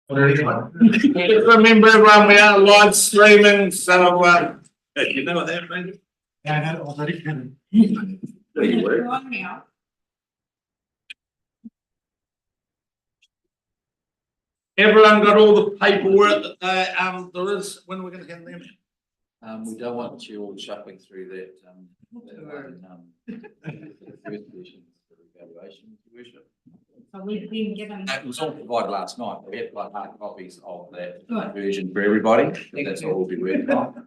Just remember everyone, we are live streaming, so you know what that means? Yeah, I know already. Everyone got all the paperwork that there is. When are we going to get them? We don't want you all shuffling through that. First version for evaluation, Your Worship. So we've been given. It was all provided last night. We have like hard copies of that Good. version for everybody. That's all we'll be working on.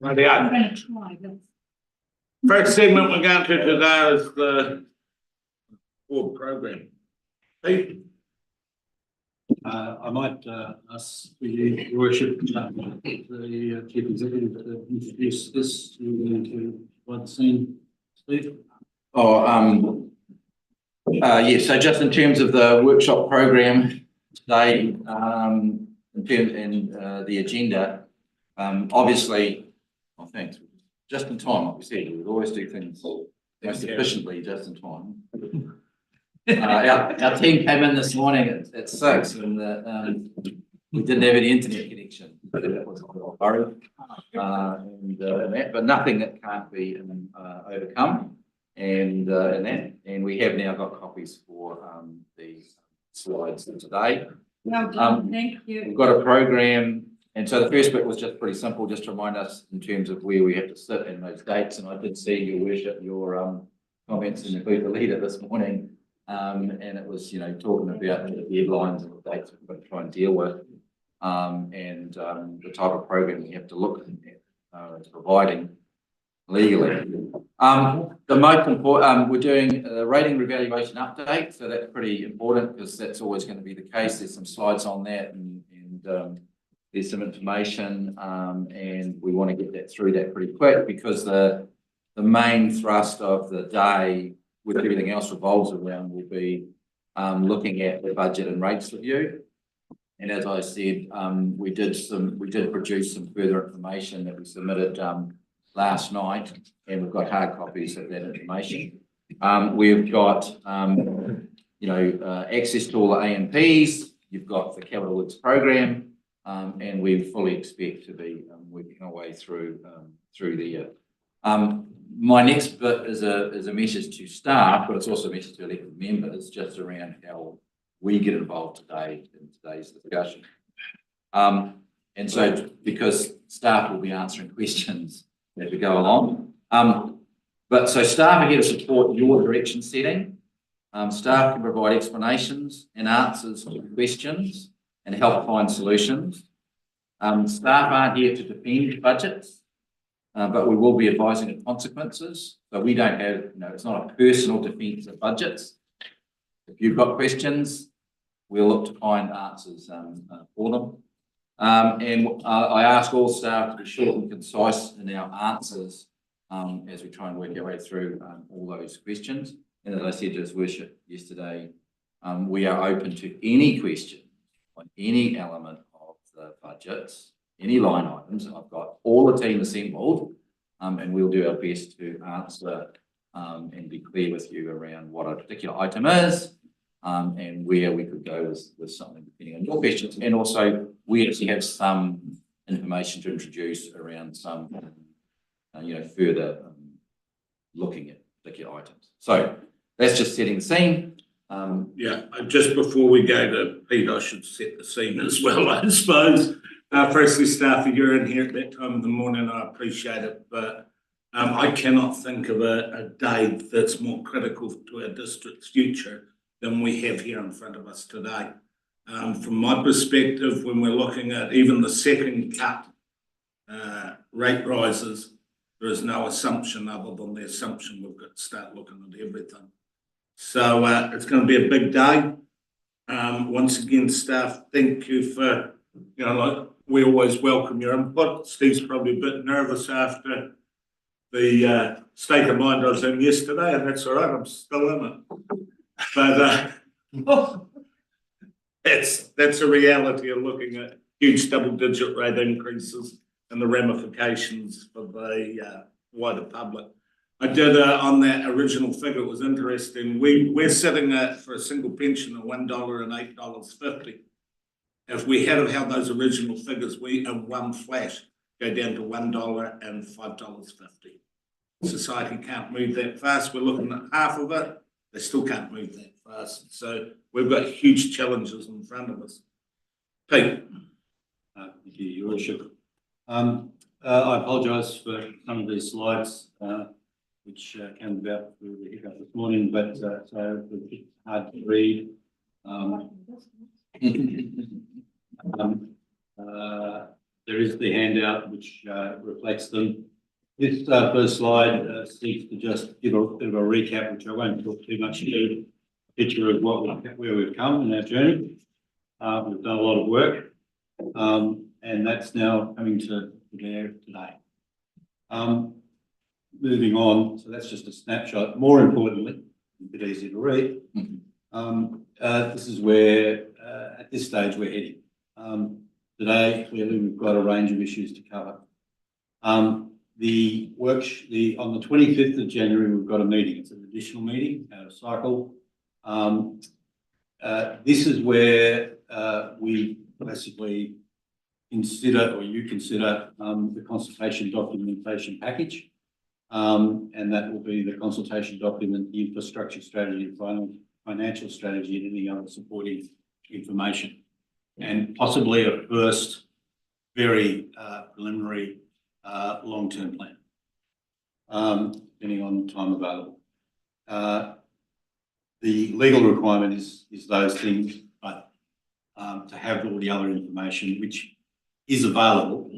Right, yeah. I'm going to try this. First segment we're going to today is the board program. Pete? I might ask Your Worship, the Chief Executive to introduce this. We're going to provide the scene, Steve. So just in terms of the workshop program today, in terms and the agenda, obviously, thanks. Just in time, like we said, we would always do things most efficiently, just in time. Our team came in this morning at 6 and we didn't have any internet connection. That was a little worry. But nothing that can't be overcome. And we have now got copies for the slides today. Well done, thank you. We've got a program, and so the first bit was just pretty simple, just to remind us in terms of where we have to sit in those dates. And I did see, Your Worship, your comments in the Booth leader this morning, and it was, you know, talking about the deadlines and the dates we've got to try and deal with, and the type of program we have to look at providing legally. The most important, we're doing a rating revaluation update, so that's pretty important because that's always going to be the case. There's some slides on that, and there's some information, and we want to get that through that pretty quick because the main thrust of the day, with everything else revolves around, will be looking at the budget and rates review. And as I said, we did produce some further information that we submitted last night, and we've got hard copies of that information. We've got access to all the AMPs. You've got the Capital Works program, and we fully expect to be working our way through the year. My next bit is a message to staff, but it's also a message to elected members, just around how we get involved today in today's discussion. And so, because staff will be answering questions as we go along. But so staff are here to support your direction setting. Staff can provide explanations and answers to questions and help find solutions. Staff aren't here to defend budgets, but we will be advising of consequences. So we don't have, it's not a personal defence of budgets. If you've got questions, we'll look to find answers for them. And I ask all staff to be short and concise in our answers as we try and work our way through all those questions. And as I said to His Worship yesterday, we are open to any question on any element of the budgets, any line items. I've got all the team assembled, and we'll do our best to answer and be clear with you around what a particular item is, and where we could go with something depending on your questions. And also, we actually have some information to introduce around some, further looking at particular items. So that's just setting the scene. Just before we go to Pete, I should set the scene as well, I suppose. Firstly, staff, if you're in here at that time of the morning, I appreciate it, but I cannot think of a day that's more critical to our district's future than we have here in front of us today. From my perspective, when we're looking at even the second cut rate rises, there is no assumption other than the assumption we've got to start looking at everything. So it's going to be a big day. Once again, staff, thank you for, we always welcome your input. Steve's probably a bit nervous after the state of mind I was in yesterday, and that's all right, I'm still in it. But that's a reality of looking at huge double-digit rate increases and the ramifications for the wider public. I did on that original figure. It was interesting. We're sitting at for a single pension at $1 and $8.50. If we had held those original figures, we in one flash go down to $1 and $5.50. Society can't move that fast. We're looking at half of it. They still can't move that fast. So we've got huge challenges in front of us. Pete. Thank you, Your Worship. I apologise for some of these slides, which came about through the hiccup this morning, but so it's hard to read. There is the handout which reflects them. This first slide seeks to just give a bit of a recap, which I won't talk too much about. A picture of where we've come in our journey. We've done a lot of work, and that's now coming to bear today. Moving on, so that's just a snapshot. More importantly, a bit easier to read. This is where, at this stage, we're heading. Today, clearly, we've got a range of issues to cover. On the 25th of January, we've got a meeting. It's an additional meeting out of cycle. This is where we basically consider, or you consider, the consultation documentation package. And that will be the consultation document, the infrastructure strategy, financial strategy, and any other supporting information. And possibly a first very preliminary long-term plan, depending on time available. The legal requirement is those things, but to have all the other information which is available,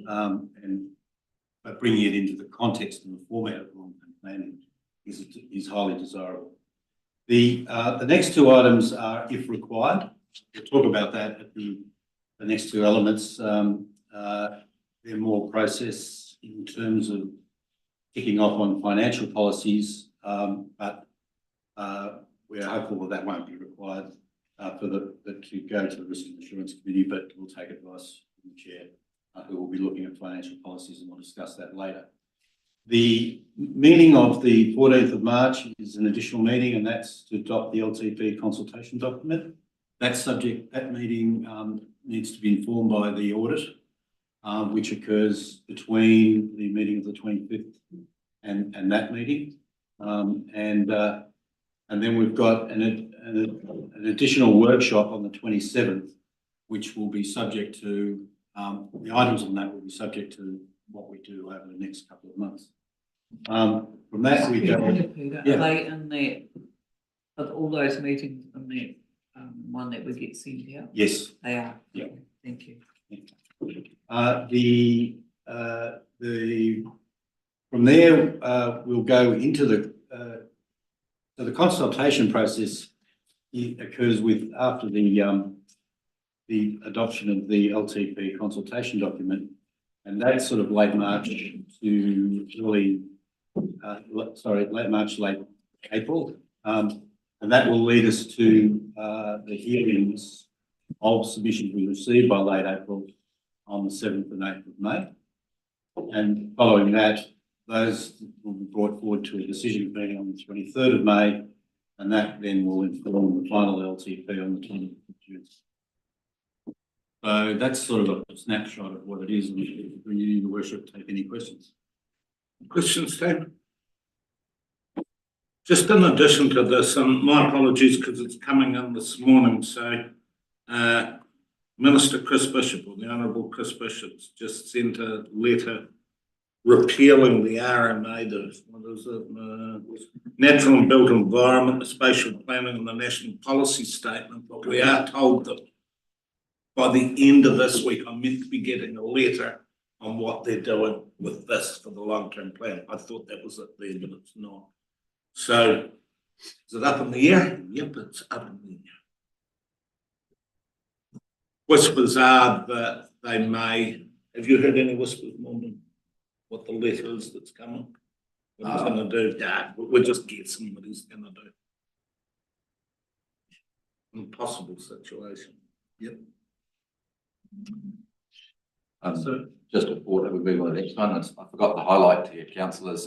but bringing it into the context and the format of long-term planning is highly desirable. The next two items are, if required, we'll talk about that at the next two elements. They're more process in terms of kicking off on financial policies, but we're hopeful that won't be required to go to the Risk and Assurance Committee, but we'll take advice from the Chair, who will be looking at financial policies, and we'll discuss that later. The meeting of the 14th of March is an additional meeting, and that's to adopt the LTP consultation document. That meeting needs to be informed by the audit, which occurs between the meeting of the 25th and that meeting. And then we've got an additional workshop on the 27th, which will be subject to, the items on that will be subject to what we do over the next couple of months. From that we go. Yeah. Are they in there, of all those meetings in there, one that we get sent out? Yes. They are? Yeah. Thank you. From there, we'll go into so the consultation process occurs after the adoption of the LTP consultation document, and that's sort of late March to late April, and that will lead us to the hearings of submissions we received by late April on the 7th and 8th of May, and following that, those will be brought forward to a decision meeting on the 23rd of May, and that then will inform the final LTP on the 20th of June. So that's sort of a snapshot of what it is, and when you, Your Worship, take any questions. Questions, Dave? Just in addition to this, and my apologies because it's coming in this morning, so Minister Chris Bishop, or the Honourable Chris Bishop, just sent a letter repealing the RMA, Natural and Built Environment, the Spatial Planning and the National Policy Statement, but we are told that by the end of this week, I'm meant to be getting a letter on what they're doing with this for the long-term plan. I thought that was it there, but it's not. So, is it up in the air? Yep, it's up in the air. Whispers are that they may. Have you heard any whispers, Morgan? What the letter is that's coming? What he's going to do? Yeah, we're just guessing what he's going to do. Impossible situation. Yep. So just before we move on to the next one, I forgot to highlight to you, councillors,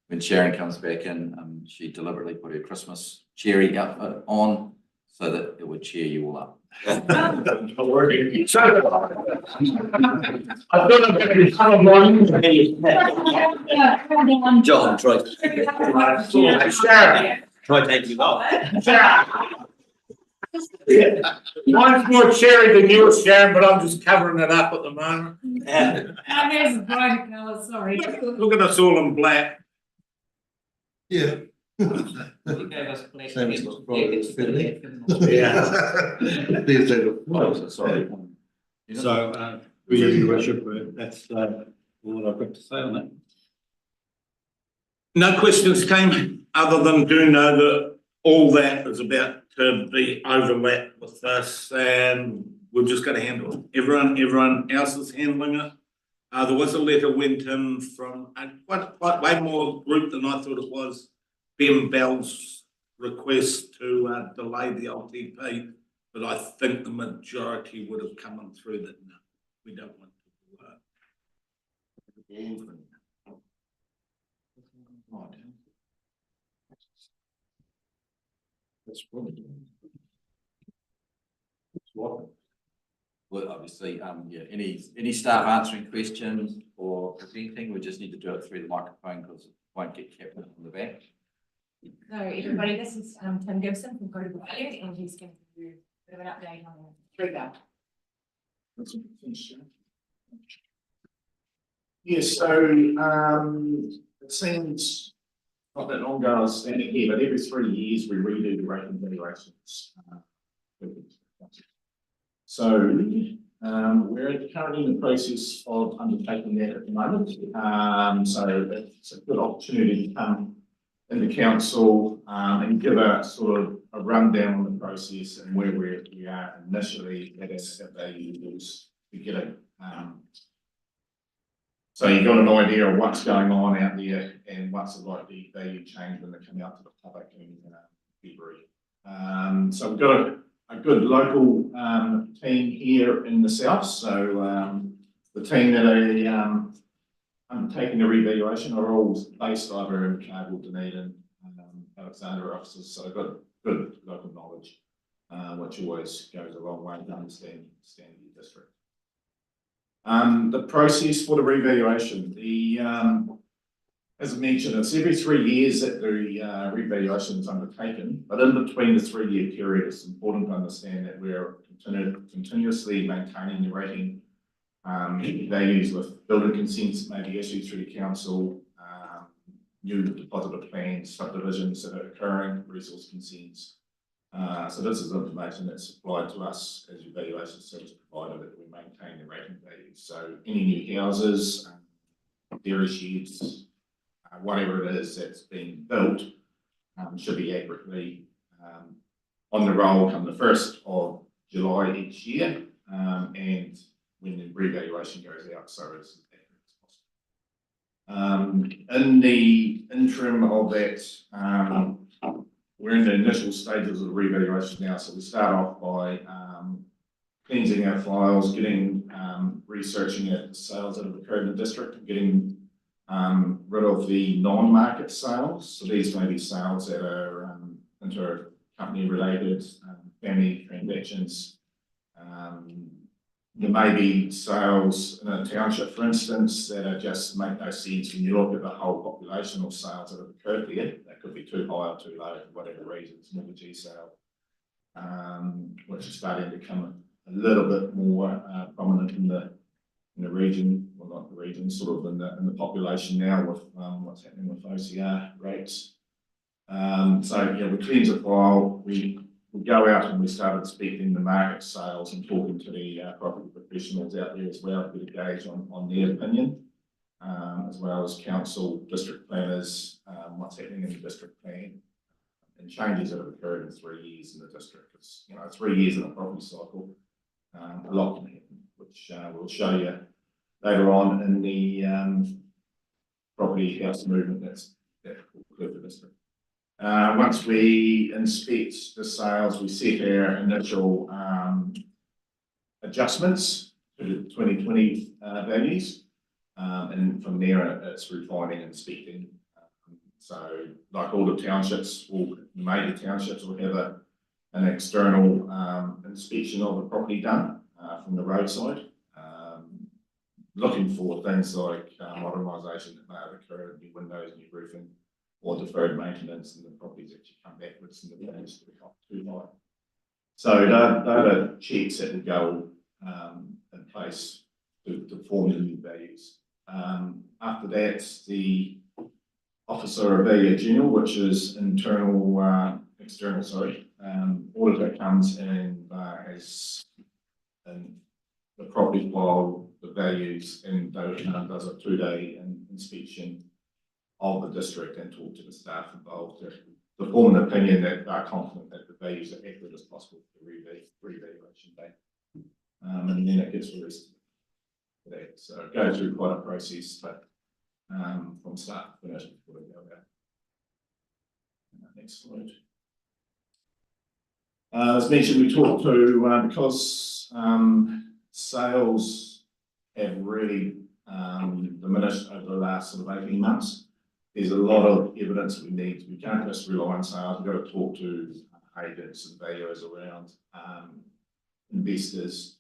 when Sharon comes back in, she deliberately put her Christmas cherry outfit on so that it would cheer you all up. I've got a bit of colour John, try taking it off. Mine's more cherry than yours, Sharon, but I'm just covering it up at the moment. That is a bright colour, sorry. Look at us all in black. Yeah. You gave us black. Same as pens. the Fridays, Yeah, didn't Yeah. These are the- Oh, sorry. So, through you, Your Worship, that's all I've got to say on that. No questions came, other than do know that all that is about to be overlapped with this, and we're just gonna handle it. Everyone else is handling it. There was a letter went in from quite way more group than I thought it was. Ben Bell's request to delay the LTP, but I think the majority would have come in through that. No, we don't want to. Well, obviously, yeah, any staff answering questions or presenting, we just need to do it through the microphone because it won't get captured on the back. So everybody, this is Tim Gibson from Code of Value, and he's going to do a bit of an update on the rebound. Yes, so it seems not that long ago I was standing here, but every 3 years we redo the rating valuations. So we're currently in the process of undertaking that at the moment. So it's a good opportunity to come into council and give a sort of a rundown on the process and where we are initially at our value levels to get it. So you've got an idea of what's going on out there and what's the likely value change when they come out to the public in February. So we've got a good local team here in the south. So the team that are undertaking the revaluation are all based either in Cargill, Dunedin, Alexandra offices. So they've got good local knowledge, which always goes a long way to understand the district. The process for the revaluation, as I mentioned, it's every 3 years that the revaluation is undertaken, but in between the 3-year period, it's important to understand that we're continuously maintaining the rating values with building consents that may be issued through the council, new depositor plans, subdivisions that are occurring, resource consents. So this is information that's supplied to us as your valuation service provider that we maintain the rating values. So any new houses, dairy sheds, whatever it is that's being built should be accurately on the roll come the 1st of July each year, and when the revaluation goes out, so it's accurate as possible. In the interim of that, we're in the initial stages of the revaluation now, so we start off by cleansing our files, researching the sales that have occurred in the district, and getting rid of the non-market sales. So these may be sales that are intercompany related, family transactions. There may be sales in a township, for instance, that are just make no sense when you look at the whole population of sales that have occurred there. That could be too high or too low for whatever reasons, mortgagee sale, which is starting to become a little bit more prominent in the region, well not the region, sort of in the population now with what's happening with OCR rates. So yeah, we cleanse the file, we go out and we start inspecting the market sales and talking to the property professionals out there as well to get a gauge on their opinion, as well as council, district planners, what's happening in the district plan and changes that have occurred in 3 years in the district. It's 3 years in a property cycle, a lot can happen, which we'll show you later on in the property house movement that will occur for the district. Once we inspect the sales, we set our initial adjustments to the 2020 values, and from there it's refining and inspecting So like all the townships, all major townships will have an external inspection of the property done from the roadside. Looking for things like modernisation that may have occurred, new windows, new roofing, or deferred maintenance, and the properties actually come backwards and the values not too high. So they're the checks that will go in place to form the new values. After that, the Officer of Value General, which is external, auditor comes and has the property file, the values, and does a 2-day inspection of the district and talk to the staff involved to form an opinion that they're confident that the values are accurate as possible for the revaluation date. And then it gets released for that. So it goes through quite a process, but from start to finish before we go out. Next slide. As mentioned, we talked to because sales have really diminished over the last sort of 18 months. There's a lot of evidence we need. We can't just rely on sales. We've got to talk to agents and valuers around investors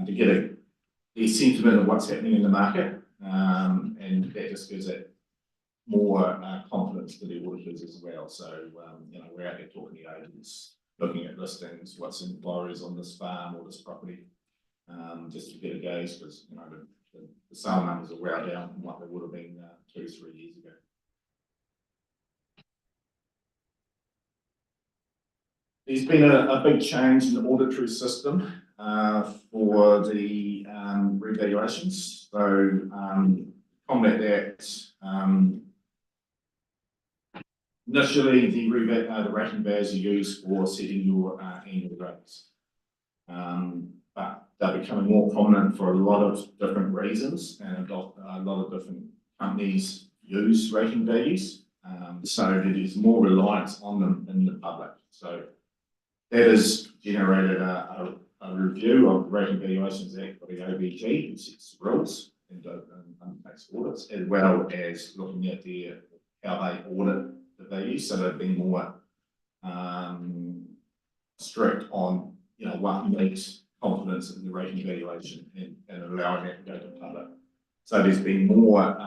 to get a sentiment of what's happening in the market, and that just gives it more confidence to the auditors as well. So we're out there talking to agents, looking at listings, what's inquiries on this farm or this property, just to get a gauge, because the sale numbers are well down from what they would have been 2 or 3 years ago. There's been a big change in the auditory system for the revaluations. So combat that, initially the rating values are used for setting your annual rates. But they're becoming more prominent for a lot of different reasons, and a lot of different companies use rating values. So there is more reliance on them in the public. So that has generated a review of Rating Valuations Act by the OBG, which sets the rules and undertakes audits, as well as looking at how they audit the values. So they've been more strict on what makes confidence in the rating valuation and allowing that to go to the public. So there's been more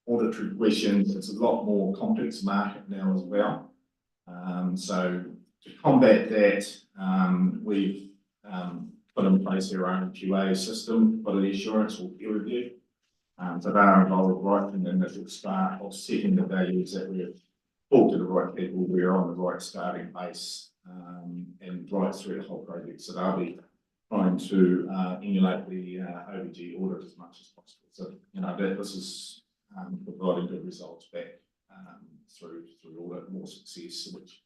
auditory questions. It's a lot more complex market now as well. So to combat that, we've put in place our own QA system, quality assurance or peer review. So they are involved right from the initial start of setting the values that we've talked to the right people, we're on the right starting base, and right through the whole project. So they'll be trying to emulate the OBG audit as much as possible. So this is providing good results back through audit, more success, which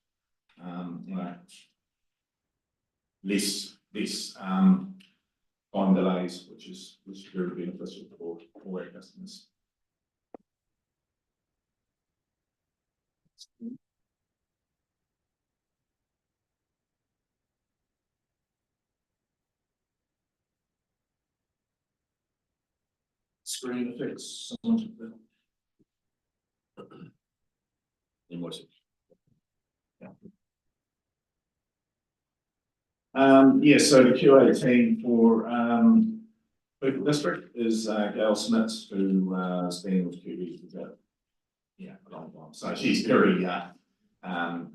less time delays, which is very beneficial for our customers. Screen effects. Invoicing. So the QA team for Cleveland District is Gail Smith, who has been with QB for a long time. So she's very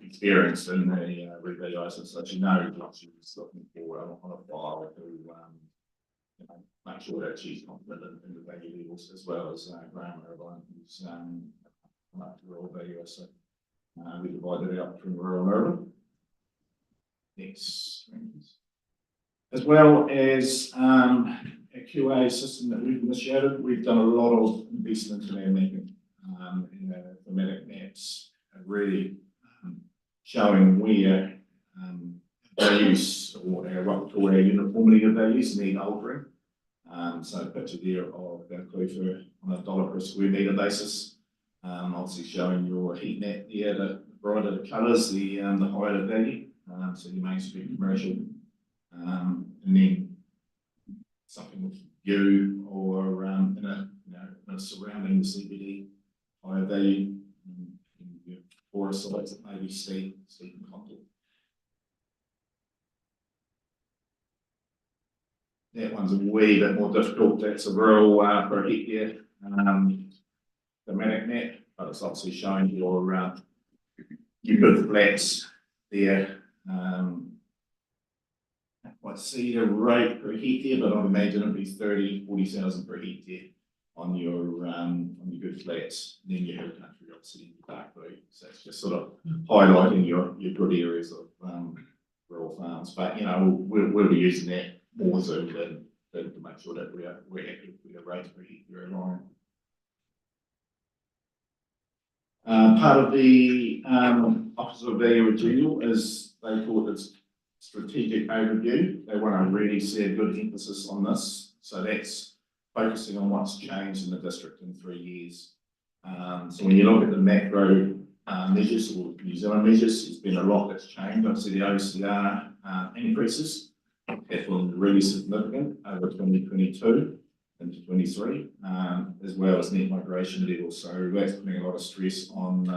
experienced in the revaluation, so she knows what she's looking for on a file to make sure that she's confident in the value levels, as well as Graham Irvine, who's a rural valuer. So we divided it up between rural and urban. Next, as well as a QA system that we've initiated, we've done a lot of investment in our mapping, in the thematic maps, really showing where values or what we call our uniformity of values need altering. So a picture there of our Clover on a $1 per square metre basis, obviously showing your heat map there, the brighter the colours, the higher the value. So your Main Street commercial, and then something with view or in a surrounding the CBD higher value pretty steep content. That one's a wee bit more difficult. That's a rural per hectare thematic map, but it's obviously showing your good flats there. I see the rate per hectare, but I'd imagine it'd be 40,000 per hectare on your good flats. And then you have country obviously in the dark blue. So it's just sort of highlighting your good areas of rural farms. But you know, we'll be using that more so to make sure that we're happy with the rates per hectare along. Part of the Office of Value Regional is they call it strategic overview. They want to really see a good emphasis on this. So that's focusing on what's changed in the district in 3 years. So when you look at the macro measures or New Zealand measures, there's been a lot that's changed. Obviously the OCR increases have been really significant over 2022 into 23, as well as net migration levels. So that's putting a lot of stress on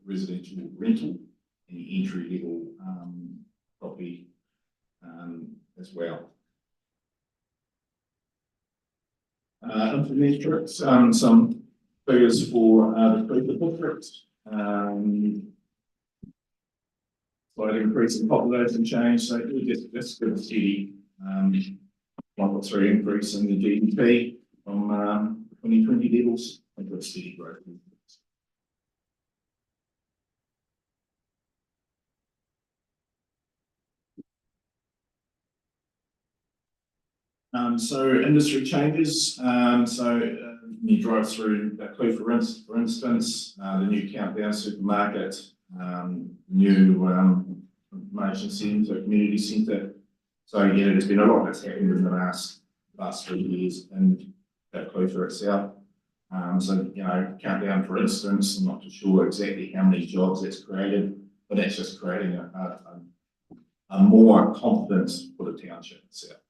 residential rental and the entry level property as well. Metrics, some figures for the Clutha district. Slight increase in population change, so we just good steady 1.3 increase in the GDP from 2020 levels, and good steady growth. So industry changes. You drive through Clutha, for instance, the new Countdown supermarket, new information centre, community centre. So yeah, there's been a lot that's happened in the last 3 years in Clutha itself. So you know, Countdown, for instance, I'm not too sure exactly how many jobs that's created, but that's just creating a more confidence for the township itself.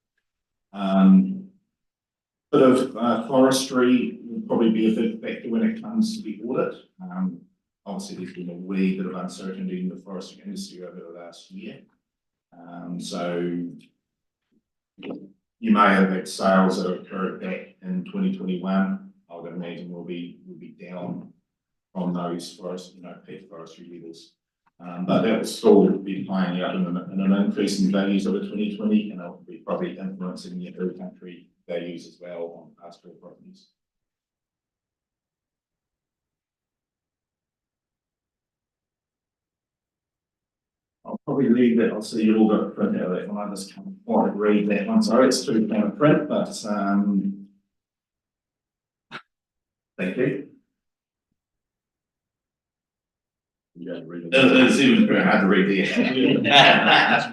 Bit of forestry will probably be a big factor when it comes to the audit. Obviously, there's been a wee bit of uncertainty in the forestry industry over the last year. So you may have had sales that occurred back in 2021. I would imagine will be down from those peak forestry levels. But that will still be playing out in an increase in values over 2020, and it will be probably influencing the hill country values as well on pastoral properties. I'll probably leave that. I'll see you all got a print out of that one. I just can't quite read that one. Sorry, it's too kind of print, but thank you. It's even very hard to read there.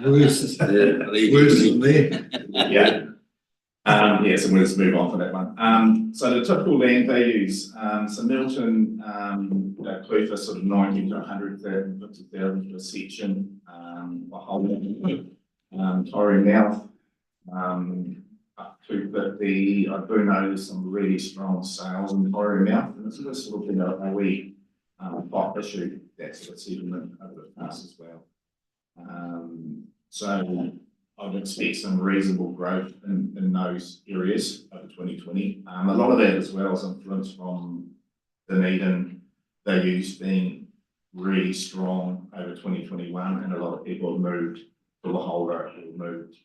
Worse than me. Yeah. Yeah, so we'll just move on for that one. So the typical land values, so Milton, Clutha sort of 90 to 150,000 per section, Torrey Mouth, up to 250. I do know there's some really strong sales in Torrey Mouth, and it's just sort of been a wee pop issue that's sort of settlement over the past as well. So I'd expect some reasonable growth in those areas over 2020. A lot of that as well is influenced from Dunedin values being really strong over 2021, and a lot of people have moved to Laholder or moved,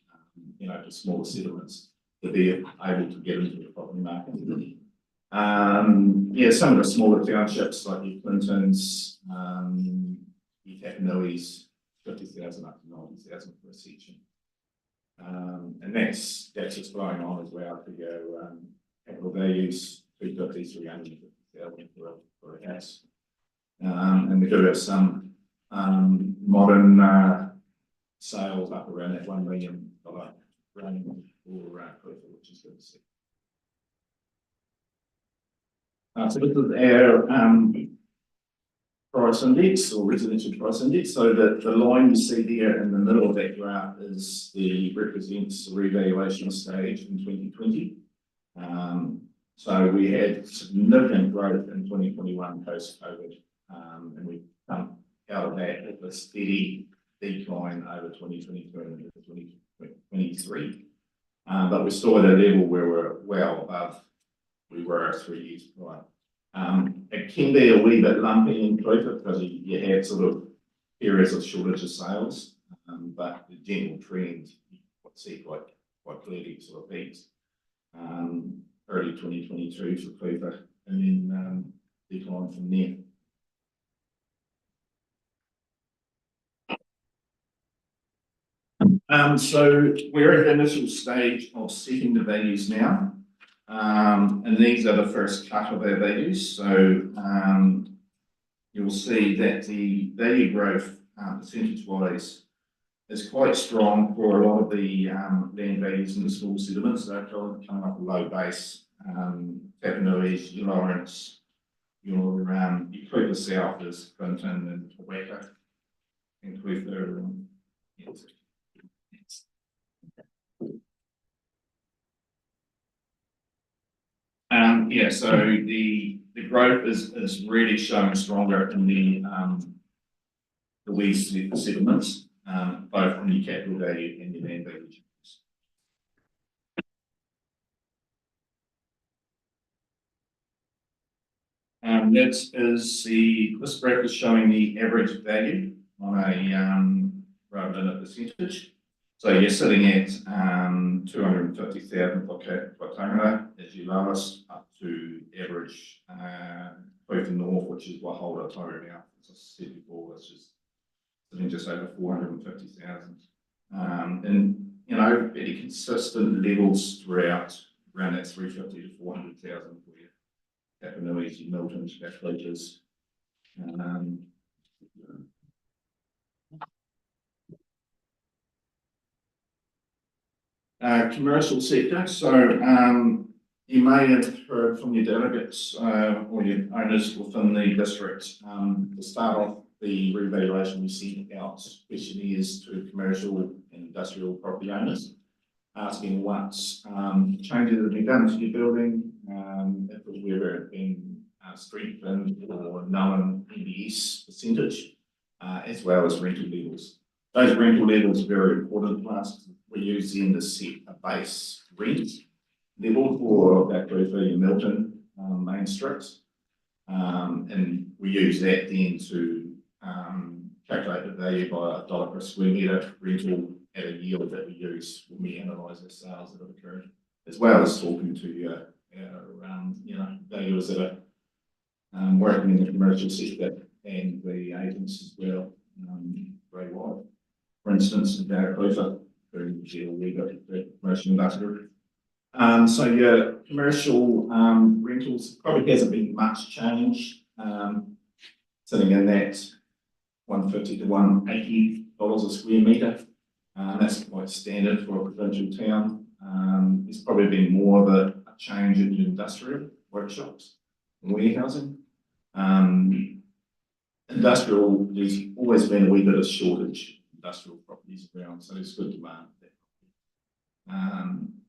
to smaller settlements to be able to get into the property market. Yeah, some of the smaller townships like your Clintons, your Tapanuis, 50,000 up to 90,000 per section. And that's just flowing on as well to go capital values, 250, 350,000 for a house. And we do have some modern sales up around that $1 million range for Clutha, which is good to see. So this is our price index or residential price index. So the line you see there in the middle of that graph represents the revaluation stage in 2020. So we had significant growth in 2021 post-COVID, and we've come out of that, it was steady decline over 2022 and 2023. But we're still at a level where we're well above we were 3 years prior. It can be a wee bit lumpy in Clutha because you have sort of periods of shortage of sales, but the general trend you can see quite clearly sort of peaks early 2022 for Clutha and then decline from there. So we're at the initial stage of setting the values now. And these are the first cut of our values. So you'll see that the value growth percentage wise is quite strong for a lot of the land values in the small settlements. They're coming up a low base. Tapanui's, your Lawrence, your Clutha South is Clinton and Weka, and Clutha. Yes. Yeah, so the growth is really showing stronger in the West settlements, both on the capital value and the land value changes. This graph is showing the average value on a rather than a percentage. So you're sitting at 250,000 for Tangata as your lowest, up to average Clutha North, which is what Whole Ōtautahi now. As I said before, it's just sitting just over 450,000. And you know, very consistent levels throughout, around that 350 to 400,000 for you. Tapanui's, your Milton's, your Clutha's. Commercial sector. So you may have heard from your delegates or your owners within the district. To start off, the revaluation we sent out questionnaires to commercial and industrial property owners, asking what changes have been done to your building, if it was whether it had been strengthened or known NBS percentage, as well as rental levels. Those rental levels are very important to us. We use them to set a base rent level for that Clutha and Milton main strips. And we use that then to calculate the value by $1 per square metre rental at a yield that we use when we analyse the sales that have occurred, as well as talking to your valuers that are working in the commercial sector and the agents as well, very wide. For instance, in Clutha, we got the commercial industrial. So your commercial rentals probably hasn't been much change, sitting in that $150 to $180 a square metre. That's quite standard for a provincial town. There's probably been more of a change in industrial workshops and warehousing. Industrial, there's always been a wee bit of shortage industrial properties around, so there's good demand there.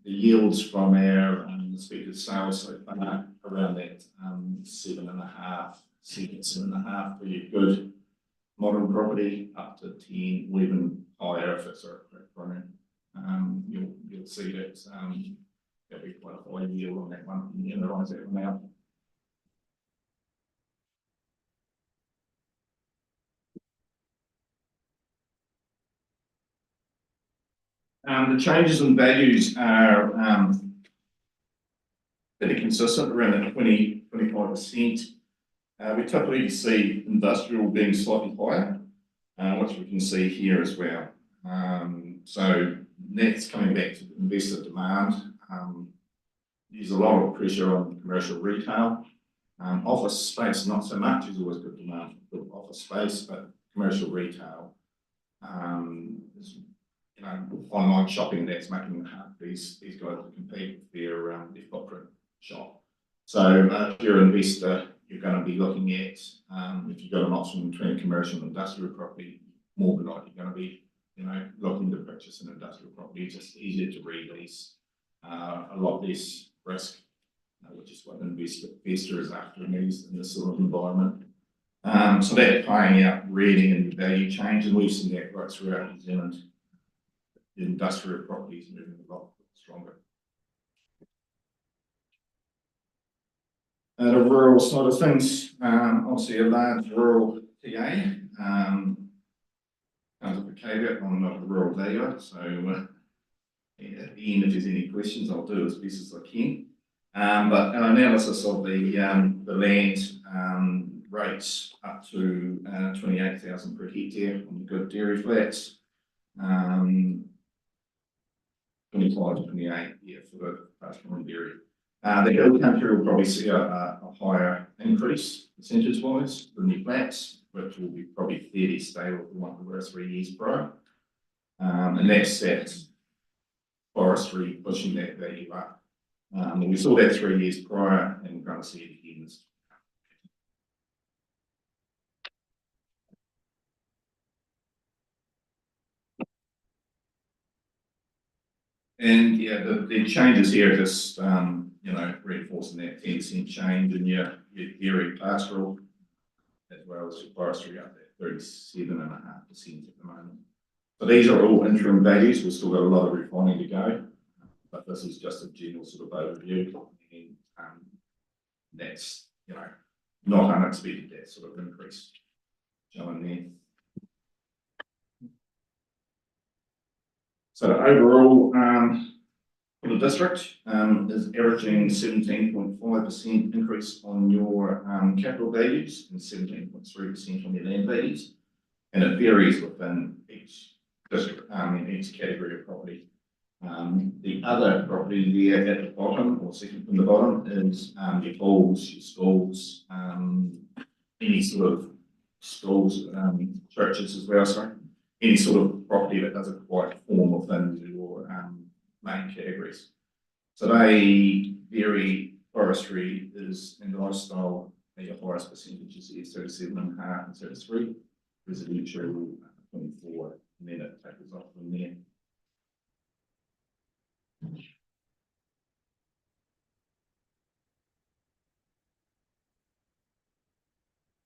The yields from our expected sales so far around that 7.5 for your good modern property, up to 10 or even higher if it's a quick running. You'll see that there'll be quite a high yield on that one. You can analyse that one out. The changes in values are pretty consistent, around that 20-25%. We typically see industrial being slightly higher, which we can see here as well. So that's coming back to investor demand. There's a lot of pressure on commercial retail. Office space, not so much. There's always good demand for office space, but commercial retail is, online shopping that's making it hard for these guys to compete with their footprint shop. So if you're an investor, you're going to be looking at, if you've got an option between commercial and industrial property, more than likely going to be, looking to purchase an industrial property. It's just easier to release, a lot less risk, which is what an investor is after in this sort of environment. So that's playing out really in the value change, and we've seen that right throughout New Zealand. The industrial properties moving a lot stronger. The rural side of things, obviously a large rural TA. Comes with a caveat, I'm not a rural valuer, so yeah, at the end, if there's any questions, I'll do as best as I can. But an analysis of the land rates up to 28,000 per hectare on the good dairy flats. 25 to 28, yeah, for the pastoral and dairy. The hill country will probably see a higher increase percentage wise than the flats, which will be probably fairly stable for one of the last 3 years prior. And that's forestry pushing that value up. We saw that 3 years prior, and we're going to see it again this. And yeah, the changes here are just, reinforcing that 10% change in your dairy pastoral, as well as your forestry up there, 37.5% at the moment. So these are all interim values. We've still got a lot of refining to go, but this is just a general sort of overview. And that's, not unexpected, that sort of increase showing there. So overall, for the district, is averaging 17.5% increase on your capital values and 17.3% on your land values, and it varies within each district, in each category of property. The other property there at the bottom, or second from the bottom, is your halls, your schools, any sort of schools, churches as well, sorry. Any sort of property that doesn't quite form within your main categories. So they vary. Forestry is in lifestyle, your highest percentages is 37.5 and 33, residential 24, and then it tapers off from there.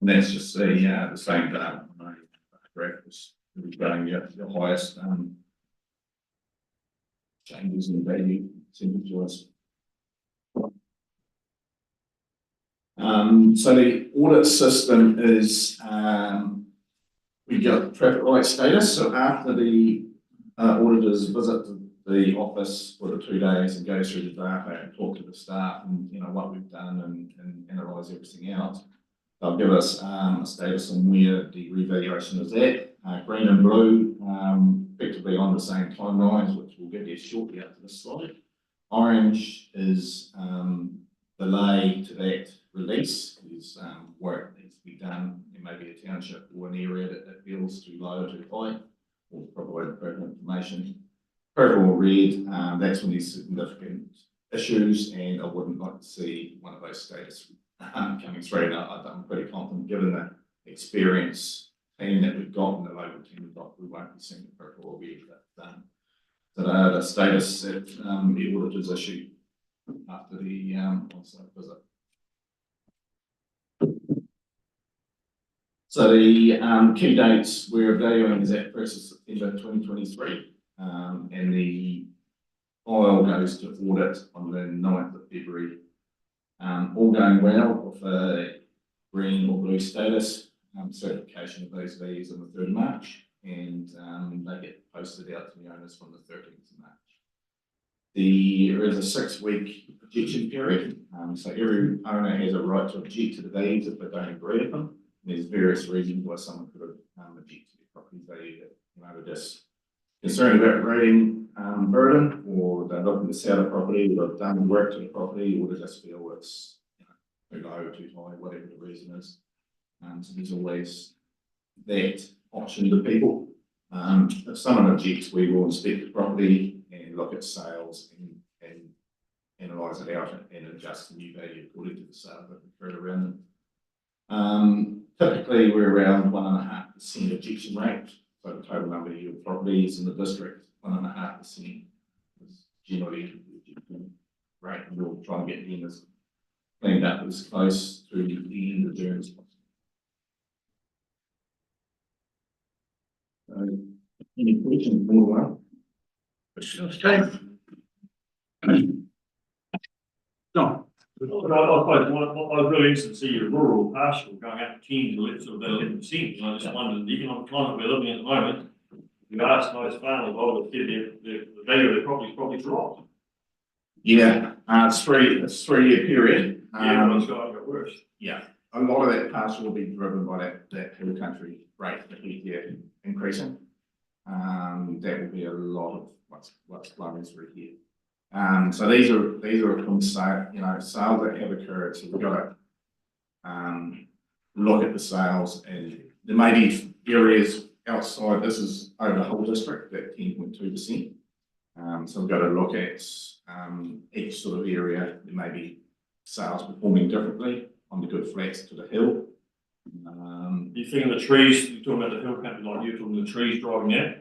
And that's just the same data on a graph. We're showing your highest changes in value percentage-wise. So the audit system is we get traffic light status. So after the auditors visit the office for the 2 days and go through the data and talk to the staff and what we've done and analyse everything out, they'll give us a status on where the revaluation is at. Green and blue, effectively on the same timelines, which we'll get there shortly after this slide. Orange is delay to that release. There's work that needs to be done in maybe a township or an area that feels too low or too high, or provide appropriate information. Purple or red, that's when there's significant issues, and I wouldn't like to see one of those status coming through. Now, I'm pretty confident, given the experience team that we've got and the local team we've got, we won't be seeing the purple or red. So the status that the auditors issue after the on-site visit. So the key dates we're evaluating is at 1st of September 2023, and the file goes to audit on the 9th of February. All going well with a green or blue status, certification of those values on the 3rd of March, and they get posted out to the owners from the 13th of March. There is a 6-week objection period, so every owner has a right to object to the values if they don't agree with them. And there's various reasons why someone could object to the property value that they're just concerned about rating burden, or they're looking to sell a property, or they've done work to the property, or they just feel it's too low or too high, whatever the reason is. So there's always that option to people. If someone objects, we will inspect the property and look at sales and analyse it out and adjust the new value according to the sales that occurred around them. Typically, we're around 1.5% objection rate. So the total number of your properties in the district, 1.5% is generally the objection rate, and we'll try and get them as cleaned up as close to the end of June as possible. Any questions, more Questions, James? John? But I suppose what I was really interested to see your rural pastoral going up to 10 to sort of about 11%. And I just wondered, the economic climate we're living in at the moment, you ask most farmers, I would have said the value of their property's probably dropped. Yeah, it's 3-year period. Yeah, it's got worse. Yeah, a lot of that pastoral will be driven by that hill country rate that we increasing. That will be a lot of what's flowing through here. So these are from sales that have occurred. So we've got to look at the sales, and there may be areas outside. This is over the whole district at 10.2%. So we've got to look at each sort of area. There may be sales performing differently on the good flats to the hill. You think of the trees, you're talking about the hill country, like you're talking the trees driving out?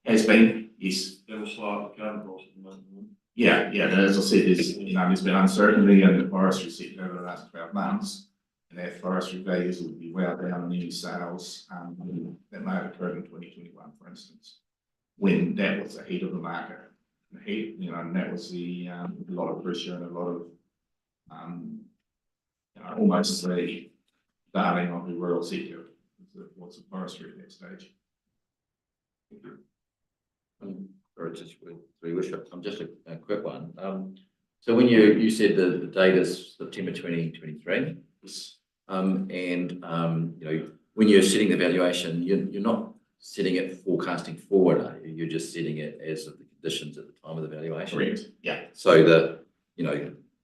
Has been, yes. That will slow up the carbon price at the moment. Yeah, as I said, there's been uncertainty in the forestry sector over the last 12 months, and that forestry values will be well down on any sales that may have occurred in 2021, for instance, when that was the heat of the market. The heat, and that was a lot of pressure and a lot of almost the darling of the rural sector. What's the forestry at that stage? Or just just a quick one. So when you said the date is September 2023, when you're setting the valuation, you're not setting it forecasting forward, are you? You're just setting it as of the conditions at the time of the valuation. Correct. Yeah. So that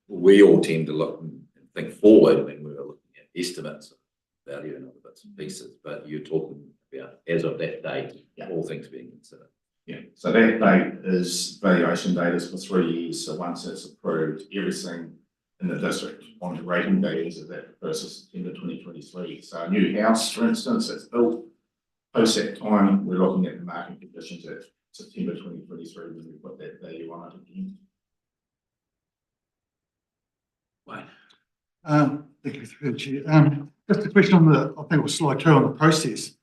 we all tend to look and think forward when we're looking at estimates of value and other bits and pieces, but you're talking about as of that date, all things being considered. Yeah, so that date is valuation date is for 3 years. So once it's approved, everything in the district on the rating values of that versus September 2023. So a new house, for instance, that's built post that time, we're looking at the market conditions at September 2023 when we put that value on it again. Thank you, through the chair. Just a question on I think it was slide 2 on the process.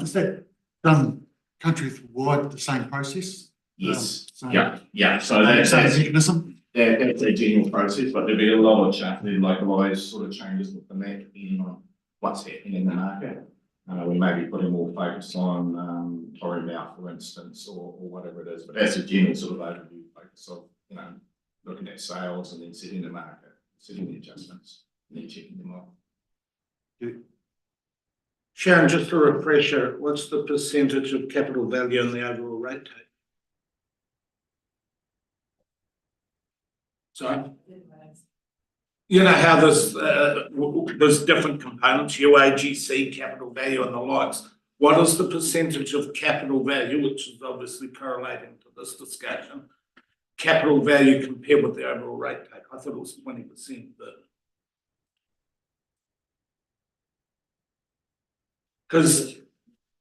Is that done countrywide the same process? Yes. So So that's same mechanism. That's a general process, but there'll be a lot of localised sort of changes within that depending on what's happening in the market. We may be putting more focus on Torrey Mount, for instance, or whatever it is. But that's a general sort of overview focus of looking at sales and then setting the market, setting the adjustments, and then checking them off. Sharon, just a refresher, what's the percentage of capital value in the overall rate take? Sorry? You know how there's different components, UAGC, capital value and the likes. What is the percentage of capital value, which is obviously correlating to this discussion, capital value compared with the overall rate take? I thought it was 20%, but because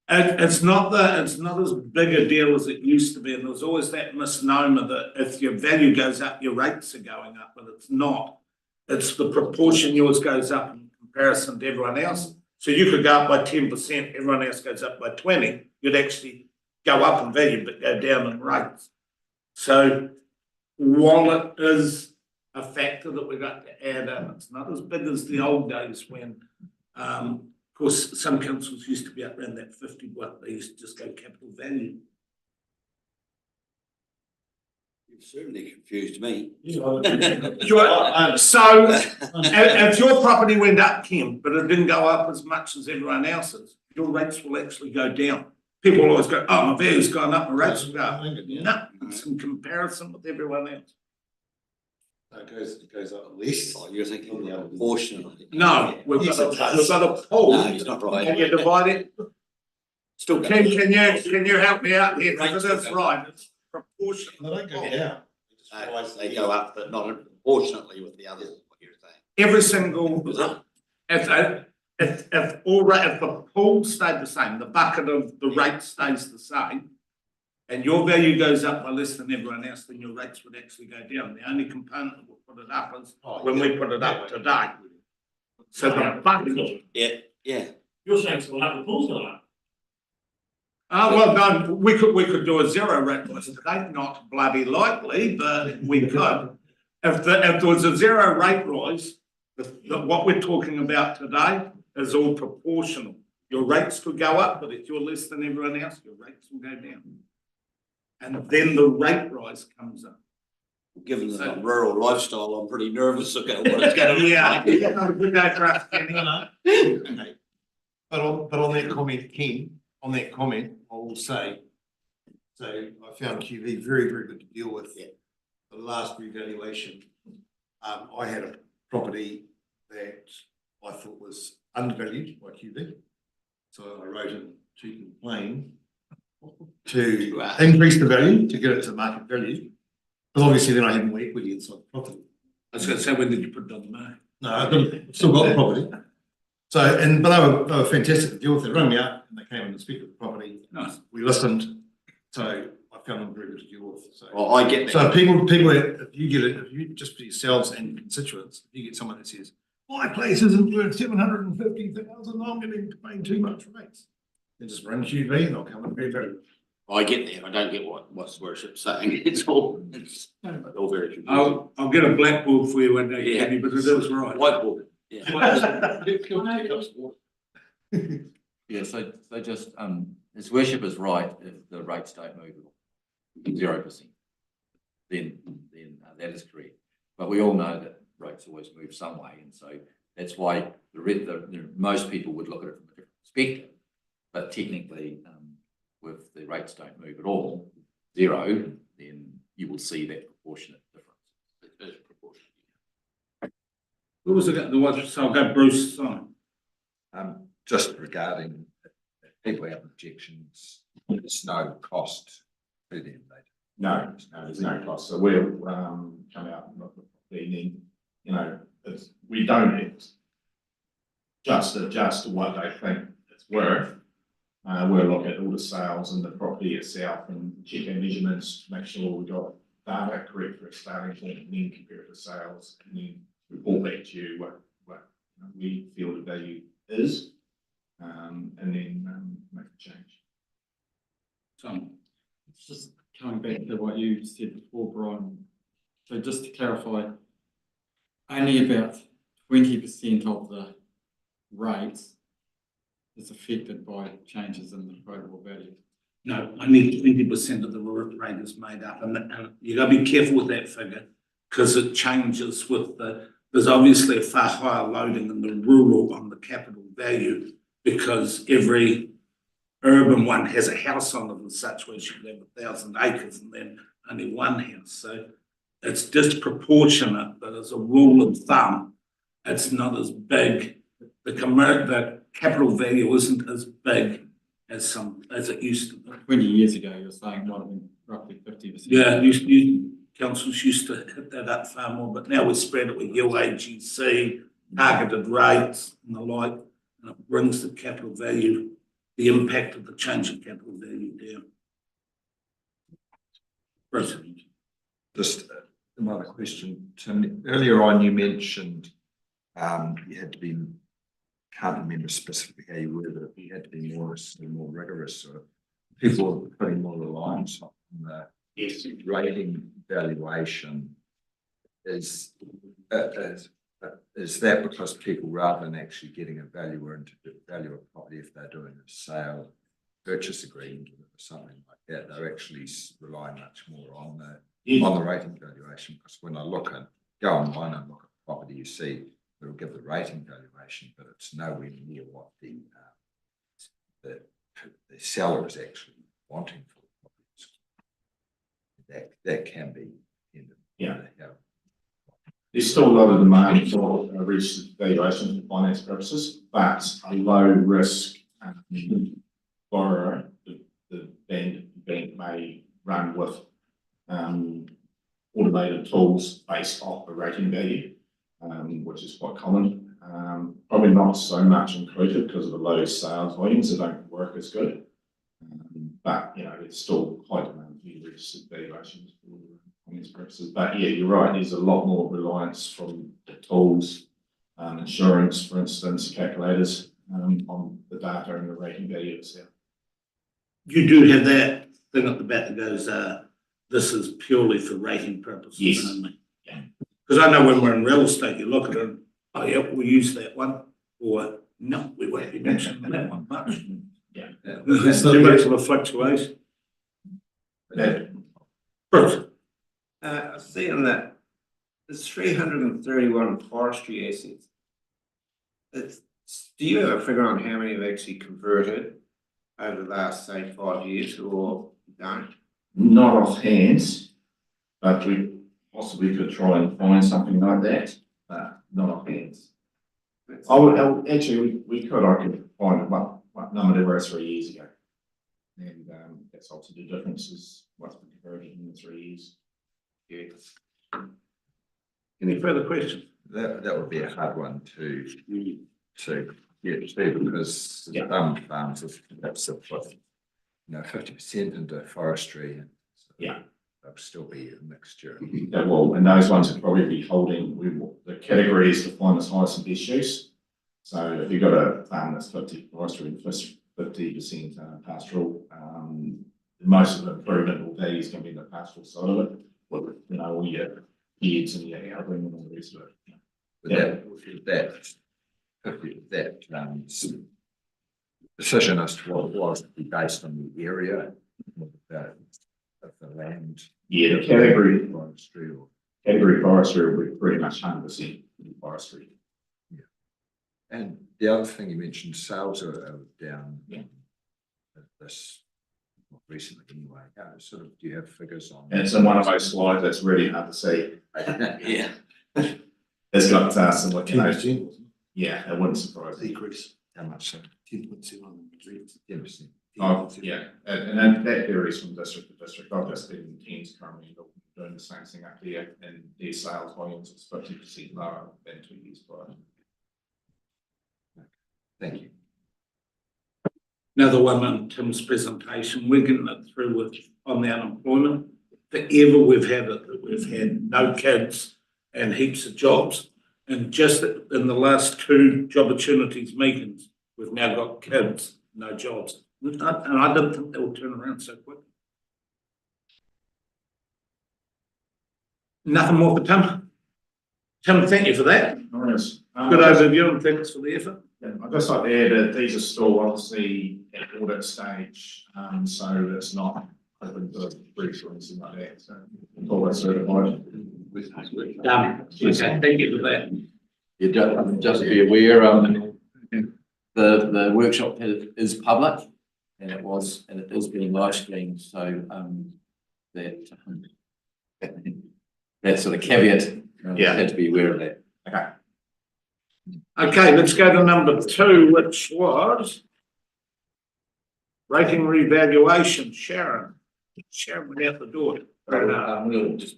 it's not as big a deal as it used to be, and there's always that misnomer that if your value goes up, your rates are going up, but it's not. It's the proportion yours goes up in comparison to everyone else. So you could go up by 10%, everyone else goes up by 20%. You'd actually go up in value, but go down in rates. So while it is a factor that we've got to add in, it's not as big as the old days when, of course, some councils used to be up around that 50, what they used to just go capital value. You've certainly confused me. So if your property went up, Kim, but it didn't go up as much as everyone else's, your rates will actually go down. People always go, oh, my value's gone up, my rates will go up. No, it's in comparison with everyone else. It goes up at least. Oh, you're thinking the other portion. No, we've got a poll. No, he's not right. Can you divide it? Still Can you help me out here? Because that's right, it's proportional. They don't go down. They go up, but not proportionately with the others, what you're saying. Every single, if the pool stayed the same, the bucket of the rate stays the same, and your value goes up by less than everyone else, then your rates would actually go down. The only component that will put it up is when we put it up today. So the bucket. Yeah. You're saying it's going up, the pool's going up. Well, no, we could do a zero rate rise today, not bloody likely, but we could. If there was a zero rate rise, what we're talking about today is all proportional. Your rates could go up, but if you're less than everyone else, your rates will go down. And then the rate rise comes up. Given the rural lifestyle, I'm pretty nervous about what it's gonna be. Yeah, good day for us, Kenny. Okay. But on that comment, Ken, on that comment, I will say, so I found QV very, very good to deal with. Yeah. The last revaluation, I had a property that I thought was undervalued by QV. So I wrote in to complain to increase the value, to get it to market value. Because obviously then I had more equity inside the property. I was gonna say, when did you put it on the market? No, I've still got the property. So, but they were fantastic to deal with. They rang me up and they came and inspected the property. Nice. We listened. So I found them very good to deal with. So, Well, I get that. so people, if you just for yourselves and constituents, if you get someone that says, my place isn't worth 750,000, I'm getting paying too much rates. Then just run QV and I'll come and revalue. I get that. I don't get what's worship saying. It's all very confusing. I'll get a blackboard for you one day, Yeah. Kenny, but it is right. Whiteboard. Yeah. Yeah, so just, His Worship is right, if the rates don't move at all, 0%, then that is correct. But we all know that rates always move some way, and so that's why most people would look at it from a different perspective. But technically, if the rates don't move at all, 0, then you will see that proportionate difference. It is proportional. What was it, the one, so I'll go Bruce Simon. Just regarding if people have objections, there's no cost to them. No, there's no cost. So we'll come out and look at the evening, we don't just adjust to what they think it's worth. We'll look at all the sales and the property itself and check our measurements to make sure we got data correct for a starting point, and then compare it to sales, and then report back to you what we feel the value is, and then make a change. Simon. It's just coming back to what you said before, Brian. So just to clarify, only about 20% of the rates is affected by changes in the quotable value. No, only 20% of the rate is made up, and you got to be careful with that figure because it changes with there's obviously a far higher loading in the rural on the capital value because every urban one has a house on it and such, where you should have 1,000 acres and then only one house. So it's disproportionate, but as a rule of thumb, it's not as big. The capital value isn't as big as it used to be. 20 years ago, you're saying it might have been roughly 50%. Yeah, councils used to hit that up far more, but now we spread it with UAGC, targeted rates and the like, and it brings the capital value, the impact of the change in capital value down. President. Just another question, Tim. Earlier on, you mentioned you had to be, can't remember specifically how you worded it, you had to be more rigorous, or people are putting more reliance on the rating valuation. Is that because people, rather than actually getting a valuer into the value of property, if they're doing a sale purchase agreement or something like that, they're actually relying much more on the rating valuation? Because when I go online and look at the property, you see it'll give the rating valuation, but it's nowhere near what the seller is actually wanting for the property. That can be in the There's still a lot of demand for recent valuations for finance purposes, but a low risk borrower, the bank may run with automated tools based off the rating value, which is quite common. Probably not so much included because of the low sales volumes, they don't work as good. But it's still high demand for registered valuations for finance purposes. But yeah, you're right, there's a lot more reliance from the tools, insurance, for instance, calculators, on the data and the rating value itself. you do have that thing at the back that goes, this is purely for rating purposes Yes. only. Yeah. Because I know when we're in real estate, you look at it, oh yeah, we'll use that one, or no, we won't be mentioning that one much. Yeah. There's too much of a fluctuation. Yeah. Bruce? I see on that, there's 331 forestry assets. Do you have a figure on how many have actually converted over the last, say, 5 years, or don't? Not offhand, but we possibly could try and find something like that, but not offhand. Actually, we could, I could find what number there were 3 years ago. And that's obviously the difference is what's been converted in the 3 years. Yeah. Any further questions? That would be a hard one to get to, because some farms have put, 50% into forestry, and Yeah. they'll still be a mixture. Yeah, well, and those ones would probably be holding, the category is defined as highest and best use. So if you've got a farm that's 50 forestry and 50% pastoral, most of the improvement or value is going to be in the pastoral side of it. All your heads and your outbring and all the rest of it. That decision as to what it was to be based on the area of the land. Yeah, the category forestry or forestry will be pretty much 100% forestry. Yeah. And the other thing you mentioned, sales are down. Yeah. This recently anyway. Sort of, do you have figures on? And it's in one of those slides that's really hard to see. Yeah. It's got some like 10%. Yeah, it wouldn't surprise me. Decrease. How much? 10.7%. 10%. Oh, yeah, and that varies from district to district. I've just been in Cairns currently doing the same thing up here, and their sales volumes is 50% lower than 2 years prior. Thank you. Another one on Tim's presentation, we're getting it through with on the unemployment. Forever we've had it, that we've had no kids and heaps of jobs. And just in the last 2 job opportunities meetings, we've now got kids, no jobs. And I didn't think they would turn around so quick. Nothing more for Tim. Tim, thank you for that. Nice. Good overview and thanks for the effort. I'd just like to add that these are still obviously at audit stage, so it's not open to briefs or anything like that. So all that's certified. Okay, thank you for that. You just be aware, the workshop is public, and it is being live streamed, so that sort of caveat, had to be aware of that. Okay. Okay, let's go to number 2, which was rating revaluation. Sharon went out the door. We'll just,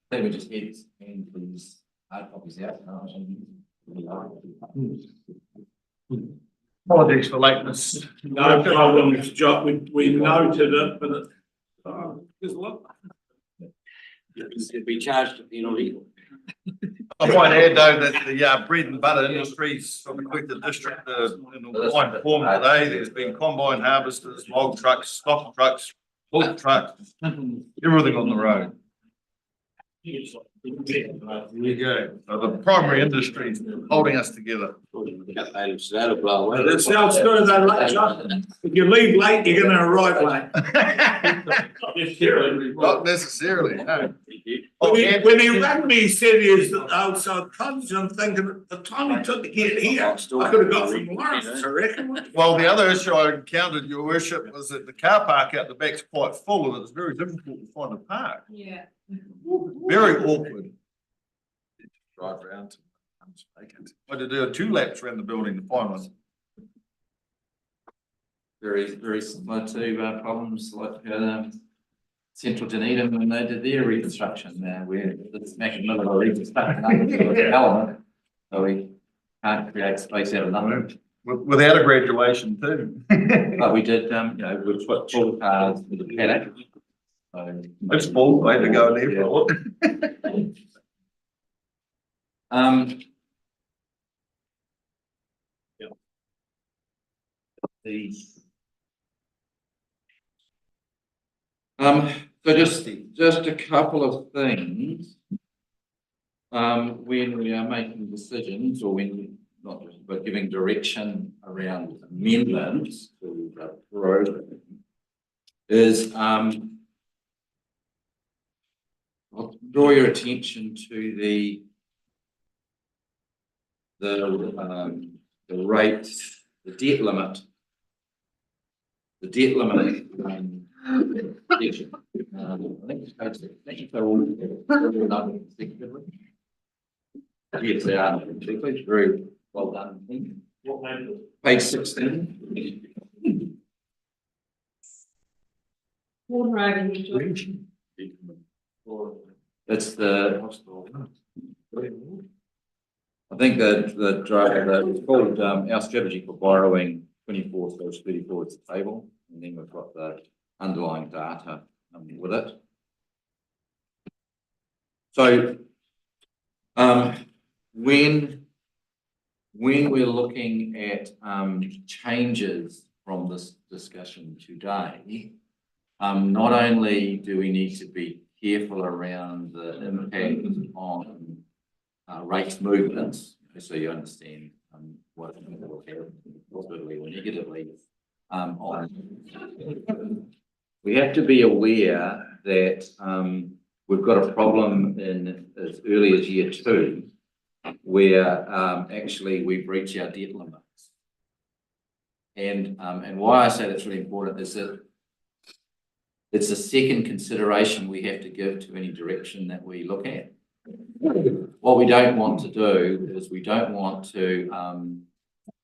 I think we just hand these hard copies out. Apologies for lateness. No problems, Jock. We noted it, but it, there's a lot. It'd be charged at penalty. I might add though that the bread and butter industries from the Quetta district in the wine form today, there's been combine harvesters, log trucks, stock trucks, bulk trucks, everything on the road. There you go. So the primary industry is holding us together. That'll blow away. That sounds good though, like, Jock. If you leave late, you're gonna arrive late. Not necessarily, no. When he rang me, he said he was outside college, I'm thinking, the time he took to get here, I could have got from Lawrence, I reckon. Well, the other issue I encountered, your worship, was that the car park out the back's quite full and it's very difficult to find a park. Yeah. Very awkward. Drive around to vacant. I had to do 2 laps around the building to find one. Very, very similar to problems like Central Dunedin when they did their reconstruction, where the smack in the middle of reconstruction development, so we can't create space out of nothing. Without a graduation too. But we did, we put full cars with the paddock. So It's full, I had to go in there for So just a couple of things. When we are making decisions or when, not just, but giving direction around amendments to the program is, I'll draw your attention to the rates, the debt limit. The debt limit, section. I think they're all done consecutively. Yes, they are. It's very well done. What made it? Page 16. Water over It's the, I think the driver, it's called, our strategy for borrowing 24/34 is the table, and then we've got the underlying data with it. So, when we're looking at changes from this discussion today, not only do we need to be careful around the impact on rates movements, so you understand what it will have positively or negatively on. We have to be aware that we've got a problem in as early as year 2, where actually we've reached our debt limits. And why I say that's really important is that it's a second consideration we have to give to any direction that we look at. What we don't want to do is we don't want to,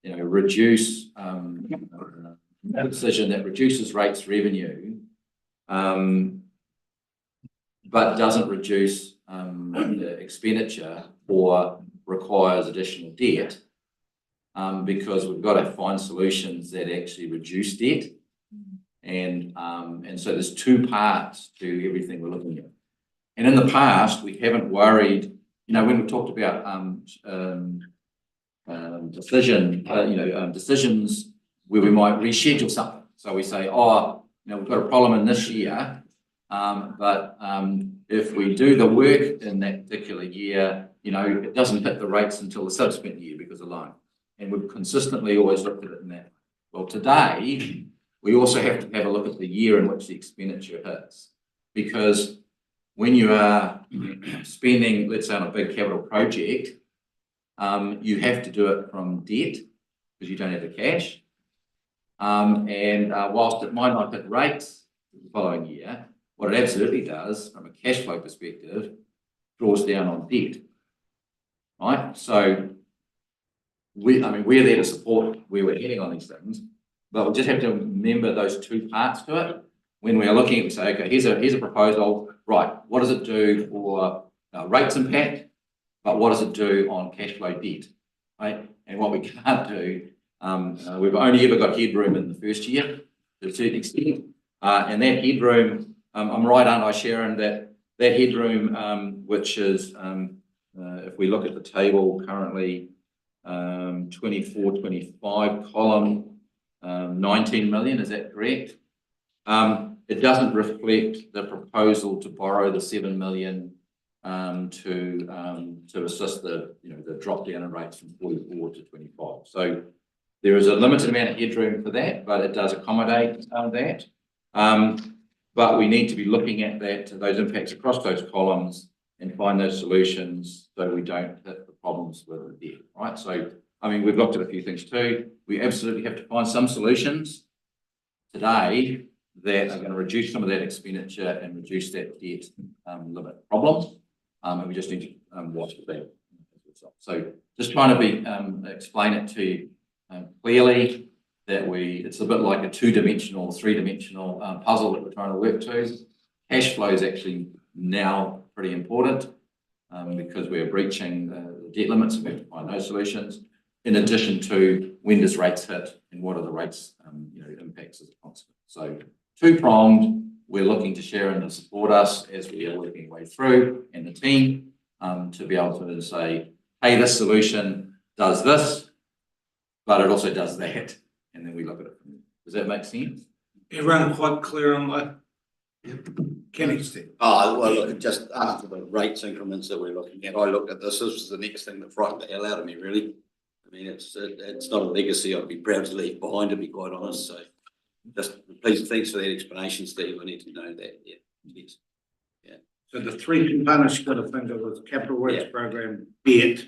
reduce a decision that reduces rates revenue, but doesn't reduce the expenditure or requires additional debt, because we've got to find solutions that actually reduce debt. And so there's 2 parts to everything we're looking at. And in the past, we haven't worried, when we talked about decisions where we might reschedule something. So we say, we've got a problem in this year, but if we do the work in that particular year, it doesn't hit the rates until the subsequent year because of loan. And we've consistently always looked at it in that. Well, today, we also have to have a look at the year in which the expenditure hits, because when you are spending, let's say on a big capital project, you have to do it from debt because you don't have the cash. And whilst it might not hit rates the following year, what it absolutely does from a cash flow perspective, draws down on debt, right? So we're there to support where we're heading on these things, but we just have to remember those 2 parts to it. When we are looking at, we say, okay, here's a proposal, right? What does it do for rates impact? But what does it do on cash flow debt, right? And what we can't do, we've only ever got headroom in the first year to a certain extent, and that headroom, I'm right, aren't I, Sharon? That headroom, which is, if we look at the table currently, 24-25 column, 19 million, is that correct? It doesn't reflect the proposal to borrow the 7 million to assist the drop down in rates from 44 to 25. So there is a limited amount of headroom for that, but it does accommodate that. But we need to be looking at those impacts across those columns and find those solutions so we don't hit the problems with the debt, right? So, we've looked at a few things too. We absolutely have to find some solutions today that are going to reduce some of that expenditure and reduce that debt limit problem. And we just need to watch for that. So just trying to explain it to you clearly that it's a bit like a 2-dimensional, 3-dimensional puzzle that we're trying to work to. Cash flow is actually now pretty important because we're breaching the debt limits, and we have to find those solutions. In addition to when does rates hit and what are the rates impacts as a consequence. So 2-pronged, we're looking to Sharon to support us as we are working our way through, and the team to be able to say, hey, this solution does this, but it also does that. And then we look at it. Does that make sense? Everyone quite clear on that? Kenny, Well, look, just after the rates increments that we're looking at, I looked at this was the next thing that frightened the hell out of me, really. I mean, it's not a legacy I'd be proud to leave behind, to be quite honest, so just please, thanks for that explanation, Steve, I need to know that, yeah, yes. so the three components you got to think of was capital works Yeah. program, debt.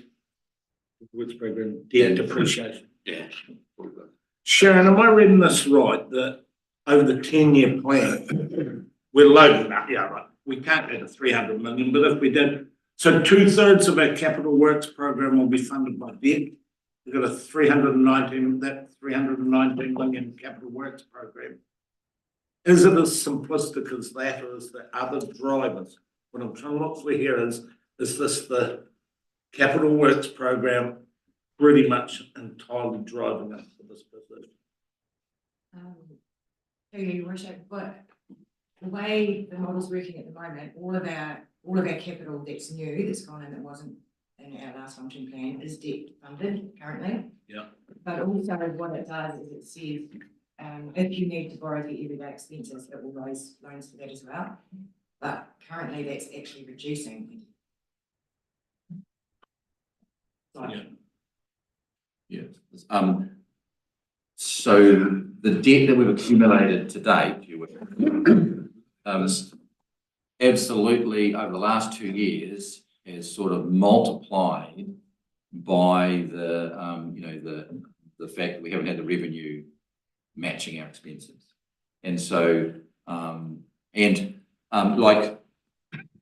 Works program, debt depreciation. Yeah. Sharon, am I reading this right, that over the 10-year plan, we're loading up, yeah, right, we can't go to 300 million, but if we did, so 2/3 of our capital works program will be funded by debt. We've got a 319 million capital works program. Is it as simplistic as that, or is there other drivers? What I'm trying to look for here is this the capital works program pretty much entirely driving us to this position? So your worship, but the way the model's working at the moment, all of our capital that's new, that's gone in, that wasn't in our last function plan, is debt funded currently. Yeah. But also what it does is it says, if you need to borrow for everyday expenses, it will raise loans for that as well. But currently that's actually reducing. Yeah. Yeah. So the debt that we've accumulated to date, absolutely over the last 2 years has sort of multiplied by the fact that we haven't had the revenue matching our expenses. And so, like,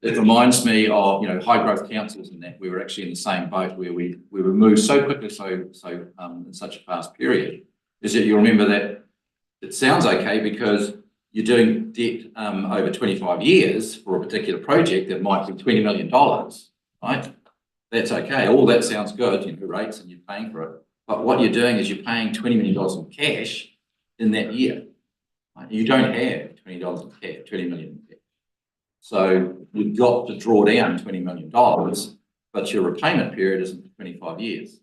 it reminds me of, high growth councils and that we were actually in the same boat where we were moved so quickly, in such a fast period, is that you remember that it sounds okay because you're doing debt over 25 years for a particular project that might be $20 million, right? That's okay. All that sounds good, rates, and you're paying for it. But what you're doing is you're paying $20 million in cash in that year. Right? You don't have $20 in cash, 20 million in cash. So you've got to draw down $20 million, but your repayment period isn't 25 years.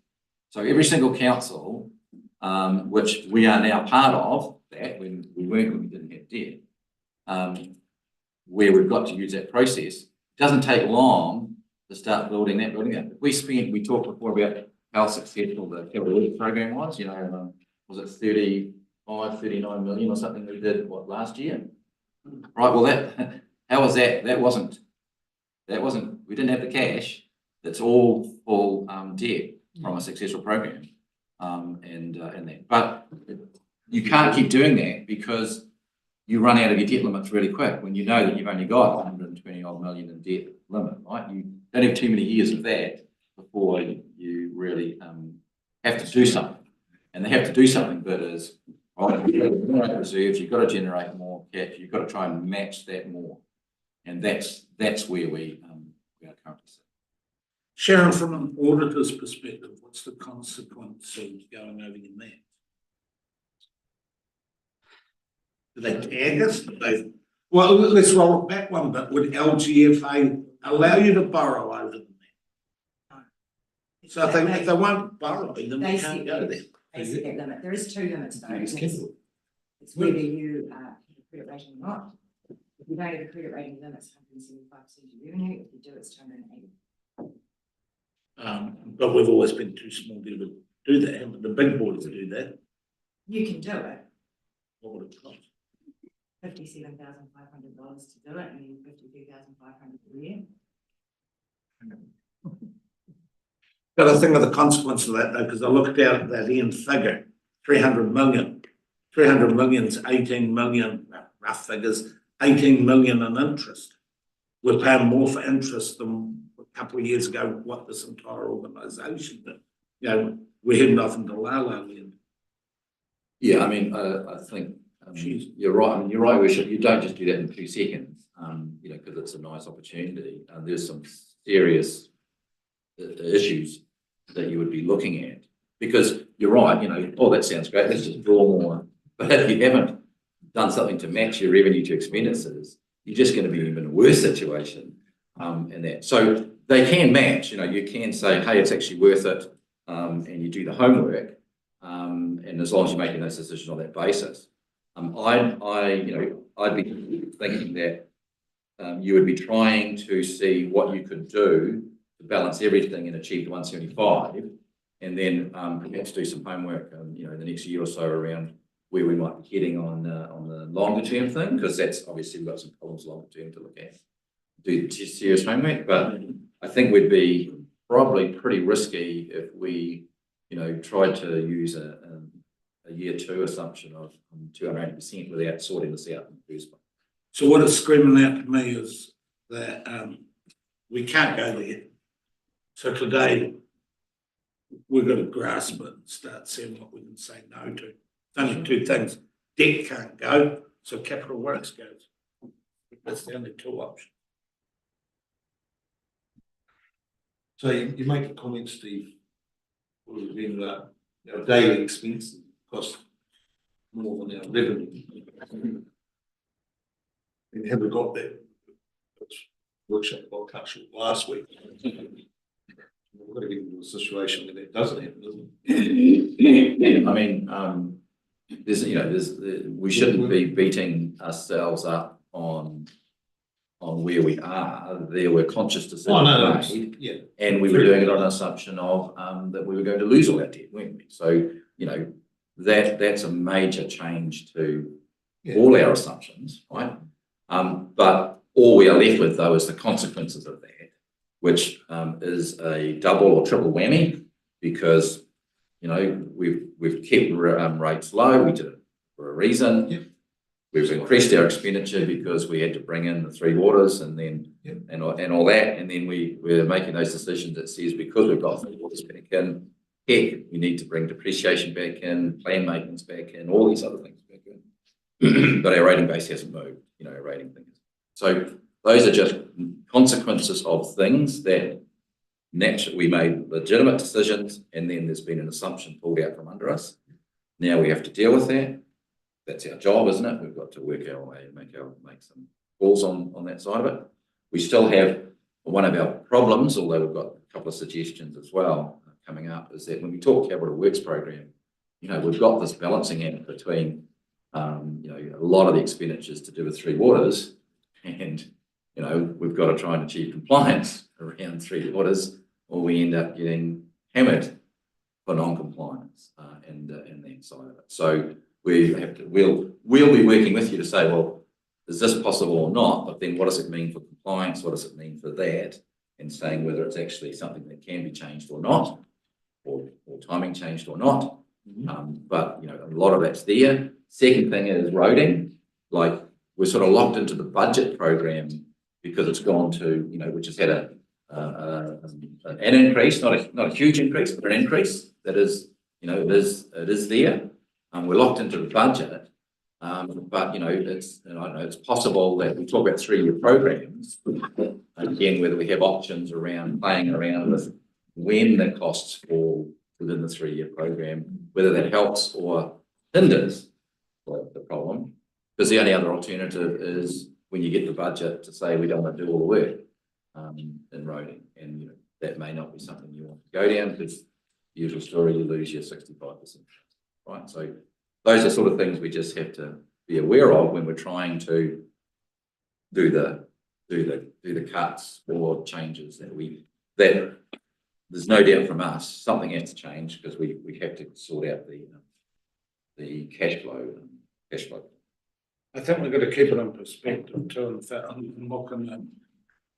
So every single council, which we are now part of, that when we didn't have debt, where we've got to use that process, it doesn't take long to start building that. We talked before about how successful the capital works program was, was it 35, 39 million or something we did, last year? Right, well how was that? That wasn't, we didn't have the cash. That's all full debt from a successful program. And that, but you can't keep doing that because you run out of your debt limits really quick when you know that you've only got 120 odd million in debt limit, right? You don't have too many years of that before you really have to do something. And they have to do something that is, right, you've got to generate reserves, you've got to generate more cash, you've got to try and match that more. And that's where we are currently sitting. Sharon, from an auditor's perspective, what's the consequence of going over your net? Do they tag us? Well, let's roll it back one bit. Would LGFA allow you to borrow over the net? So if they won't borrow, then we can't go there. They set that limit. There is 2 limits though. It's whether you have a credit rating or not. If you don't have a credit rating limit, it's 175% of revenue. If you do, it's 280. But we've always been too small to do that, haven't we? The big boys do that. You can do it. What would it cost? $57,500 to do it, and then $52,500 a year. Got to think of the consequence of that though, because I looked out at that end figure, 300 million. 300 million's 18 million, rough figures, 18 million in interest. We're paying more for interest than a couple of years ago what this entire organisation did. We're heading off into la la land. Yeah, I mean, I think you're right. I mean, you're right, Worship. You don't just do that in 2 seconds, because it's a nice opportunity. There's some serious issues that you would be looking at because you're right. Oh, that sounds great. Let's just draw more. But if you haven't done something to match your revenue to expenses, you're just going to be in even a worse situation. And that. So they can match. You can say, hey, it's actually worth it, and you do the homework. And as long as you're making those decisions on that basis, I'd be thinking that you would be trying to see what you could do to balance everything and achieve the 175, and then perhaps do some homework, the next year or so around where we might be heading on the longer term thing, because that's obviously we've got some problems longer term to look at. Do serious homework, but I think we'd be probably pretty risky if we, tried to use a year 2 assumption of 280% without sorting this out in the first place. So what is screaming out to me is that we can't go there. So today, we've got to grasp it and start seeing what we can say no to. It's only 2 things. Debt can't go, so capital works goes. That's the only 2 options. So you make a comment, Steve, what has been our daily expenses cost more than our revenue. And have we got that workshop got cut short last week? We've got to get into a situation where that doesn't happen, doesn't it? I mean, we shouldn't be beating ourselves up on where we are. There were conscious decisions made, yeah. and we were doing it on an assumption of that we were going to lose all our debt, weren't we? So, that's a major change to all our assumptions, right? But all we are left with, though, is the consequences of that, which is a double or triple whammy, because we've kept rates low. We did it for a reason. Yep. We've increased our expenditure because we had to bring in the 3 waters and then and all that, and then we're making those decisions that says because we've got 3 waters back in, heck, we need to bring depreciation back in, plan maintenance back in, all these other things back in. But our rating base hasn't moved, our rating thing. So those are just consequences of things that naturally we made legitimate decisions, and then there's been an assumption pulled out from under us. Now we have to deal with that. That's our job, isn't it? We've got to work our way and make some calls on that side of it. We still have one of our problems, although we've got a couple of suggestions as well coming up, is that when we talk capital works program, we've got this balancing act between a lot of the expenditures to do with 3 waters, and we've got to try and achieve compliance around 3 waters, or we end up getting hammered for non-compliance and that side of it. So we'll be working with you to say, well, is this possible or not? But then what does it mean for compliance? What does it mean for that? And saying whether it's actually something that can be changed or not, or timing changed or not. But a lot of that's there. Second thing is roading. Like, we're sort of locked into the budget program because it's gone to, which has had an increase, not a huge increase, but an increase that is, it is there. We're locked into the budget, but it's possible that we talk about 3-year programs. Again, whether we have options around playing around with when the costs fall within the 3-year program, whether that helps or hinders the problem. Because the only other alternative is when you get the budget to say we don't want to do all the work in roading, and that may not be something you want to go down, because the usual story, you lose your 65%. Right, so those are sort of things we just have to be aware of when we're trying to do the cuts or changes that there's no doubt from us something has to change, because we have to sort out the cash flow. I think we've got to keep it in perspective too. In fact, I'm looking at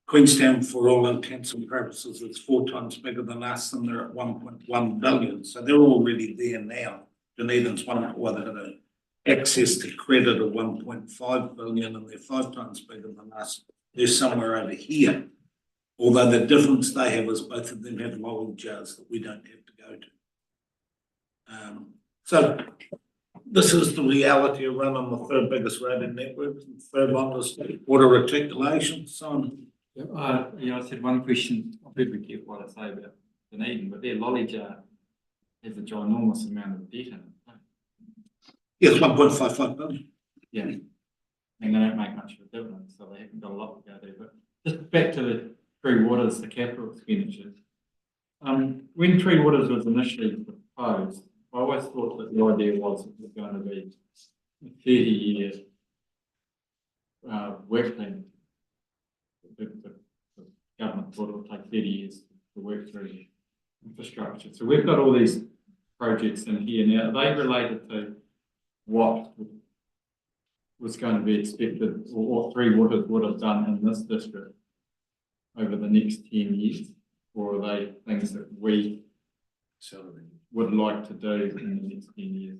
Queenstown, for all intents and purposes, it's 4 times bigger than us, and they're at 1.1 billion. So they're already there now. Dunedin's they've had access to credit of 1.5 billion, and they're 5 times bigger than us. They're somewhere over here. Although the difference they have is both of them have lolly jars that we don't have to go to. So this is the reality of running the 3rd biggest roading network, and 3rd longest water reticulation. I said one question. I'll be careful what I say about Dunedin, but their lolly jar has a ginormous amount of debt in it. Yes, 1.55 billion. Yeah, and they don't make much of a difference, so they haven't got a lot to go there. But just back to the 3 waters, the capital expenditures. When 3 waters was initially proposed, I always thought that the idea was it was going to be a 30-year work plan. the government thought it would take 30 years to work through infrastructure. So we've got all these projects in here now. Are they related to what was going to be expected, or what Three Waters would have done in this district over the next 10 years? Or are they things that we would like to do in the next 10 years?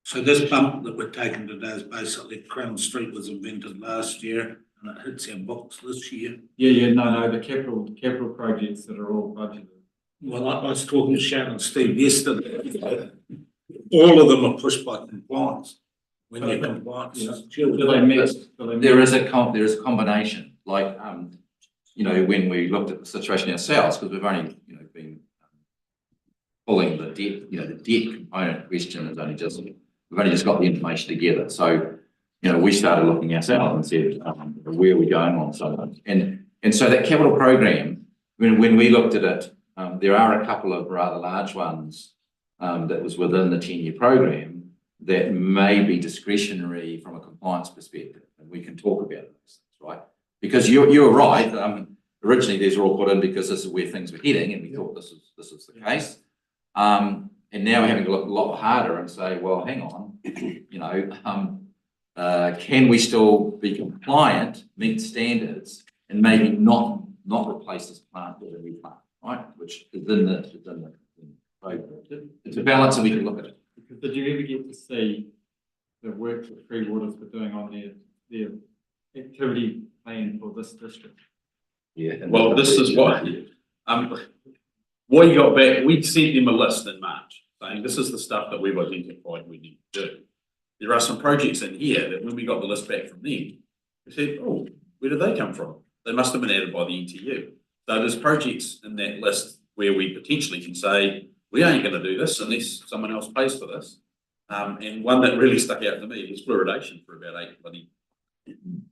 So this bump that we're taking today is basically Crown Street was invented last year and it hits our books this year. No, the capital projects that are all budgeted. Well, I was talking to Sharon and Steve yesterday. All of them are pushed by compliance. When your compliance is due. Do they mix? There is a combination, like, you know, when we looked at the situation ourselves, because we've only, you know, been pulling the debt, you know, the debt component question is only just, we've only just got the information together. So, you know, we started looking ourselves and said, where are we going on something? And so that capital program, when we looked at it, there are a couple of rather large ones that was within the 10-year program that may be discretionary from a compliance perspective, and we can talk about those things, right? Because you're right. Originally, these were all put in because this is where things were heading, and we thought this is the case. And now we're having to look a lot harder and say, well, hang on, you know, can we still be compliant, meet standards, and maybe not replace this plant with a new plant, right? Which is in the program. It's a balance, and we can look at it. Because did you ever get to see the work that Three Waters were doing on their activity plan for this district? Yeah. Well, this is what, we got back, we sent them a list in March saying this is the stuff that we've identified we need to do. There are some projects in here that when we got the list back from them, we said, oh, where did they come from? They must have been added by the NTU. So there's projects in that list where we potentially can say, we ain't going to do this unless someone else pays for this. And one that really stuck out to me was fluoridation for about 8 bloody.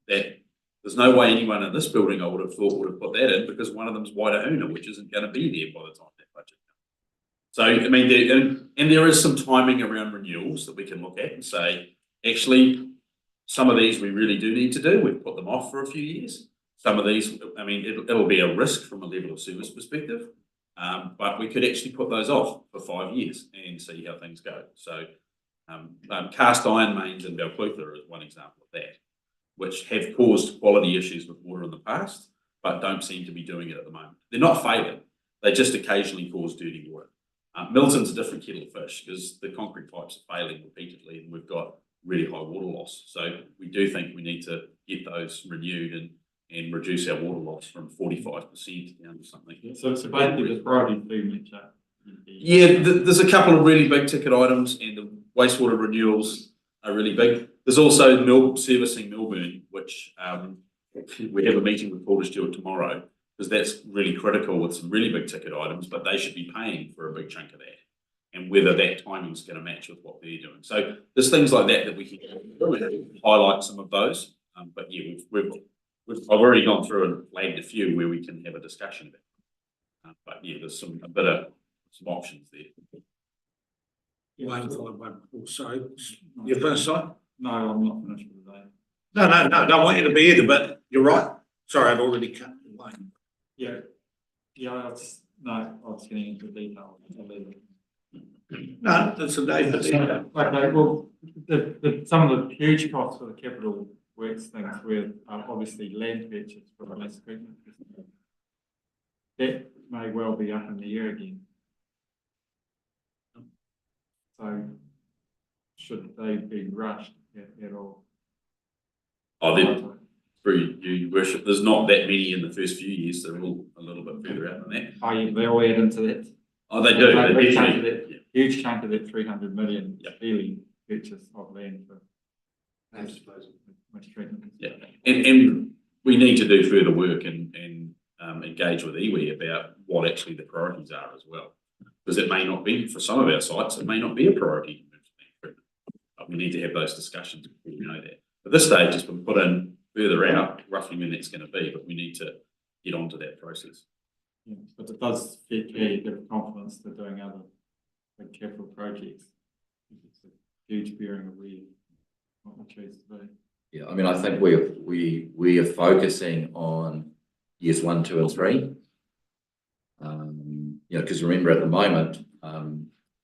That there's no way anyone in this building I would have thought would have put that in, because one of them's Waitāhuna, which isn't going to be there by the time that budget comes. So I mean, and there is some timing around renewals that we can look at and say, actually, some of these we really do need to do. We've put them off for a few years. Some of these, I mean, it'll be a risk from a level of service perspective. But we could actually put those off for 5 years and see how things go. So cast iron mains in Balclutha is one example of that, which have caused quality issues with water in the past, but don't seem to be doing it at the moment. They're not failing, they just occasionally cause dirty water. Milton's a different kettle of fish because the concrete pipes are failing repeatedly and we've got really high water loss. So we do think we need to get those renewed and reduce our water loss from 45% down to something. So basically the priority food matchup. Yeah, there's a couple of really big ticket items, and the wastewater renewals are really big. There's also servicing Melbourne, which we have a meeting with Porterstewart tomorrow, because that's really critical with some really big ticket items, but they should be paying for a big chunk of that, and whether that timing is going to match with what they're doing. So there's things like that we can highlight some of those. But yeah, I've already gone through and flagged a few where we can have a discussion about. But yeah, there's some options there. Wayne, followed by Paul. Sorry, your first side? No, I'm not finished for today. No, don't want you to be either, but you're right. Sorry, I've already cut Wayne. Yeah, I was getting into detail. No, that's a day for the. Okay, well, some of the huge costs for the capital works things were obviously land purchase for the less equipment. That may well be up in the air again. So should they be rushed at all? Oh, then, through you worship, there's not that many in the first few years. They're all a little bit further out than that. Oh, yeah, they all add into that. Oh, they do. Huge chunk of that 300 million clearly purchase of land for waste treatment. Yeah, and we need to do further work and engage with iwi about what actually the priorities are as well, because it may not be for some of our sites. It may not be a priority. But we need to have those discussions before we know that. At this stage, it's been put in further out, roughly when that's going to be, but we need to get onto that process. Yeah, but it does give confidence to doing other big capital projects. It's a huge bearing of what we choose to do. Yeah, I mean, I think we are focusing on years 1, 2 and 3. Because remember at the moment,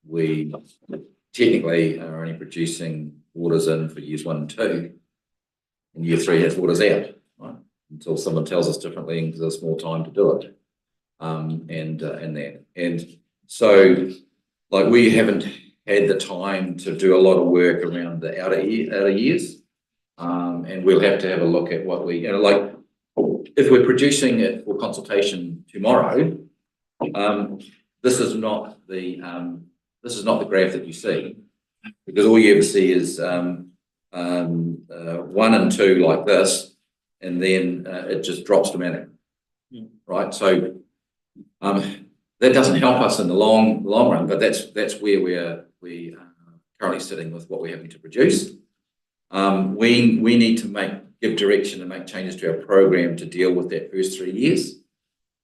we technically are only producing waters in for years 1 and 2. And year 3 has waters out, right? Until someone tells us differently and gives us more time to do it. And so like we haven't had the time to do a lot of work around the outer years. And we'll have to have a look at what we, like if we're producing it for consultation tomorrow, this is not the graph that you see, because all you ever see is 1 and 2 like this, and then it just drops dramatically, right? So that doesn't help us in the long run, but that's where we are currently sitting with what we're having to produce. We need to give direction and make changes to our program to deal with that first 3 years,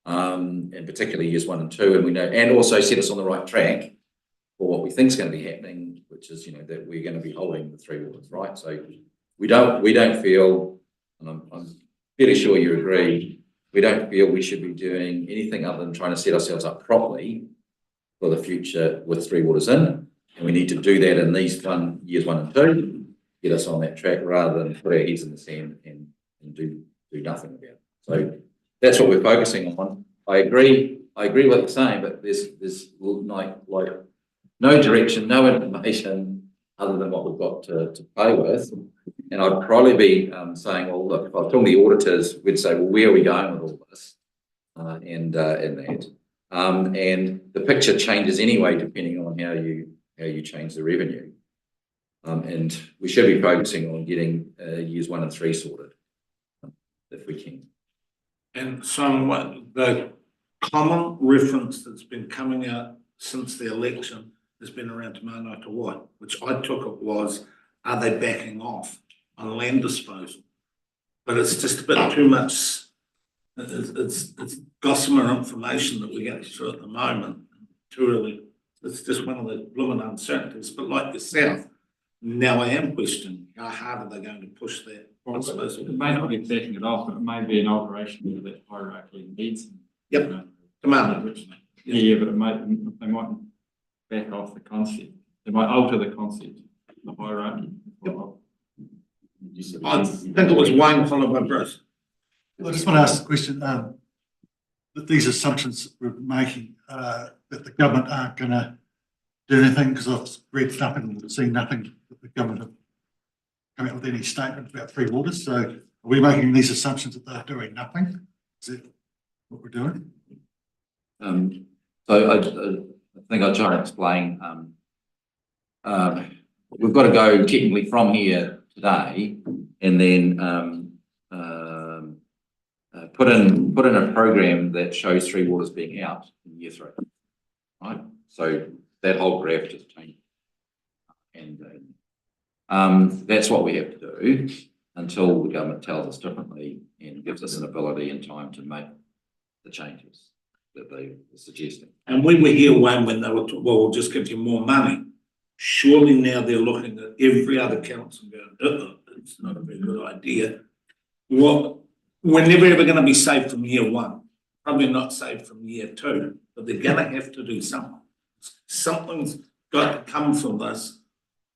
and particularly years 1 and 2, and we know, and also set us on the right track for what we think is going to be happening, which is that we're going to be holding the 3 waters, right? So we don't feel, and I'm fairly sure you agree, we don't feel we should be doing anything other than trying to set ourselves up properly for the future with 3 waters in, and we need to do that in these years 1 and 2, get us on that track rather than put our heads in the sand and do nothing about it. So that's what we're focusing on. I agree what you're saying, but there's like no direction, no information other than what we've got to play with. And I'd probably be saying, well, look, if I was talking to the auditors, we'd say, well, where are we going with all this? And that. And the picture changes anyway, depending on how you change the revenue. And we should be focusing on getting years 1 and 3 sorted, if we can. And so the common reference that's been coming out since the election has been around Te Manawa Te Wai, which I took it was, are they backing off on land disposal? But it's just a bit too much, it's gossamer information that we're getting through at the moment. Too early. It's just one of the blooming uncertainties. But like yourself, now I am questioning how hard are they going to push that? Well, it may not be backing it off, but it may be an alteration of that hierarchy needs. Yep. Demand. Yeah, but they might back off the concept. They might alter the concept, the hierarchy. Yep. I think it was Wayne followed by Bruce. I just want to ask the question, that these assumptions we're making, that the government aren't going to do anything, because I've read nothing or seen nothing that the government have come out with any statement about 3 waters. So are we making these assumptions that they're doing nothing? Is it what we're doing? So I think I'll try and explain. We've got to go technically from here today, and then put in a program that shows 3 waters being out in year 3, right? So that whole graph just changed, and that's what we have to do until the government tells us differently and gives us an ability and time to make the changes that they were suggesting. And we were here, Wayne, when they were talking, well, we'll just give you more money. Surely now they're looking at every other council going, it's not a very good idea. Well, we're never ever going to be saved from year 1, probably not saved from year 2, but they're going to have to do something. Something's got to come from this,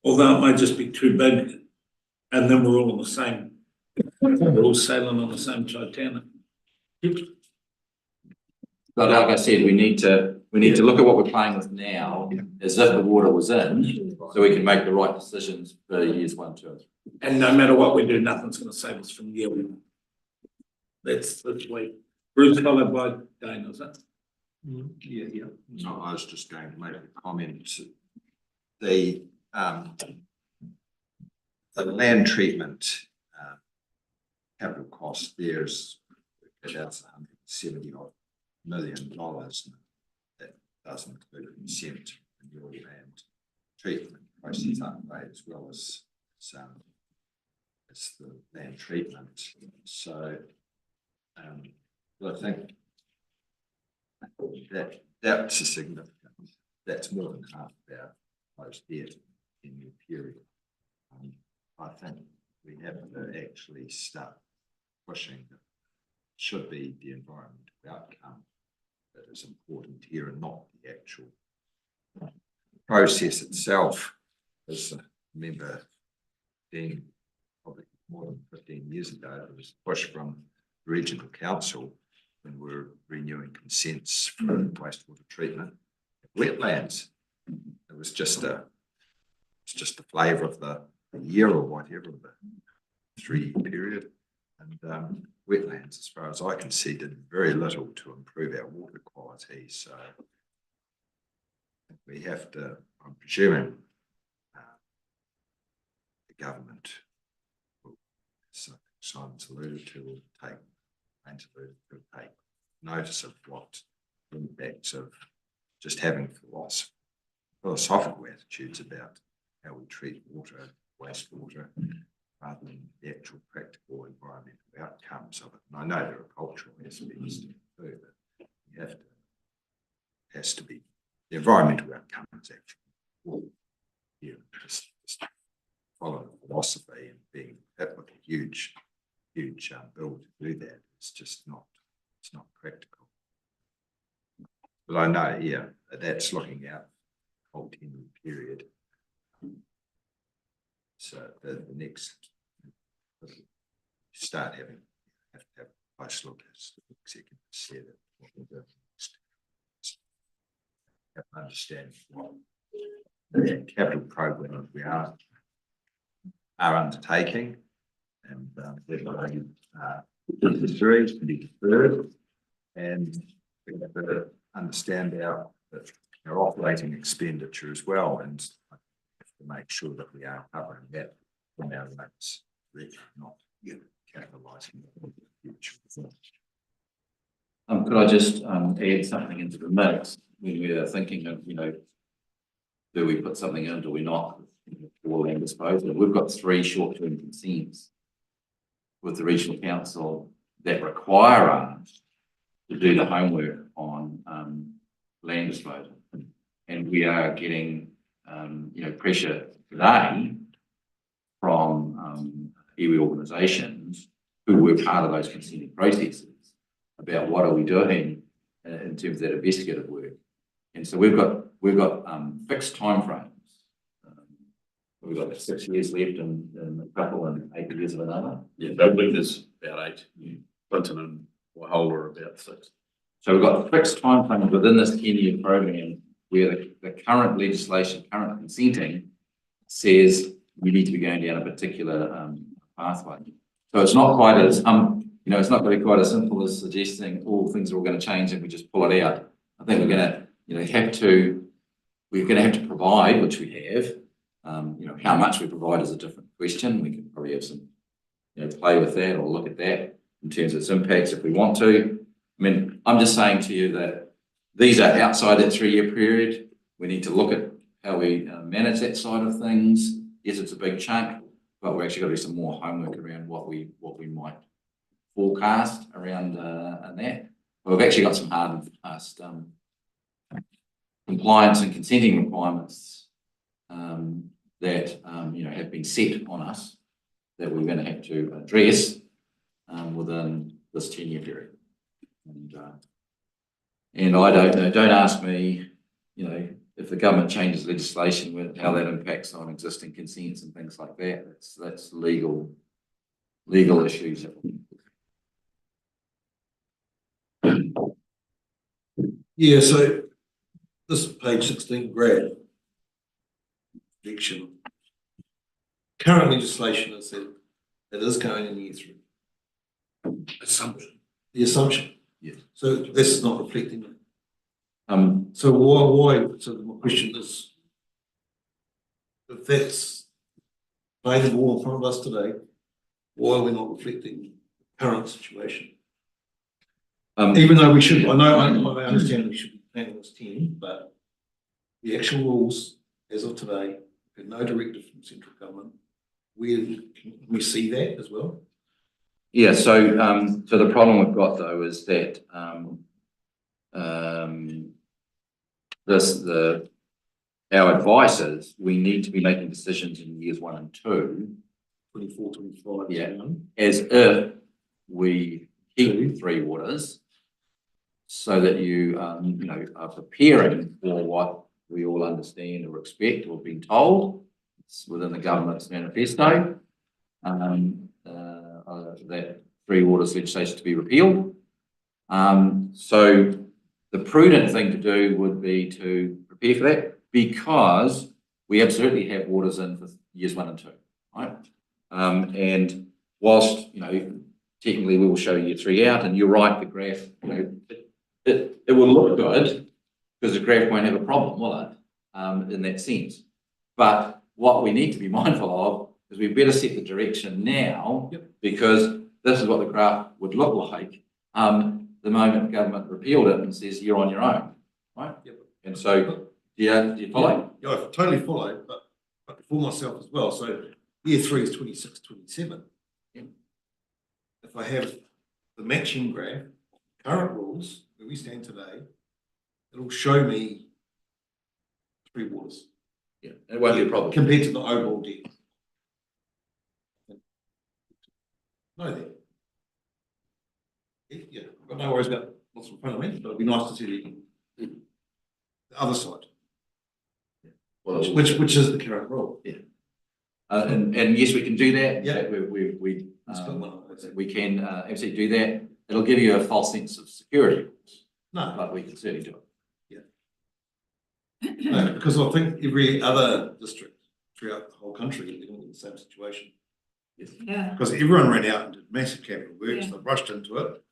although it might just be too big, and then we're all on the same, we're all sailing on the same Titanic. But like I said, we need to look at what we're playing with now as if the water was in, so we can make the right decisions for years 1, 2, and 3. And no matter what we do, nothing's going to save us from year 1. That's the way. Bruce followed by Dane, is it? Yeah. No, I was just going to make a comment. The land treatment capital cost there is about $170 million. That doesn't include consent renewal and treatment process upgrade, as well as the land treatment. So I think that's a significant. That's more than half of our most debt in the period. I think we have to actually start pushing should be the environmental outcome that is important here and not the actual process itself. As I remember being probably more than 15 years ago, there was a push from the regional council when we were renewing consents for wastewater treatment. Wetlands, it was just the flavour of the year or whatever, the 3-year period. And wetlands, as far as I can see, did very little to improve our water quality. So we have to, I'm presuming, the government, as Simon's alluded to, will take notice of what the impacts of just having philosophical attitudes about how we treat water, wastewater, rather than the actual practical environmental outcomes of it. And I know there are cultural aspects to it too, but you have to, it has to be the environmental outcomes actually. Just follow the philosophy and being that with a huge bill to do that. It's just not, it's not practical. But I know, that's looking out the whole 10-year period. So the next have to have a close look, as the executive said, at what we're doing next. Have to understand what the capital program we are undertaking, and definitely 23rd, and we have to understand our operating expenditure as well, and have to make sure that we are covering that from our rates, not capitalising the future. Could I just add something into the mix when we are thinking of, do we put something in, do we not, for land disposal? We've got 3 short-term consents with the regional council that require us to do the homework on land disposal, and we are getting pressure today from iwi organisations who were part of those consenting processes about what are we doing in terms of that investigative work. And so we've got fixed timeframes. We've got 6 years left in a couple and 8 years of another. Yeah, Dublin is about 8. Clinton and Wahole are about 6. So we've got fixed timeframes within this 10-year program where the current legislation, current consenting, says we need to be going down a particular pathway. So it's not quite as it's not really quite as simple as suggesting all things are all going to change and we just pull it out. I think we're going to have to provide, which we have. How much we provide is a different question. We can probably have some play with that or look at that in terms of its impacts if we want to. I mean, I'm just saying to you that these are outside that 3-year period. We need to look at how we manage that side of things. Yes, it's a big chunk, but we're actually got to do some more homework around what we might forecast around that. But we've actually got some hard and fast compliance and consenting requirements that have been set on us that we're going to have to address within this 10-year period. And I don't know. Don't ask me, if the government changes legislation, how that impacts on existing consents and things like that. That's legal issues. Yeah, so this is page 16 graph prediction. Current legislation is that it is going in year 3. Assumption. The assumption. Yes. So this is not reflecting it. So why? So my question is, if that's playing the ball in front of us today, why are we not reflecting the current situation? Even though we should, I understand we should be planning this 10, but the actual rules as of today, with no directive from central government, can we see that as well? Yeah, so the problem we've got though is that our advice is we need to be making decisions in years 1 and 2, 24, 25. yeah, as if we keep three waters so that you, are preparing for what we all understand or expect or been told. It's within the government's manifesto, that three waters legislation to be repealed. So the prudent thing to do would be to prepare for that, because we absolutely have waters in for years 1 and 2, right? And whilst, technically we will show year 3 out, and you're right, the graph, it will look good because the graph won't have a problem, will it? In that sense. But what we need to be mindful of is we better set the direction now, because this is what the graph would look like the moment the government repealed it and says you're on your own, right? And so, do you follow? Yeah, I totally follow, but for myself as well. So year 3 is 26, 27. If I have the matching graph, current rules, where we stand today, it'll show me three waters. Yeah, it won't be a problem. Compared to the overall debt. No, then. Yeah, I've got no worries about what's in front of me, but it'd be nice to see the other side. Well, Which is the current rule. Yeah. And yes, we can do that. Yeah. We can absolutely do that. It'll give you a false sense of security, No. but we can certainly do it. No, because I think every other district throughout the whole country is in the same situation. Yes. Yeah. Because everyone ran out and did massive capital works, Yeah. they rushed into it,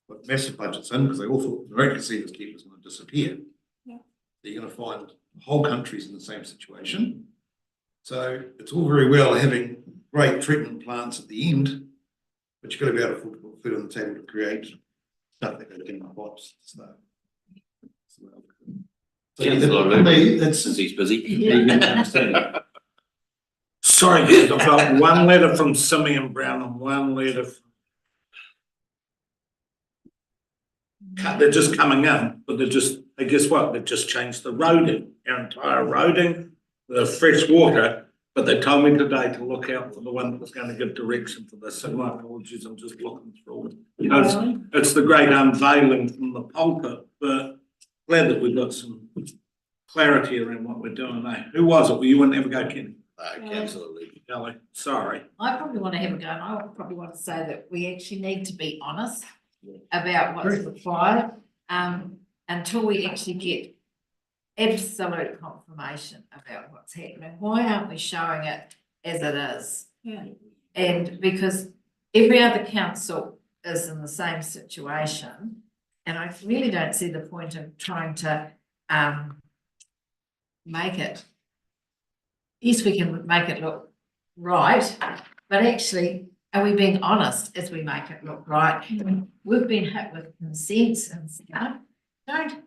put massive budgets in because they all thought the American Sea was going to disappear. Yeah. So you're going to find the whole country's in the same situation. So it's all very well having great treatment plants at the end, but you've got to be able to put food on the table to create stuff that goes in the pipes. So Since he's busy. Sorry, guys, I've got one letter from Simeon Brown and one letter from. They're just coming in, but guess what? They've just changed the roading, our entire roading, the fresh water. But they told me today to look out for the one that was going to give direction for this. So my apologies, I'm just looking through it. It's the great unveiling from the pulpit, but glad that we've got some clarity around what we're doing now. Who was it? Well, you wouldn't ever go, Kenny? Absolutely. Kelly, sorry. I probably want to have a go, and I probably want to say that we actually need to be honest about what's required, until we actually get absolute confirmation about what's happening. Why aren't we showing it as it is? Yeah. And because every other council is in the same situation, and I really don't see the point of trying to make it. Yes, we can make it look right, but actually, are we being honest as we make it look right? We've been hit with consents and stuff. Don't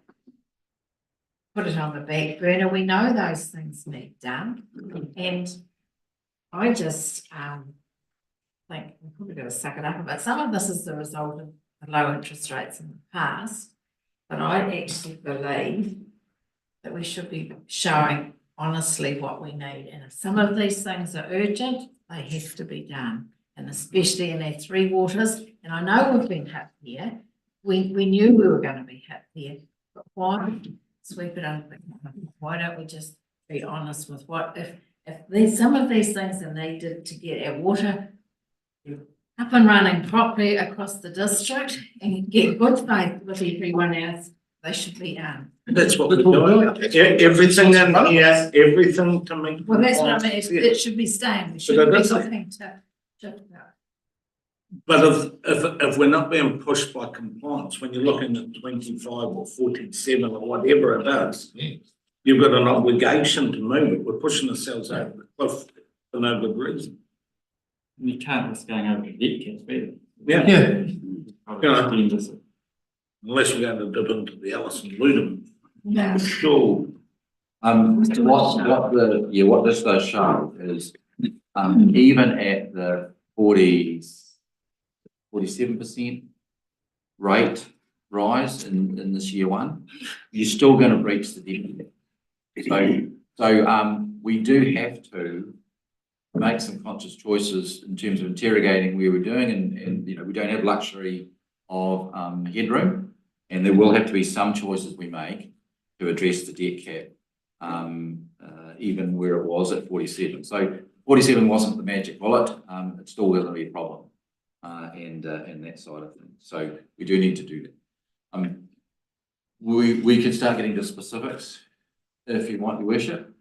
put it on the back burner. We know those things need done. And I just think we're probably going to suck it up a bit. Some of this is the result of the low interest rates in the past, but I actually believe that we should be showing honestly what we need. And if some of these things are urgent, they have to be done. And especially in our three waters, and I know we've been hit here. We knew we were going to be hit here, but why sweep it under the carpet? Why don't we just be honest with what if some of these things are needed to get our water up and running properly across the district and get good faith with everyone else, they should be done. That's what we're doing. Everything in here, everything to make. Well, that's what I mean. It should be staying. We shouldn't be looking to shift that. But if we're not being pushed by compliance, when you're looking at 25 or 47 or whatever it is, you've got an obligation to move it. We're pushing ourselves over the cliff for no good reason. You can't risk going over the debt cap either. Yeah. Unless we're going to dip into the Ellison Ludum. No. Sure. What this does show is even at the 47% rate rise in this year one, you're still going to breach the debt. So we do have to make some conscious choices in terms of interrogating where we're doing, and we don't have luxury of headroom. And there will have to be some choices we make to address the debt cap, even where it was at 47. So 47 wasn't the magic bullet. It's still going to be a problem, and that side of things. So we do need to do that. We can start getting to specifics if you want, Your Worship.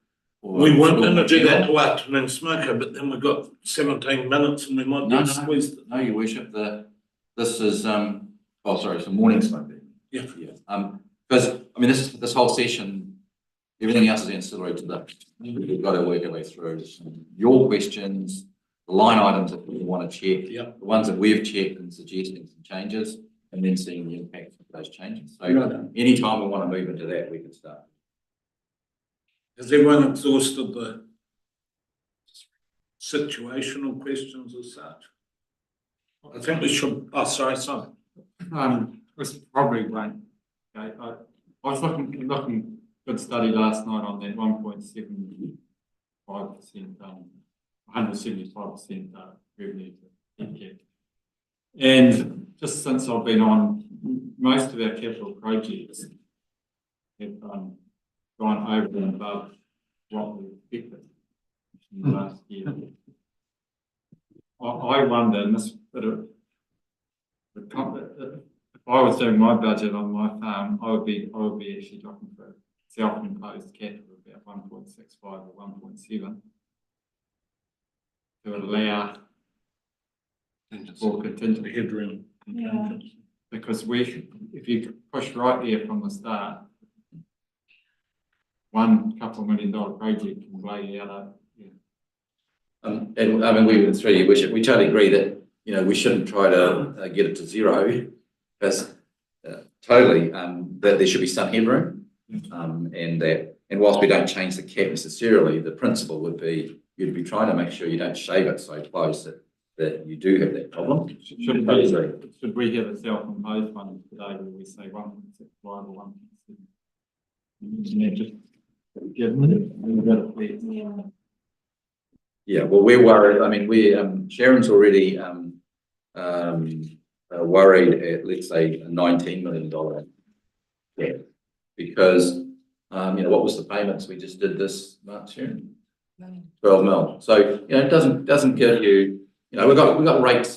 We weren't going to do that to afternoon smoker, but then we've got 17 minutes and we might get squeezed. No, Your Worship. This is sorry, it's a morning smoker. Yeah. Because I mean, this whole session, everything else is ancillary to that. We've got to work our way through your questions, the line items that we want to check, the ones that we've checked and suggesting some changes, and then seeing the impact of those changes. So anytime we want to move into that, we can start. Has everyone exhausted the situational questions as such? I think we should, sorry. This probably won't. Okay, I was looking good study last night on that 1.75%, 175% revenue to net cap. And just since I've been on, most of our capital projects have gone over and above what we expected in the last year. I wonder, and this bit of if I was doing my budget on my farm, I would be actually looking for a self-imposed cap of about 1.65 or 1.7 to allow for contingency headroom. Because if you push right there from the start, one couple $1 million project can blow you out. And I mean, we went through, Your Worship, we totally agree that, we shouldn't try to get it to zero, because totally, that there should be some headroom, and whilst we don't change the cap necessarily, the principle would be you'd be trying to make sure you don't shave it so close that you do have that problem. Should we have a self-imposed one today where we say 1.65 or 1.7? Yeah, well, we're worried. I mean, Sharon's already worried at, let's say, a $19 million. Yeah, because what was the payments we just did this month, Sharon? 12 mil. So it doesn't give you. We've got rates.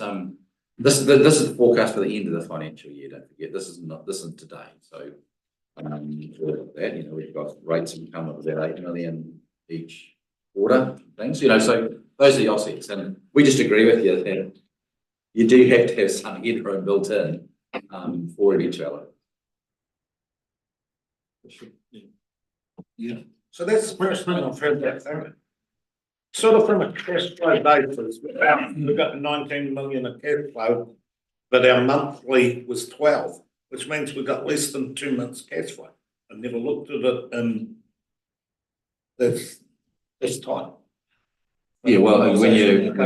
This is the forecast for the end of the financial year. Don't forget, this isn't today. So that we've got rates income of about 8 million each quarter. Things so those are the offsets, and we just agree with you that you do have to have some headroom built in for eventuality. Yeah. So that's the first time I've heard that thing. Sort of from a cash flow basis, we've got 19 million of cash flow, but our monthly was 12, which means we've got less than 2 months cash flow. I've never looked at it in this time. Yeah, well, when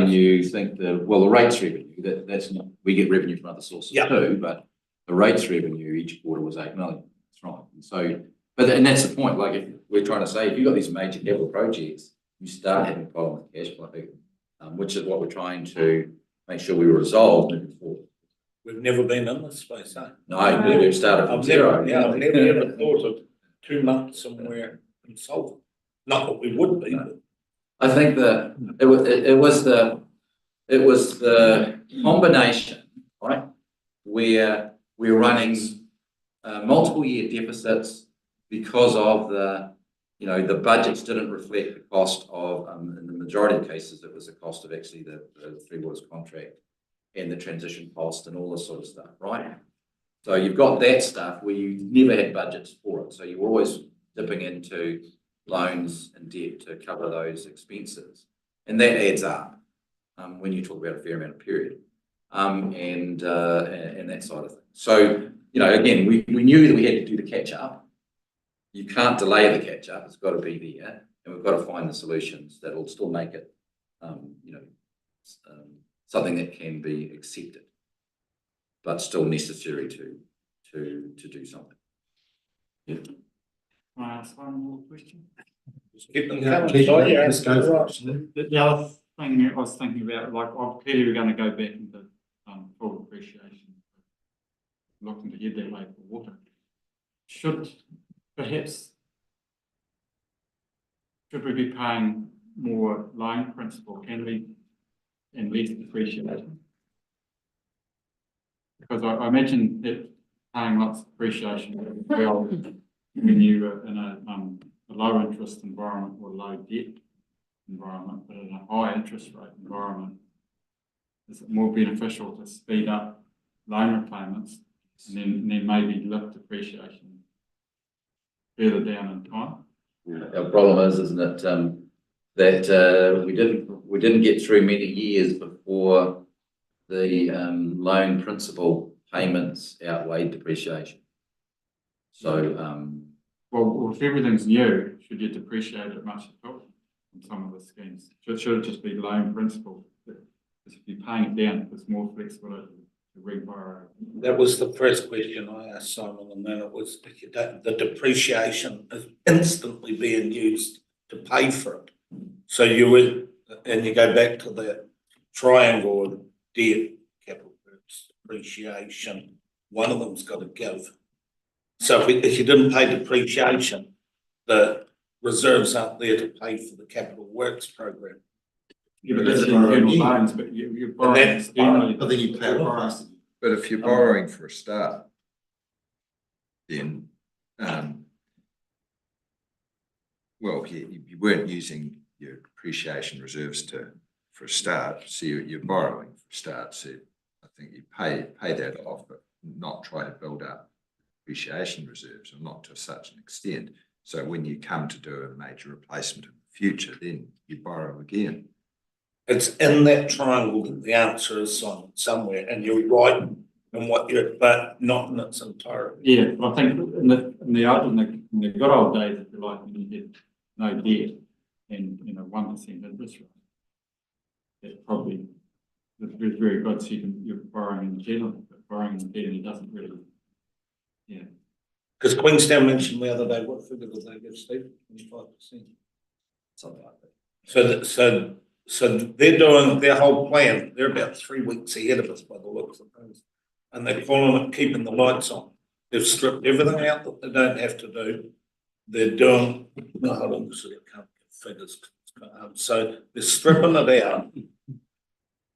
you think the rates revenue, that's not, we get revenue from other sources too, but the rates revenue each quarter was 8 million. That's right. And so, and that's the point. Like, if we're trying to say, if you've got these major capital projects, you start having problems with cash flow, which is what we're trying to make sure we resolve moving forward. We've never been in this space, eh? No, we've started from zero. I've never ever thought of 2 months somewhere insolvent. Not that we would be, but I think that it was the combination, right, where we're running multiple year deficits because of the budgets didn't reflect the cost of, in the majority of cases, it was the cost of actually the Three Waters contract and the transition cost and all this sort of stuff, right? So you've got that stuff where you never had budgets for it. So you're always dipping into loans and debt to cover those expenses. And that adds up when you talk about a fair amount of period and that side of things. So, again, we knew that we had to do the catch up. You can't delay the catch up. It's got to be there. And we've got to find the solutions that will still make it, something that can be accepted, but still necessary to do something. Yeah. Can I ask one more question? The other thing I was thinking about, like, clearly we're going to go back into full depreciation looking to head that way for water. Should we be paying more loan principal, can we, and less depreciation? Because I imagine that paying lots of depreciation well when you are in a low interest environment or low debt environment, but in a high interest rate environment, is it more beneficial to speed up loan repayments and then maybe lift depreciation further down in time? Our problem is, isn't it, that we didn't get through many years before the loan principal payments outweighed depreciation. So well, if everything's new, should you depreciate it much at all in some of the schemes? Should it just be loan principal? Because if you're paying it down, there's more flexibility to reborrow. That was the first question I asked Simon, and then it was the depreciation is instantly being used to pay for it. So you would, and you go back to the triangle of debt, capital works, depreciation, one of them's got to give. So if you didn't pay depreciation, the reserves aren't there to pay for the capital works program. Yeah, but that's internal loans, but you're borrowing externally. I think you clarify. But if you're borrowing for a start, then, well, you weren't using your depreciation reserves for a start, so you're borrowing for a start, so I think you pay that off, but not try to build up depreciation reserves, or not to such an extent. So when you come to do a major replacement in the future, then you borrow again. It's in that triangle that the answer is on somewhere, and you're right in what you're, but not in its entirety. Yeah, I think in the good old days, if you like, when you had no debt and 1% interest rate, that probably is very good. So you're borrowing in general, but borrowing in general doesn't really. Yeah. Because Queenstown mentioned the other day, what figure did they give, Steve? 25%. something like that. So they're doing their whole plan. They're about 3 weeks ahead of us by the looks of things. And they're calling it keeping the lights on. They've stripped everything out that they don't have to do. They're doing, no, hold on, so I can't get figures. So they're stripping it out.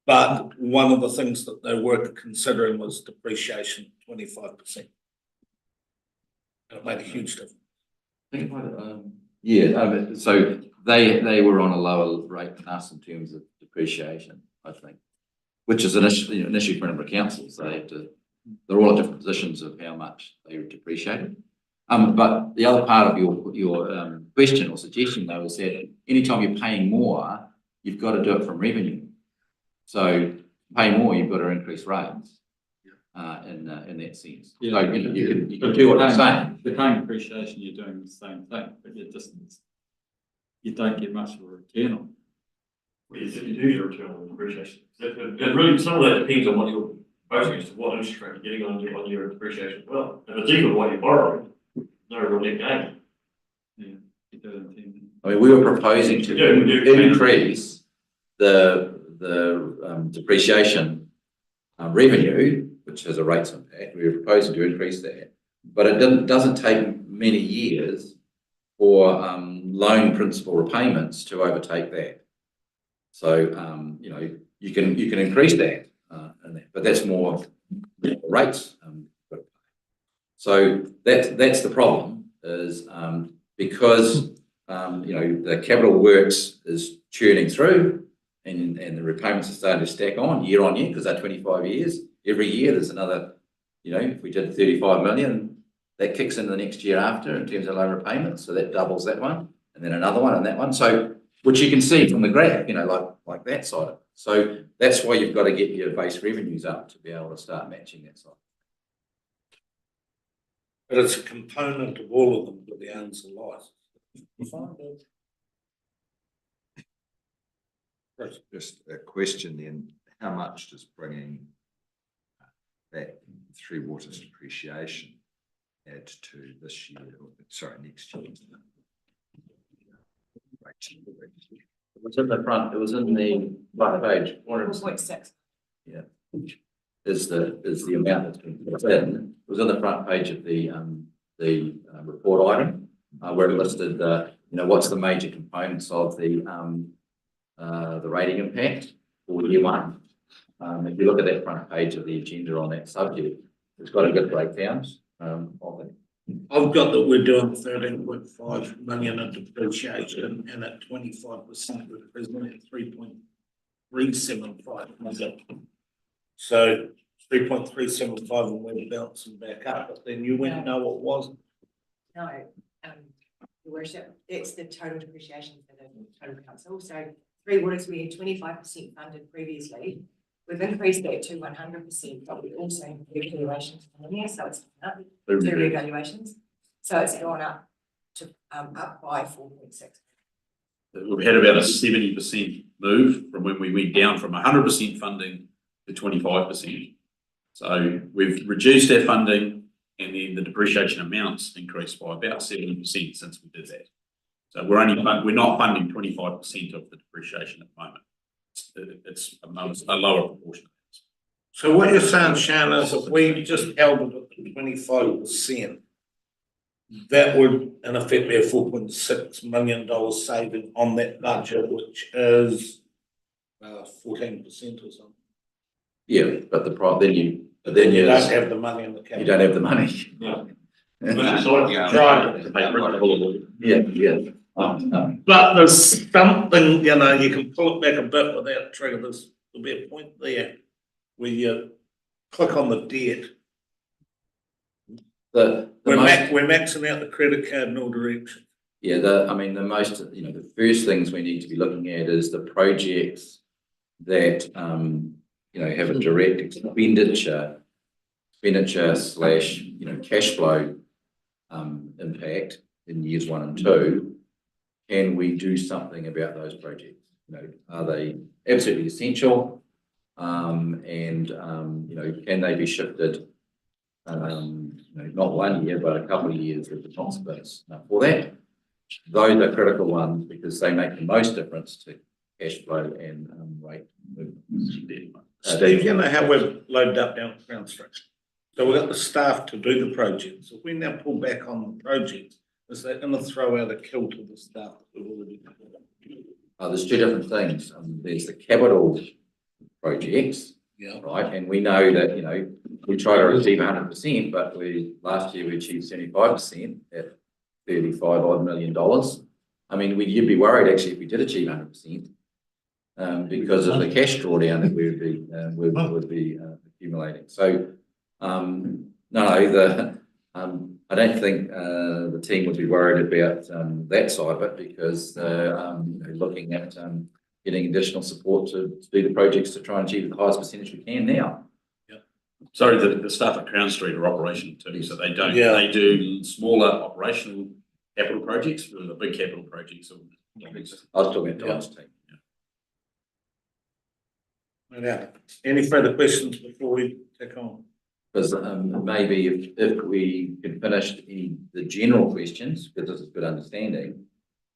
But one of the things that they were considering was depreciation 25%. And it made a huge difference. Think about it. Yeah, so they were on a lower rate than us in terms of depreciation, I think, which is an issue for a number of councils. They're all at different positions of how much they depreciated. But the other part of your question or suggestion though is that anytime you're paying more, you've got to do it from revenue. So pay more, you've got to increase rates. In that sense. Yeah. So you can do what I'm saying. The paying depreciation, you're doing the same thing, but you don't get much of a return on. Well, you do get a return on depreciation. It really, some of that depends on what you're proposing as to what interest rate you're getting on your depreciation as well. If it's equal to what you're borrowing, no real net gain. Yeah, you do intend. I mean, we were proposing to increase the depreciation revenue, which has a rates impact. We were proposing to increase that, but it doesn't take many years for loan principal repayments to overtake that. So you can increase that, but that's more rates. So that's the problem is because the capital works is churning through and the repayments are starting to stack on year because they're 25 years. Every year there's another, if we did 35 million, that kicks in the next year after in terms of loan repayments. So that doubles that one and then another one and that one. So, which you can see from the graph, like that side of it. So that's why you've got to get your base revenues up to be able to start matching that side. But it's a component of all of them, but the answer lies. Just a question then, how much does bringing that Three Waters depreciation add to this year, next year? It was in the front, it was in the front page. 4.6. Yeah. is the amount that's been put in. It was on the front page of the report item, where it listed what's the major components of the rating impact for year one. If you look at that front page of the agenda on that subject, it's got a good breakdown of it. I've got that we're doing 13.5 million in depreciation, and at 25% we're presently at 3.375 million. So 3.375 and we're bouncing back up, but then you went, no, it wasn't. No, Your Worship, it's the total depreciation for the total council. So Three Waters, we had 25% funded previously. We've increased that to 100%, but we also have revaluations in there, so it's up to revaluations. So it's gone up to up by 4.6. We've had about a 70% move from when we went down from 100% funding to 25%. So we've reduced our funding, and then the depreciation amounts increased by about 70% since we did that. So we're not funding 25% of the depreciation at the moment. It's a lower proportion. So what you're saying, Shannon, is if we just held it at 25%, that would in effect be a $4.6 million saving on that budget, which is 14% or something. Yeah, but you don't have the money in the capital. You don't have the money. Yeah. But there's something, you can pull it back a bit without triggering this. There'll be a point there where you click on the debt. We're maxing out the credit card in all directions. Yeah, the first things we need to be looking at is the projects that, have a direct expenditure / cash flow impact in years 1 and 2. Can we do something about those projects? Are they absolutely essential? Can they be shifted? Not 1 year, but a couple of years with the consequence for that. Those are critical ones because they make the most difference to cash flow and rate movements. Steve, you know how we've loaded up down at ground structure. So we've got the staff to do the projects. If we now pull back on the projects, is that going to throw out a kill to the staff that we've already done? There's two different things. There's the capital projects, right? And we know that, we try to achieve 100%, but last year we achieved 75% at $35 odd million. I mean, you'd be worried actually if we did achieve 100%, because of the cash drawdown that we would be accumulating. So, I don't think the team would be worried about that side of it because they're looking at getting additional support to do the projects to try and achieve the highest percentage we can now. Yeah. Sorry, the staff at Crown Street are operational too, so they don't. Yeah. They do smaller operational capital projects for the big capital projects. I was talking about Don's team. Yeah. Any further questions before we take on? Because maybe if we can finish the general questions, because this is good understanding,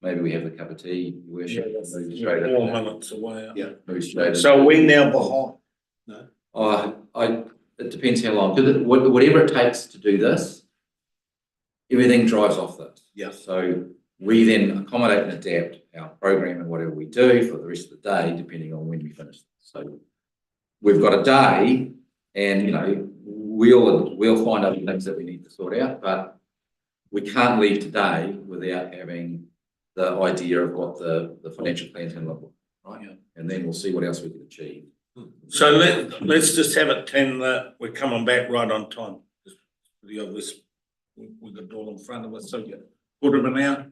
maybe we have a cup of tea. Your worship, move straight 4 minutes away. Yeah, move straight. So are we now behind? No. It depends how long. Because whatever it takes to do this, everything drives off this. Yeah. So we then accommodate and adapt our program and whatever we do for the rest of the day, depending on when we finish. So we've got a day, and we'll find other things that we need to sort out, but we can't leave today without having the idea of what the financial plan's going to look like, right? Yeah. And then we'll see what else we can achieve. So let's just have it 10 that we're coming back right on time. The obvious, we've got it all in front of us. So yeah, quarter of an hour.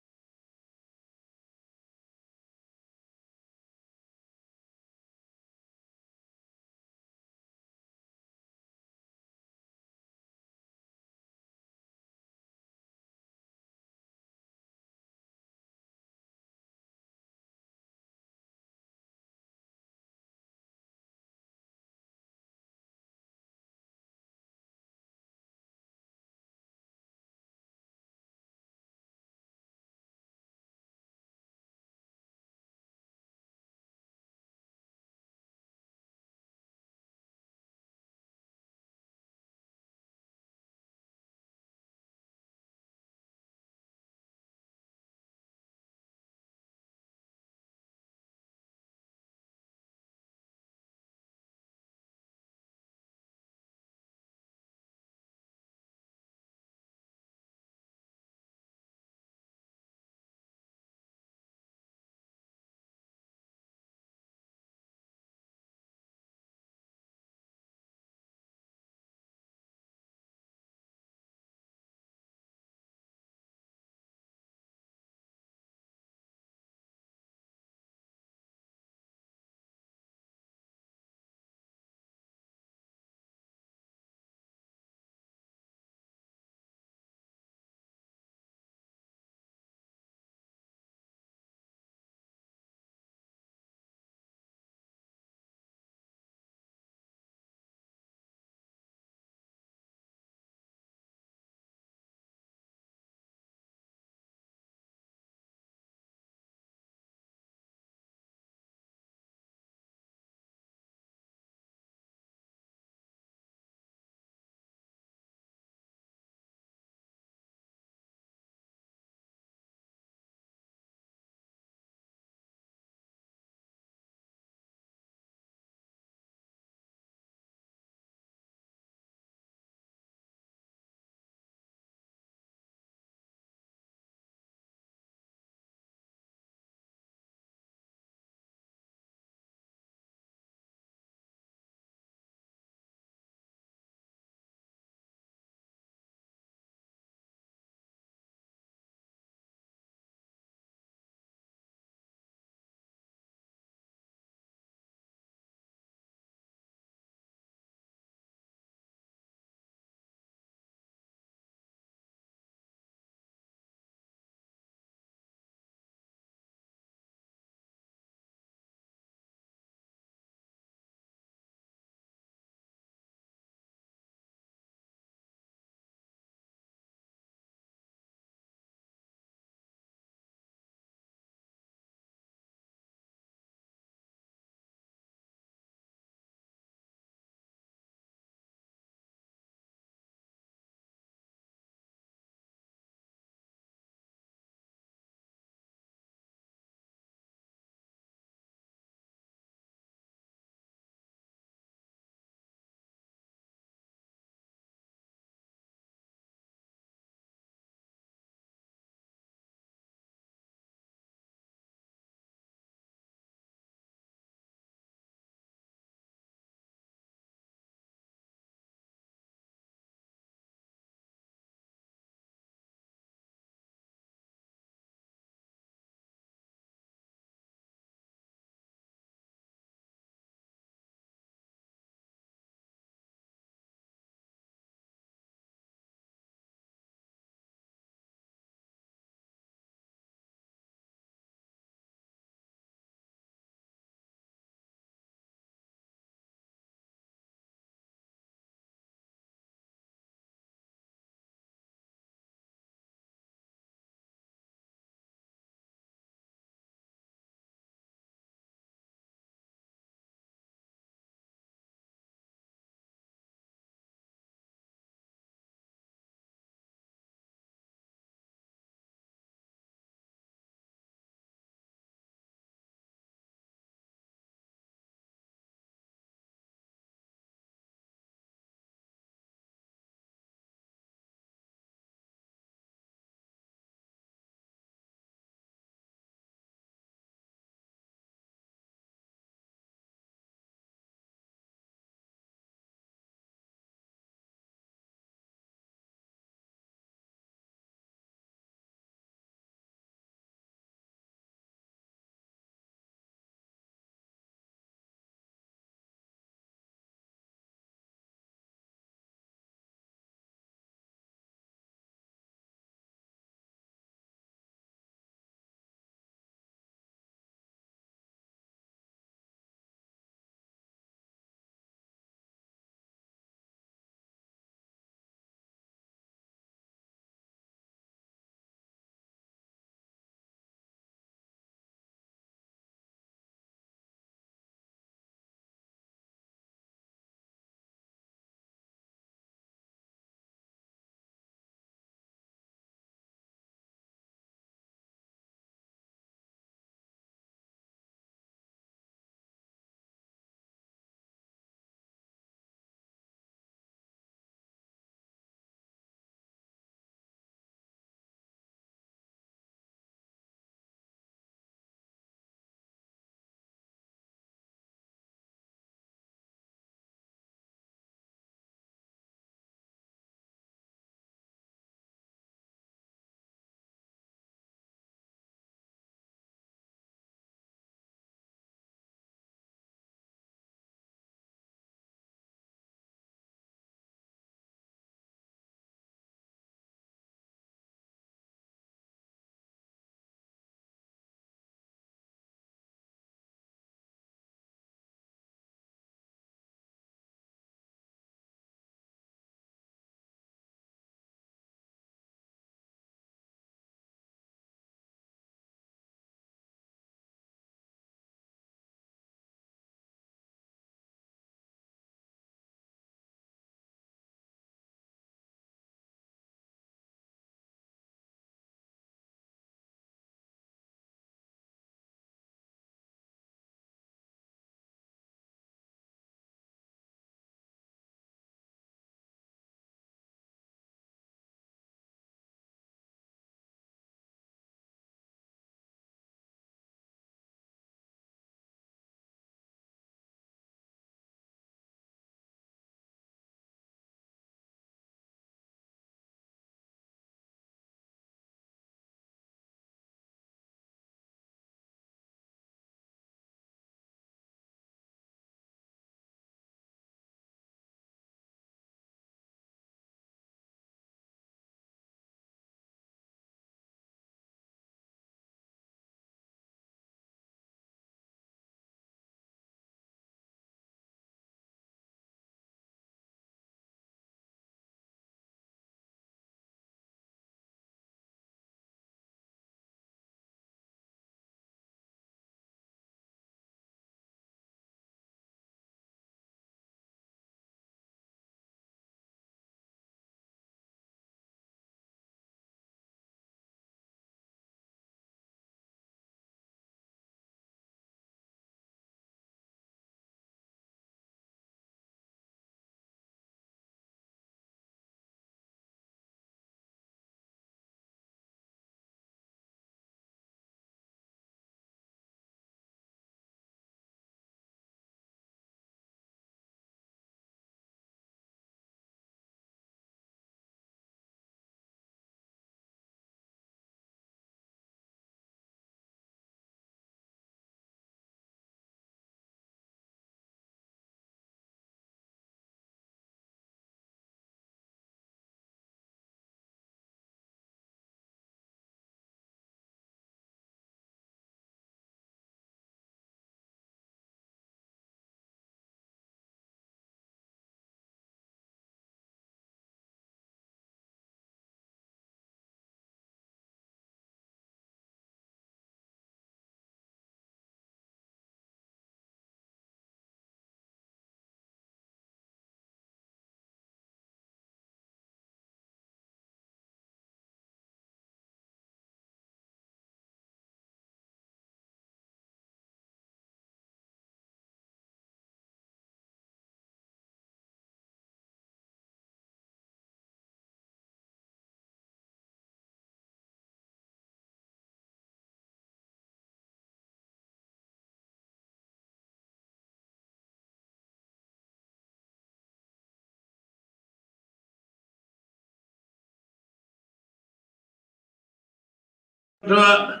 Right.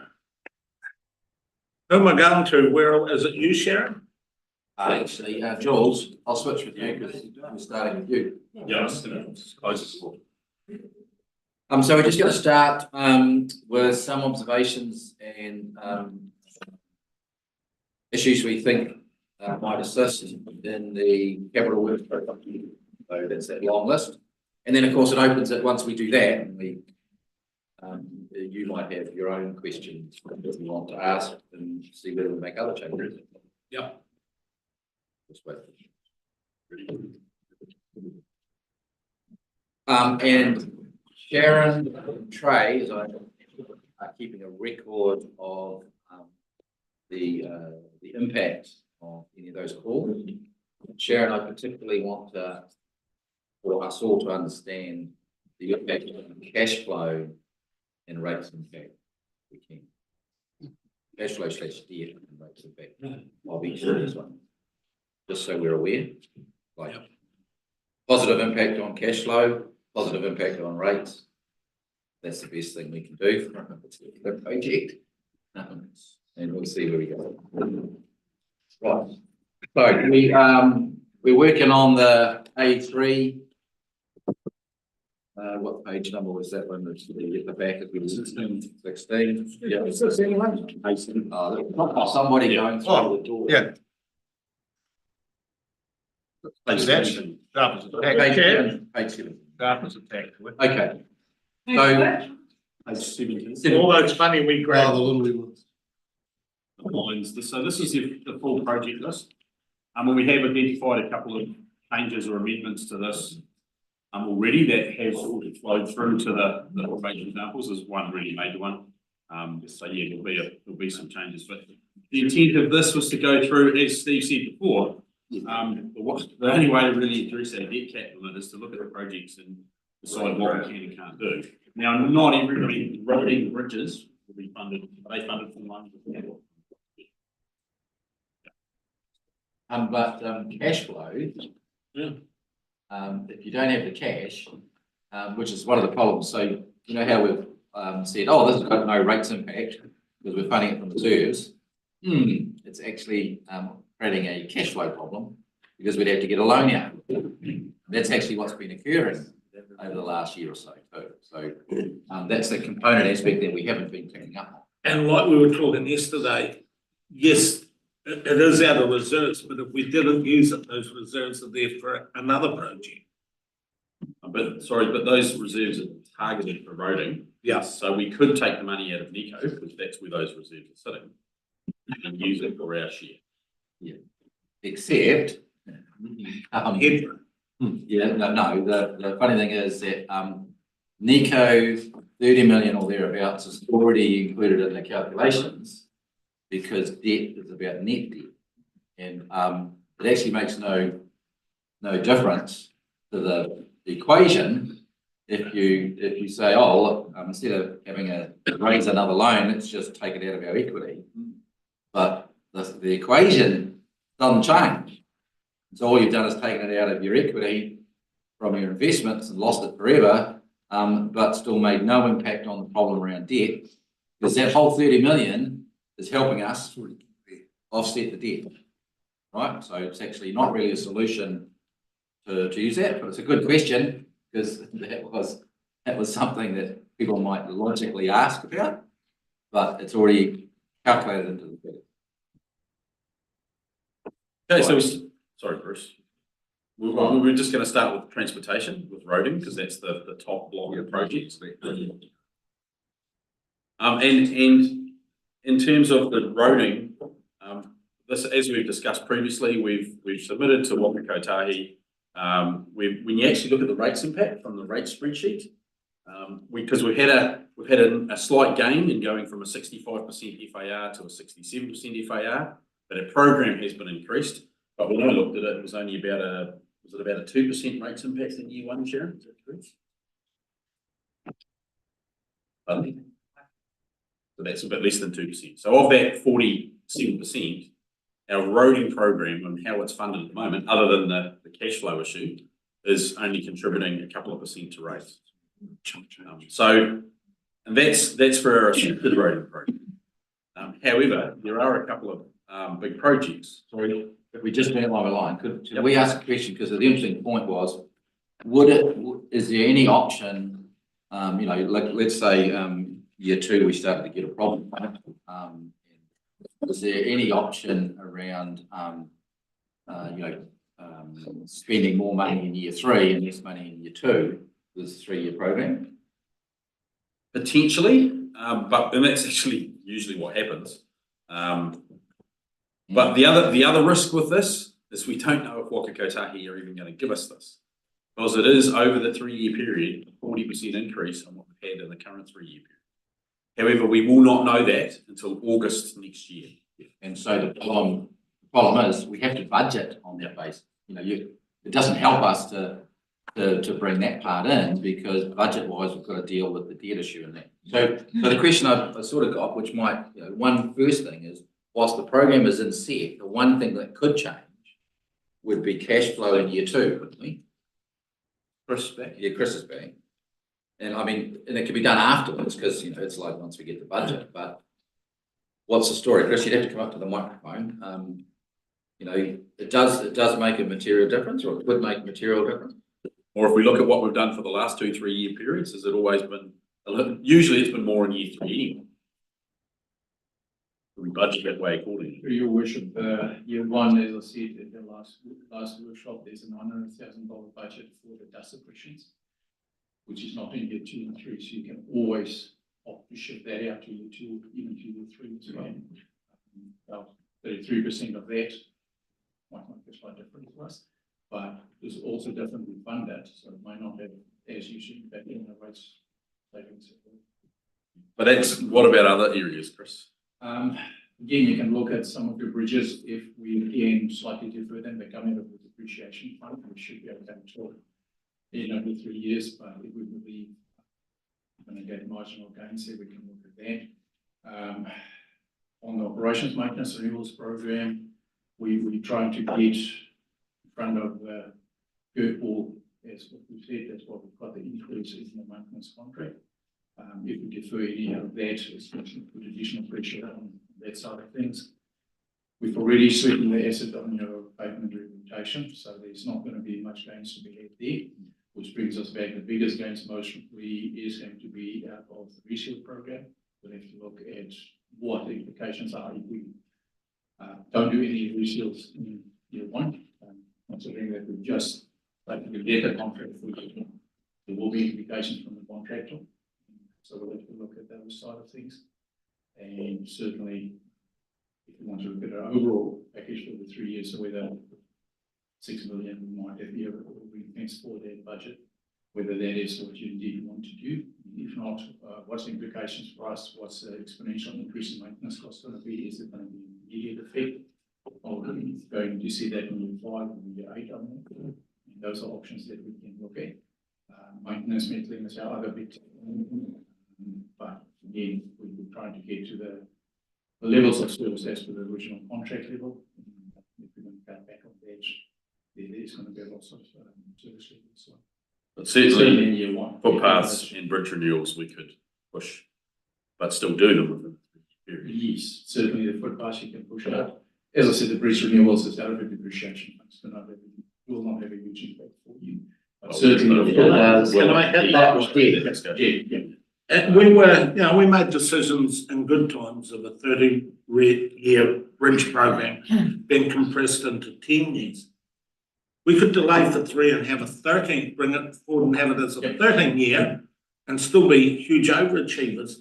Who am I going to? Where, is it you, Sharon? Actually, Jules, I'll switch with you because we're starting with you. Yeah, it's closest. So we're just going to start with some observations and issues we think might assist in the capital works program. So that's that long list. And then, of course, it opens it once we do that, and we you might have your own questions that you want to ask and see whether we make other changes. Yeah. Just wait. And Sharon and Trey, as I are keeping a record of the impact of any of those calls. Sharon, I particularly want for us all to understand the impact on cash flow and rates impact. We can cash flow / debt and rates impact. I'll be sure this one, just so we're aware. Like positive impact on cash flow, positive impact on rates. That's the best thing we can do for a particular project. And we'll see where we go. Right. So we're working on the A3. What page number was that one? At the back of the 16. Yeah. Is this anyone? Somebody going through the door. Yeah. Page seven. Page 7. Okay. So Page 7. All those funny we grab. The little ones. Lines. So this is the full project list. And we have identified a couple of changes or amendments to this already that has already flowed through to the major examples. There's one really major one. So yeah, there'll be some changes. But the intent of this was to go through, as Steve said before, the only way to really address our debt cap limit is to look at the projects and decide what we can and can't do. Now, not everybody, roading bridges will be funded. Are they funded from one? But cash flow, if you don't have the cash, which is one of the problems. So you know how we've said, oh, this has got no rates impact because we're funding it from reserves. It's actually creating a cash flow problem because we'd have to get a loan out. That's actually what's been occurring over the last year or so too. So that's the component aspect that we haven't been picking up on. And like we were talking yesterday, yes, it is out of reserves, but if we didn't use it, those reserves are there for another project. But those reserves are targeted for roading. Yeah. So we could take the money out of Nico because that's where those reserves are sitting and use it for our share. Yeah. Except Headroom. The funny thing is that Nico 30 million or thereabouts is already included in the calculations because debt is about net debt, and it actually makes no difference to the equation if you say, oh look, instead of having to raise another loan, let's just take it out of our equity. But the equation doesn't change. So all you've done is taken it out of your equity from your investments and lost it forever, but still made no impact on the problem around debt, because that whole 30 million is helping us offset the debt, right? So it's actually not really a solution to use that, but it's a good question because that was something that people might logically ask about, but it's already calculated into the figure. Okay, so sorry, Bruce. We're just going to start with transportation, with roading, because that's the top block of projects. And in terms of the roading, this, as we've discussed previously, we've submitted to Waka Kotahi. When you actually look at the rates impact from the rate spreadsheet, because we've had a slight gain in going from a 65% FAR to a 67% FAR, but our program has been increased. But when I looked at it, it was only about a 2% rates impact in year one, Sharon? Is that correct? So that's a bit less than 2%. So of that 47%, our roading program and how it's funded at the moment, other than the cash flow issue, is only contributing a couple of percent to rates. So And that's for our assisted rating project. However, there are a couple of big projects. Sorry, if we just went line by line, could we ask a question? Because the interesting point was, is there any option, like, let's say, year two, we started to get a problem. Is there any option around, spending more money in year three and less money in year two, this 3-year program? Potentially, and that's actually usually what happens. But the other risk with this is we don't know if Waka Kotahi are even going to give us this. Because it is over the 3-year period, a 40% increase on what we had in the current 3-year period. However, we will not know that until August next year. And so the problem is we have to budget on that basis. It doesn't help us to bring that part in because budget-wise, we've got to deal with the debt issue in that. So the question I sort of got, which might, one first thing is, whilst the program is in set, the one thing that could change would be cash flow in year two, wouldn't we? Chris is back. Yeah, Chris is back. And I mean, and it can be done afterwards because, it's like once we get the budget, but what's the story? Chris, you'd have to come up to the microphone. It does make a material difference, or it would make a material difference. Or if we look at what we've done for the last 2-3 year periods, has it always been, usually it's been more in year three anyway. We budget that way accordingly. Your worship, year one, as I said in the last workshop, there's a $900,000 budget for the dust suppressions, which is not in year 2 and 3, so you can always opt to shift that out to year 2, even to year 3 as well. About 33% of that might not be quite different to us, but there's also differently funded, so it might not have as you should back in the rates savings. But what about other areas, Chris? Again, you can look at some of the bridges. If we again slightly defer them, they come in with the depreciation fund, we should be able to talk in over 3 years, but if we believe we're going to get marginal gains here, we can look at that. On the operations maintenance renewals program, we're trying to get in front of the Kirkwall, as what we said, that's what we've got the increase in the maintenance contract. If we defer any of that, it's going to put additional pressure on that side of things. We've already sweetened the asset on your pavement rehabilitation, so there's not going to be much gains to be had there, which brings us back. The biggest gains mostly is going to be out of the resale program. We'll have to look at what the implications are if we don't do any resales in year one, considering that we've just taken the data contract for year one. There will be implications from the contractor. So we'll have to look at those side of things. And certainly, if we want to look at our overall package for the 3 years, so whether 6 million we might have here or ring-fence for their budget, whether that is what you indeed want to do. If not, what's the implications for us? What's the exponential increase in maintenance cost going to be? Is it going to be an immediate effect? Or are we going to see that in year 5 and year 8? And those are options that we can look at. Maintenance metering is our other big but again, we're trying to get to the levels of service as per the original contract level. If we're going to cut back on that, there's going to be a lot of service levels. So. But certainly in year one, footpaths and bridge renewals we could push, but still do them within the period. Yes, certainly the footpaths you can push out. As I said, the bridge renewals is out of the depreciation funds, so will not have a huge impact for you. But certainly, can I make that? And we made decisions in good times of a 30-year bridge program being compressed into 10 years. We could delay for 3 and have a 13, bring it forward and have it as a 13-year and still be huge overachievers.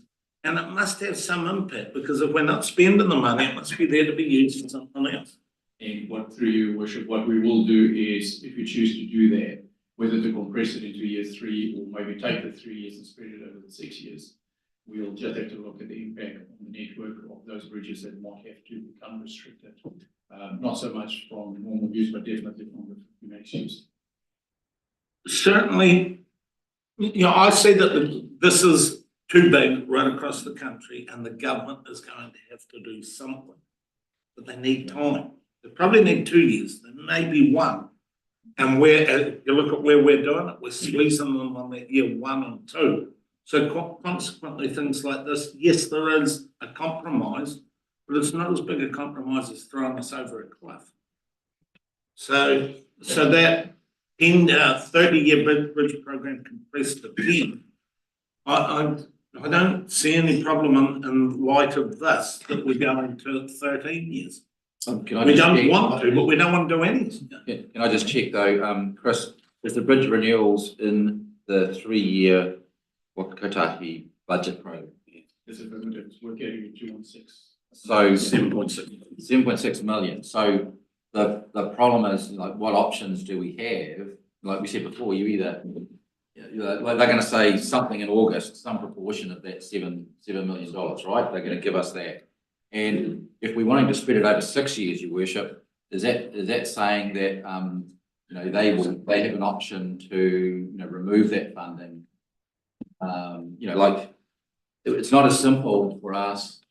And it must have some impact because if we're not spending the money, it must be there to be used for something else. And through your worship, what we will do is, if you choose to do that, whether to compress it into year 3 or maybe take the 3 years and spread it over the 6 years, we'll just have to look at the impact on the network of those bridges that might have to become restricted. Not so much from normal use, but definitely from the next use. Certainly, I see that this is too big right across the country and the government is going to have to do something. But they need time. They probably need 2 years, they may be 1. And you look at where we're doing it, we're squeezing them on that year 1 and 2. So consequently, things like this, yes, there is a compromise, but it's not as big a compromise as throwing us over a cliff. So that in 30-year bridge program compressed to 10, I don't see any problem in light of this, that we're going to 13 years. Can I We just don't check- want to, but we don't want to do anything. Can I just check though, Chris, is the bridge renewals in the 3-year Kotahi budget program? It's affirmative, we're getting it 216. So 7.6. 7.6 million. So the problem is, like, what options do we have? Like we said before, you either, like they're going to say something in August, some proportion of that $7 million, right? They're going to give us that. And if we're wanting to spread it over 6 years, your worship, is that saying that they have an option to remove that funding? Like it's not as simple for us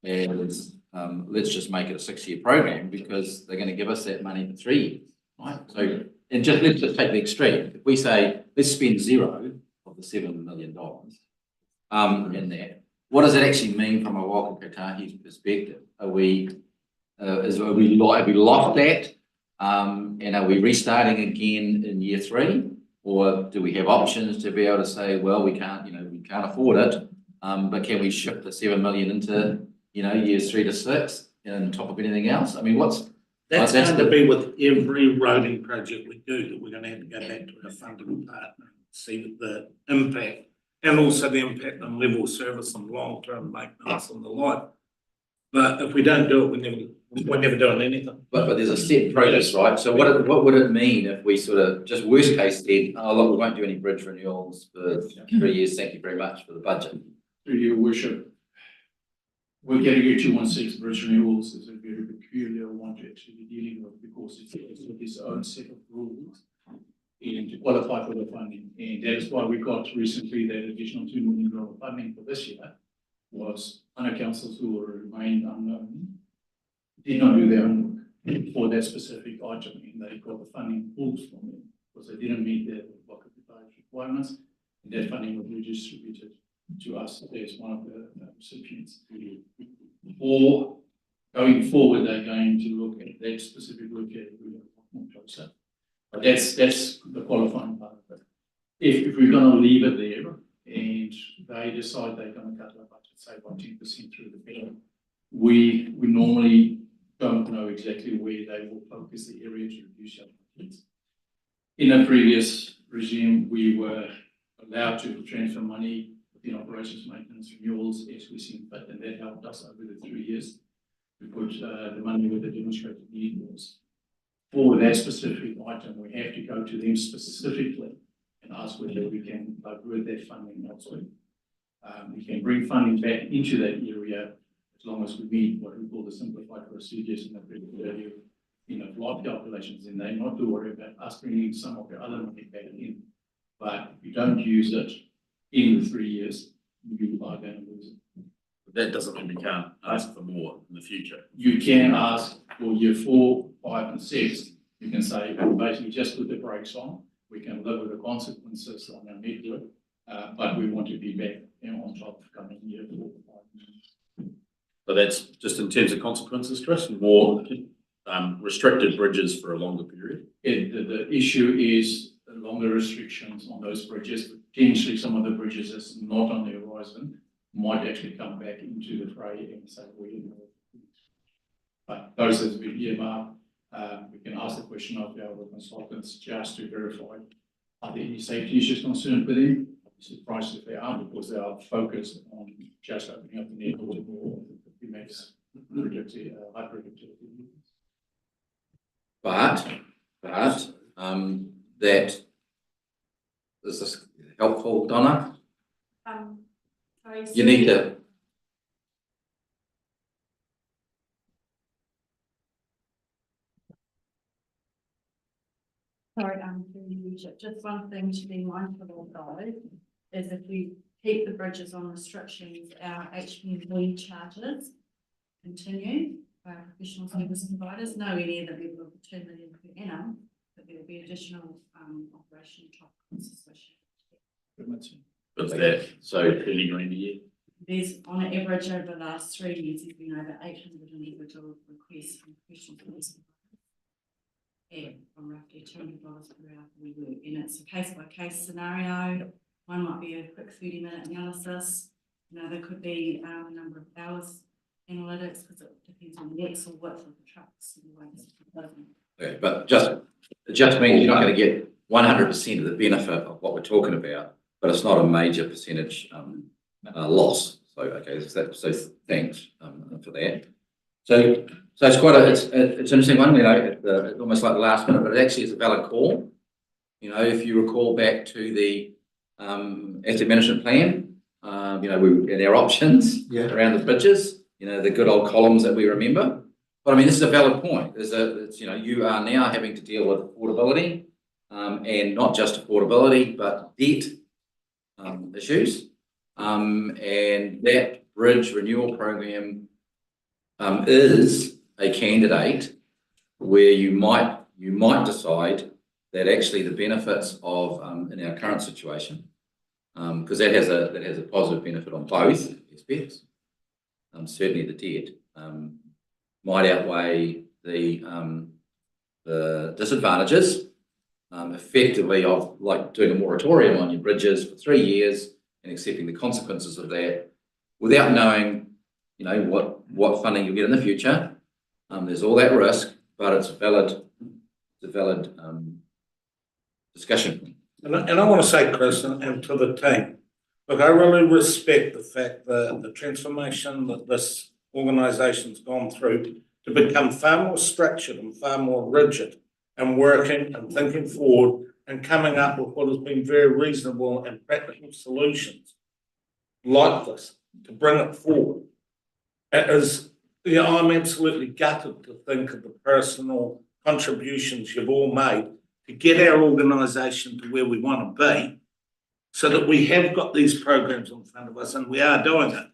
as let's just make it a 6-year program, because they're going to give us that money for 3 years, right? So let's just take the extreme. If we say let's spend 0 of the $7 million in that, what does it actually mean from a Waka Kotahi's perspective? Have we lost that? And are we restarting again in year 3? Or do we have options to be able to say, well, we can't afford it, but can we shift the 7 million into, years 3 to 6 on top of anything else? I mean, That's going to be with every roading project we do, that we're going to have to go back to our funding partner and see the impact, and also the impact on level of service and long-term maintenance and the like. But if we don't do it, we're never doing anything. But there's a set process, right? So what would it mean if we sort of just worst case said, oh look, we won't do any bridge renewals for 3 years. Thank you very much for the budget. Through your worship, we're getting a 216 bridge renewals is a very peculiar one to actually be dealing with, because it's its own set of rules and to qualify for the funding. And that is why we got recently that additional $2 million funding for this year, was other councils who remained unknown did not do their own work for that specific item, and they got the funding pulled from them because they didn't meet their requirements, and that funding was redistributed to us as one of the recipients. Or going forward, they're going to look at that specific work category more closer. But that's the qualifying part of it. If we're going to leave it there and they decide they're going to cut our budget, say by 10% through the bill, we normally don't know exactly where they will focus the area to reduce our budgets. In a previous regime, we were allowed to transfer money within operations, maintenance, renewals, as we see fit, and that helped us over the 3 years to put the money where the demonstrated need was. For that specific item, we have to go to them specifically and ask whether we can divert that funding elsewhere. We can bring funding back into that area as long as we meet what we call the simplified procedures in the area, life calculations, and they're not to worry about us bringing some of the other money back in. But if you don't use it in the 3 years, you are going to lose it. But that doesn't mean we can't ask for more in the future. You can ask for year 4, 5, and 6. You can say, basically, just put the brakes on. We can live with the consequences on our network, but we want to be back on top of coming year 4, 5. But that's just in terms of consequences, Chris, more restricted bridges for a longer period. The issue is the longer restrictions on those bridges. Potentially, some of the bridges that's not on the horizon might actually come back into the fray and say, but those has been earmarked. We can ask the question of our consultants just to verify, are there any safety issues concerned with them? I'm surprised if they are, because they are focused on just opening up the network to more PMAX high productivity. But that is this helpful, Donna? You need to. Sorry, just one thing to be mindful of though, is if we keep the bridges on restrictions, our HPV charges continue by our professional service providers, nowhere near the level of the 2 million per annum, but there will be additional operation top costs associated. What's that? So 30 grand a year? There's, on an average over the last 3 years, there's been over 800 individual requests from professional service providers. And from roughly $200 per hour we work, and it's a case by case scenario. One might be a quick 30-minute analysis. There could be a number of hours analytics, because it depends on the axle width of the trucks and the way it's proposing. Okay, but it just means you're not going to get 100% of the benefit of what we're talking about, but it's not a major percentage loss. So, okay, so thanks for that. So it's quite it's an interesting one, it's almost like the last minute, but it actually is a valid call. If you recall back to the asset management plan, we had our options around the bridges, the good old columns that we remember. But I mean, this is a valid point. You are now having to deal with affordability, and not just affordability, but debt issues. And that bridge renewal program is a candidate where you might decide that actually the benefits of in our current situation, because that has a positive benefit on both aspects, certainly the debt, might outweigh the disadvantages effectively of like doing a moratorium on your bridges for 3 years and accepting the consequences of that without knowing, what funding you'll get in the future. There's all that risk, but it's a valid discussion. And I want to say, Chris, and to the team, look, I really respect the fact that the transformation that this organisation's gone through to become far more structured and far more rigid and working and thinking forward and coming up with what has been very reasonable and practical solutions like this to bring it forward. It is, I'm absolutely gutted to think of the personal contributions you've all made to get our organisation to where we want to be, so that we have got these programs in front of us and we are doing it.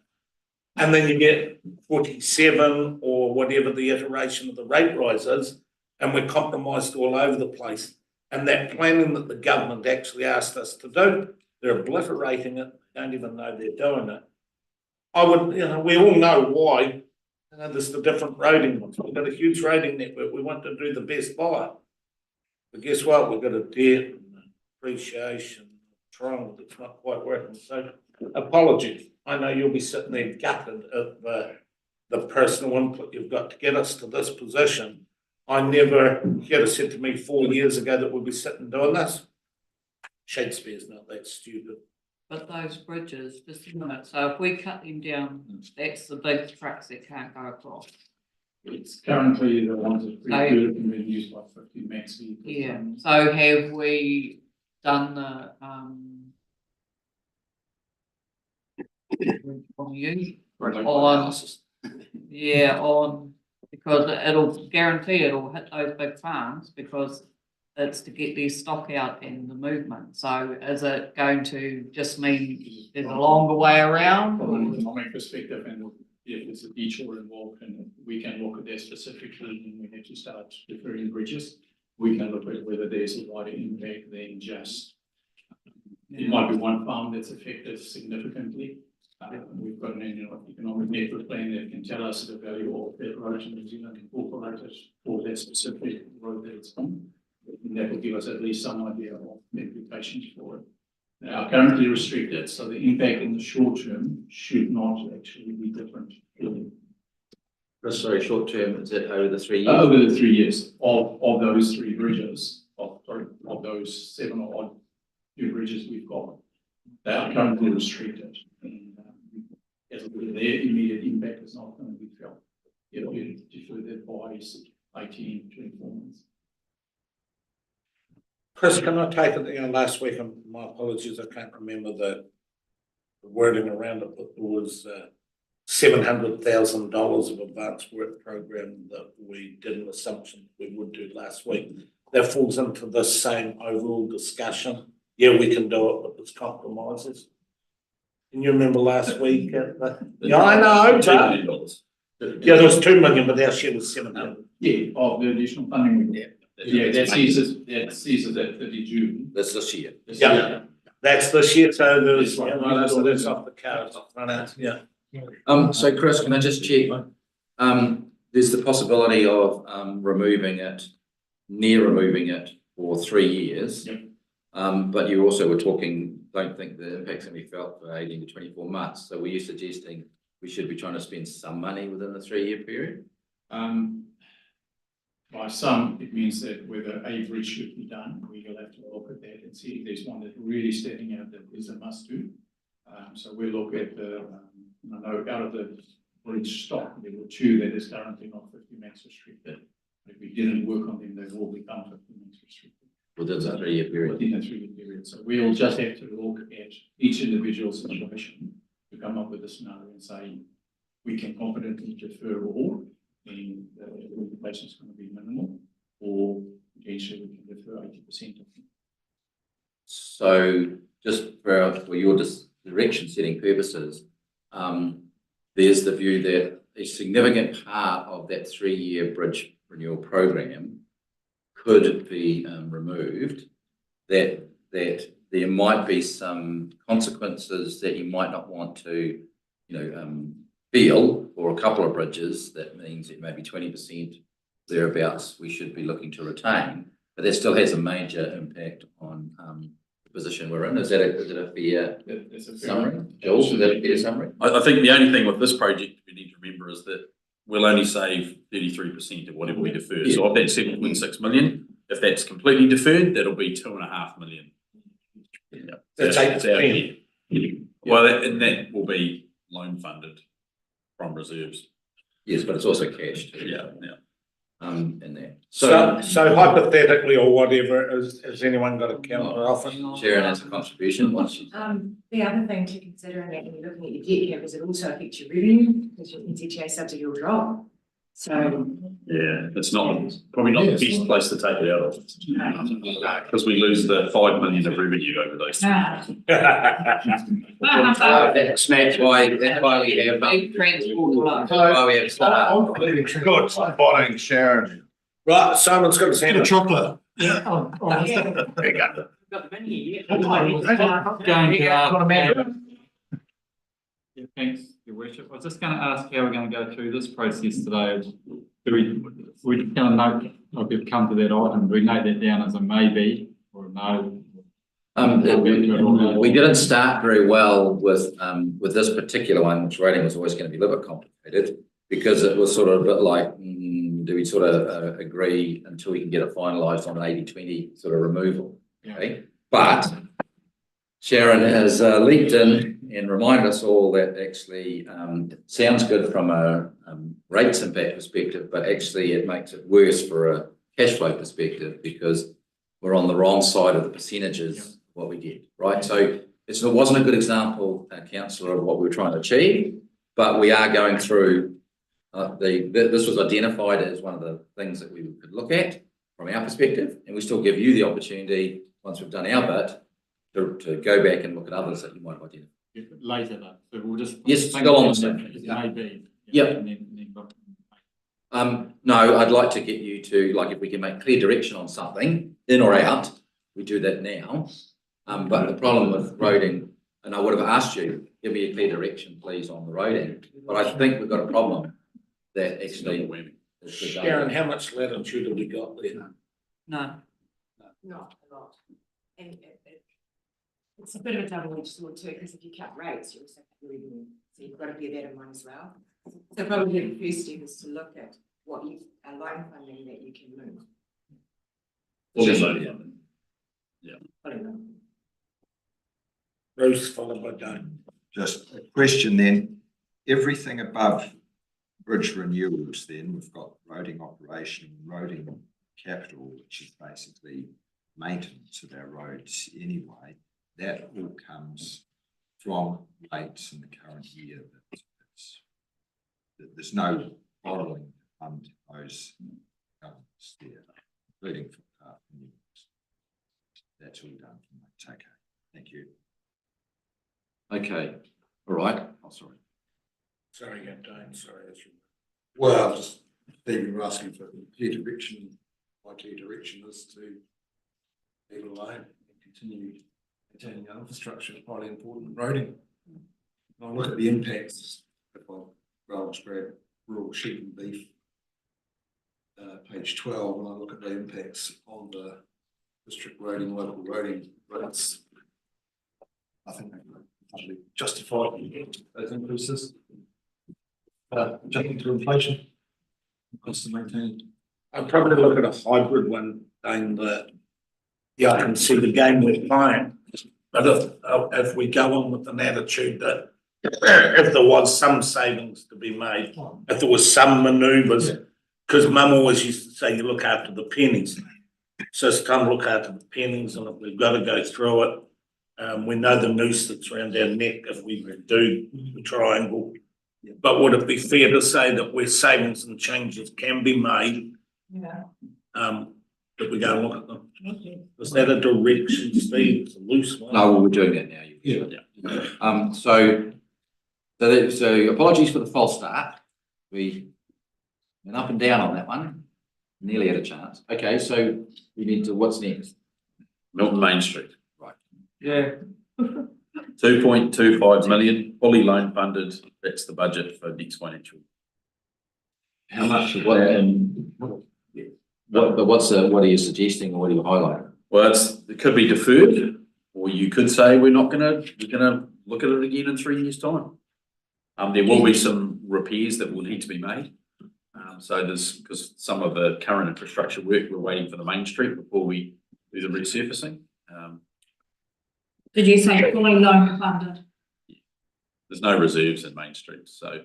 And then you get 47 or whatever the iteration of the rate rise is, and we're compromised all over the place. And that planning that the government actually asked us to do, they're obliterating it, they don't even know they're doing it. We all know why. There's the different rating ones. We've got a huge rating network. We want to do the best by it. But guess what? We've got a debt and appreciation triangle that's not quite working. So apologies. I know you'll be sitting there gutted at the personal input you've got to get us to this position. I never, you'd have said to me 4 years ago that we'd be sitting doing this. Shakespeare's not that stupid. But those bridges, just a minute, so if we cut them down, that's the big trucks that can't go across. It's currently the ones that we do can be used by 50 max vehicles. Yeah, so have we done the, because it'll guarantee it'll hit those big farms, because it's to get their stock out and the movement. So is it going to just mean there's a longer way around? From an economic perspective, and if it's a detour involved, and we can look at that specifically, and we have to start deferring bridges, we can look at whether there's a wider impact than just, it might be one farm that's affected significantly. We've got an annual economic network plan that can tell us the value of that road in New Zealand incorporated for that specific road that it's on. And that will give us at least some idea of the implications for it. They are currently restricted, so the impact in the short term should not actually be different. Sorry, short term, is it over the 3 years? Over the 3 years of those 3 bridges, of those 7 or odd new bridges we've got, they are currently restricted. And as their immediate impact is not going to be felt. It'll be deferred by 18, 24 months. Chris, can I take it, last week, and my apologies, I can't remember the wording around it, but there was $700,000 of advanced work program that we did an assumption we would do last week. That falls into the same overall discussion. Yeah, we can do it, but there's compromises. Can you remember last week? Yeah, I know. $2 million. Yeah, there was $2 million, but our share was 700. Yeah, of the additional funding we get. Yeah, that ceases at 30 June. That's this year. Yeah. That's this year, so there's, Yes, right. right, so that's off the cards, yeah. So Chris, can I just check? There's the possibility of removing it for 3 years. Yep. But you also were talking, don't think the impact's gonna be felt for 18 to 24 months. So were you suggesting we should be trying to spend some money within the 3 year period? By some, it means that whether a bridge should be done, we will have to look at that and see if there's one that really standing out that is a must do. So we'll look at the, I know out of the bridge stock, there were 2 that is currently not 50 max restricted. If we didn't work on them, they will become 50 max restricted. Within the 3 year period? Within a 3 year period. So we'll just have to look at each individual situation to come up with a scenario and say, we can confidently defer all, and the implication is going to be minimal, or potentially we can defer 80% of it. So just for your direction setting purposes, there's the view that a significant part of that 3 year bridge renewal program could be removed, that there might be some consequences that you might not want to, feel for a couple of bridges. That means it may be 20% thereabouts we should be looking to retain, but that still has a major impact on the position we're in. Is that a fair summary? Jules, is that a fair summary? I think the only thing with this project we need to remember is that we'll only save 33% of whatever we defer. So of that 7.6 million, if that's completely deferred, that'll be 2.5 million. Yeah. That's 8%. Well, and that will be loan funded from reserves. Yes, but it's also cash too. Yeah. In there. So hypothetically or whatever, has anyone got a counter offer? Sharon has a contribution. The other thing to consider in that when you're looking at your debt cap is it also affects your revenue because your NZTA subsidy will drop. So. Yeah, it's probably not the best place to take it out of. Because we lose the 5 million of revenue over those 3 years. That's why we have Big transport. why we have staff. Good spotting, Sharon. Right, Simon's got his hand Bit of up. chocolate. Yeah. There you go. Got the money yet. Going to Yeah, thanks, Your Worship. I was just going to ask how we're going to go through this process today. We just going to note, like we've come to that item, do we note that down as a maybe or a no? We didn't start very well with this particular one, which rating was always going to be a little bit complicated because it was sort of a bit like, do we sort of agree until we can get it finalised on an 80-20 sort of removal? Okay, but Sharon has leaped in and reminded us all that actually sounds good from a rates impact perspective, but actually it makes it worse for a cash flow perspective because we're on the wrong side of the percentages of what we did, right? So it wasn't a good example, councillor, of what we were trying to achieve, but we are going through this was identified as one of the things that we could look at from our perspective, and we still give you the opportunity once we've done our bit to go back and look at others that you might have identified. Later though, so we'll just. Yes, still on the same. Maybe. Yep. No, I'd like to get you to, like, if we can make clear direction on something, in or out, we do that now. But the problem with roading, and I would have asked you, give me a clear direction, please, on the roading. But I think we've got a problem that actually. Sharon, how much latitude have we got there? No. Not a lot. And it's a bit of a double-edged sword too, because if you cut rates, you also cut your revenue. So you've got to bear that in mind as well. So probably the first step is to look at what you, a loan funding that you can move. Yeah. Bruce, followed by Doug. Just a question then, everything above bridge renewals then, we've got roading operation, roading capital, which is basically maintenance of our roads anyway, that all comes from rates in the current year. There's no borrowing to fund those elements there, including for renewals. That's all done from rates. Okay, thank you. Okay, all right. Oh, sorry. Sorry, Dane, sorry. Well, just Stephen were asking for clear direction. My clear direction is to leave it alone and continue maintaining our infrastructure is highly important, roading. When I look at the impacts, if I rather grab rural sheep and beef, page 12, when I look at the impacts on the district roading, local roading rates, I think they're largely justified those increases. Jumping to inflation, cost to maintain. I'd probably look at a hybrid one, saying that, yeah, I can see the game we're playing. But if we go on with an attitude that if there was some savings to be made, if there was some manoeuvres, because Mum always used to say, you look after the pennies. So it's time to look after the pennies, and if we've got to go through it, we know the noose that's around our neck if we do the triangle. But would it be fair to say that where savings and changes can be made, Yeah. that we go and look at them? Is that a direction, Steve? It's a loose one. No, well, we're doing that now. So apologies for the false start. We went up and down on that one. Nearly had a chance. Okay, so we need to, what's next? Milton Main Street. Right. Yeah. 2.25 million, fully loan funded. That's the budget for next financial. How much of what, what are you suggesting or what are you highlighting? Well, it could be deferred, or you could say we're gonna look at it again in 3 years' time. There will be some repairs that will need to be made. So because some of the current infrastructure work, we're waiting for the Main Street before we do the resurfacing. Did you say fully loan funded? There's no reserves in Main Street, so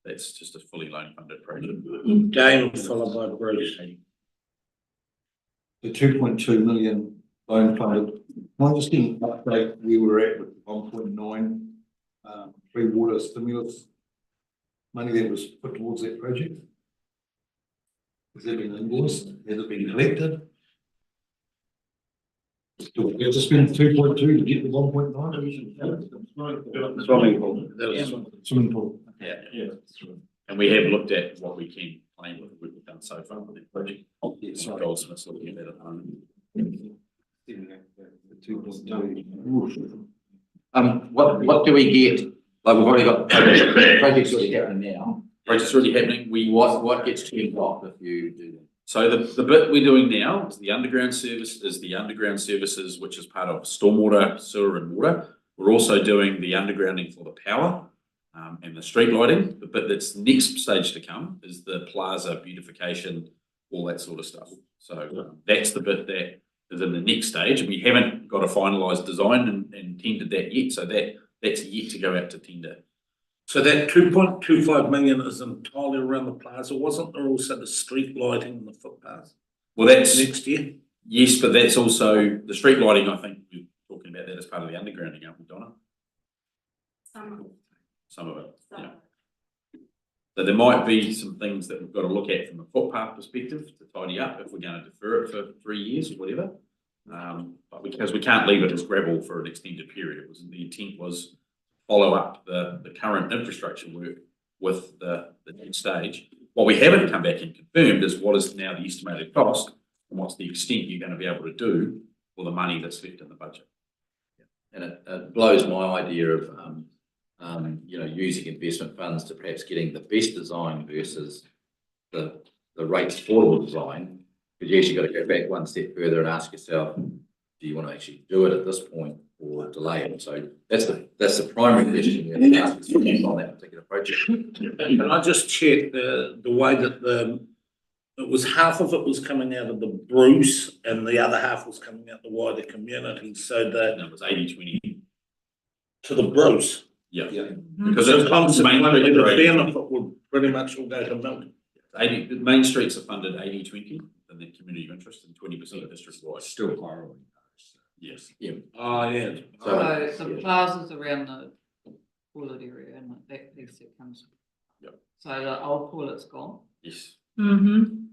that's just a fully loan funded project. Game followed by Bruce. The 2.2 million loan funded, can I just get an update where we're at with the 1.9 free water stimulus money that was put towards that project? Has it been invoiced? Has it been collected? Do we have to spend 2.2 to get the 1.9? Swimming pool. Swimming pool. Yeah. And we have looked at what we can claim with what we've done so far with that project. Goldsmith's looking at that at the moment. What do we get? Like we've already got projects already happening now. Project's already happening. What gets turned off if you do that? So the bit we're doing now is the underground services, which is part of stormwater, sewer and water. We're also doing the undergrounding for the power and the street lighting. The bit that's next stage to come is the plaza beautification, all that sort of stuff. So that's the bit that is in the next stage. We haven't got a finalised design and tendered that yet. So that's yet to go out to tender. So that 2.25 million is entirely around the plaza, wasn't there also the street lighting and the footpaths? Well, that's next year. Yes, but that's also the street lighting. I think we're talking about that as part of the undergrounding, aren't we, Donna? Some of it, yeah. So there might be some things that we've got to look at from a footpath perspective to tidy up if we're going to defer it for 3 years or whatever. But because we can't leave it as gravel for an extended period, the intent was follow up the current infrastructure work with the next stage. What we haven't come back and confirmed is what is now the estimated cost and what's the extent you're going to be able to do for the money that's left in the budget. And it blows my idea of using investment funds to perhaps getting the best design versus the rates affordable design, because you actually got to go back one step further and ask yourself, do you want to actually do it at this point or delay it? So that's the primary question you have to ask on that particular project. Can I just check the way that it was half of it was coming out of the Bruce and the other half was coming out the wider community, so that it was 80-20 to the Bruce. Yeah. Because it's consequently the benefit would pretty much all go to Milton. Main Streets are funded 80-20 and the community of interest and 20% of district wide. Still borrowing. Yes. Yeah. Oh, yeah. So the plazas around the toilet area and that piece that comes. Yep. So the old toilet's gone. Yes. Mm-hmm.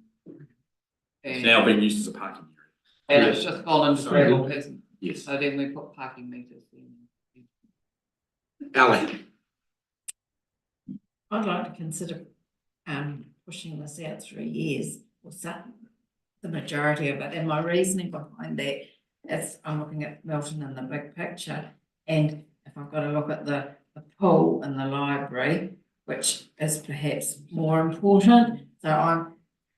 It's now being used as a parking And area. it's just gone into gravel, hasn't it? Yes. So then we put parking meters in. Ali. I'd like to consider pushing this out 3 years or something, the majority of it. And my reasoning behind that as I'm looking at Milton in the big picture, and if I've got to look at the pool and the library, which is perhaps more important, so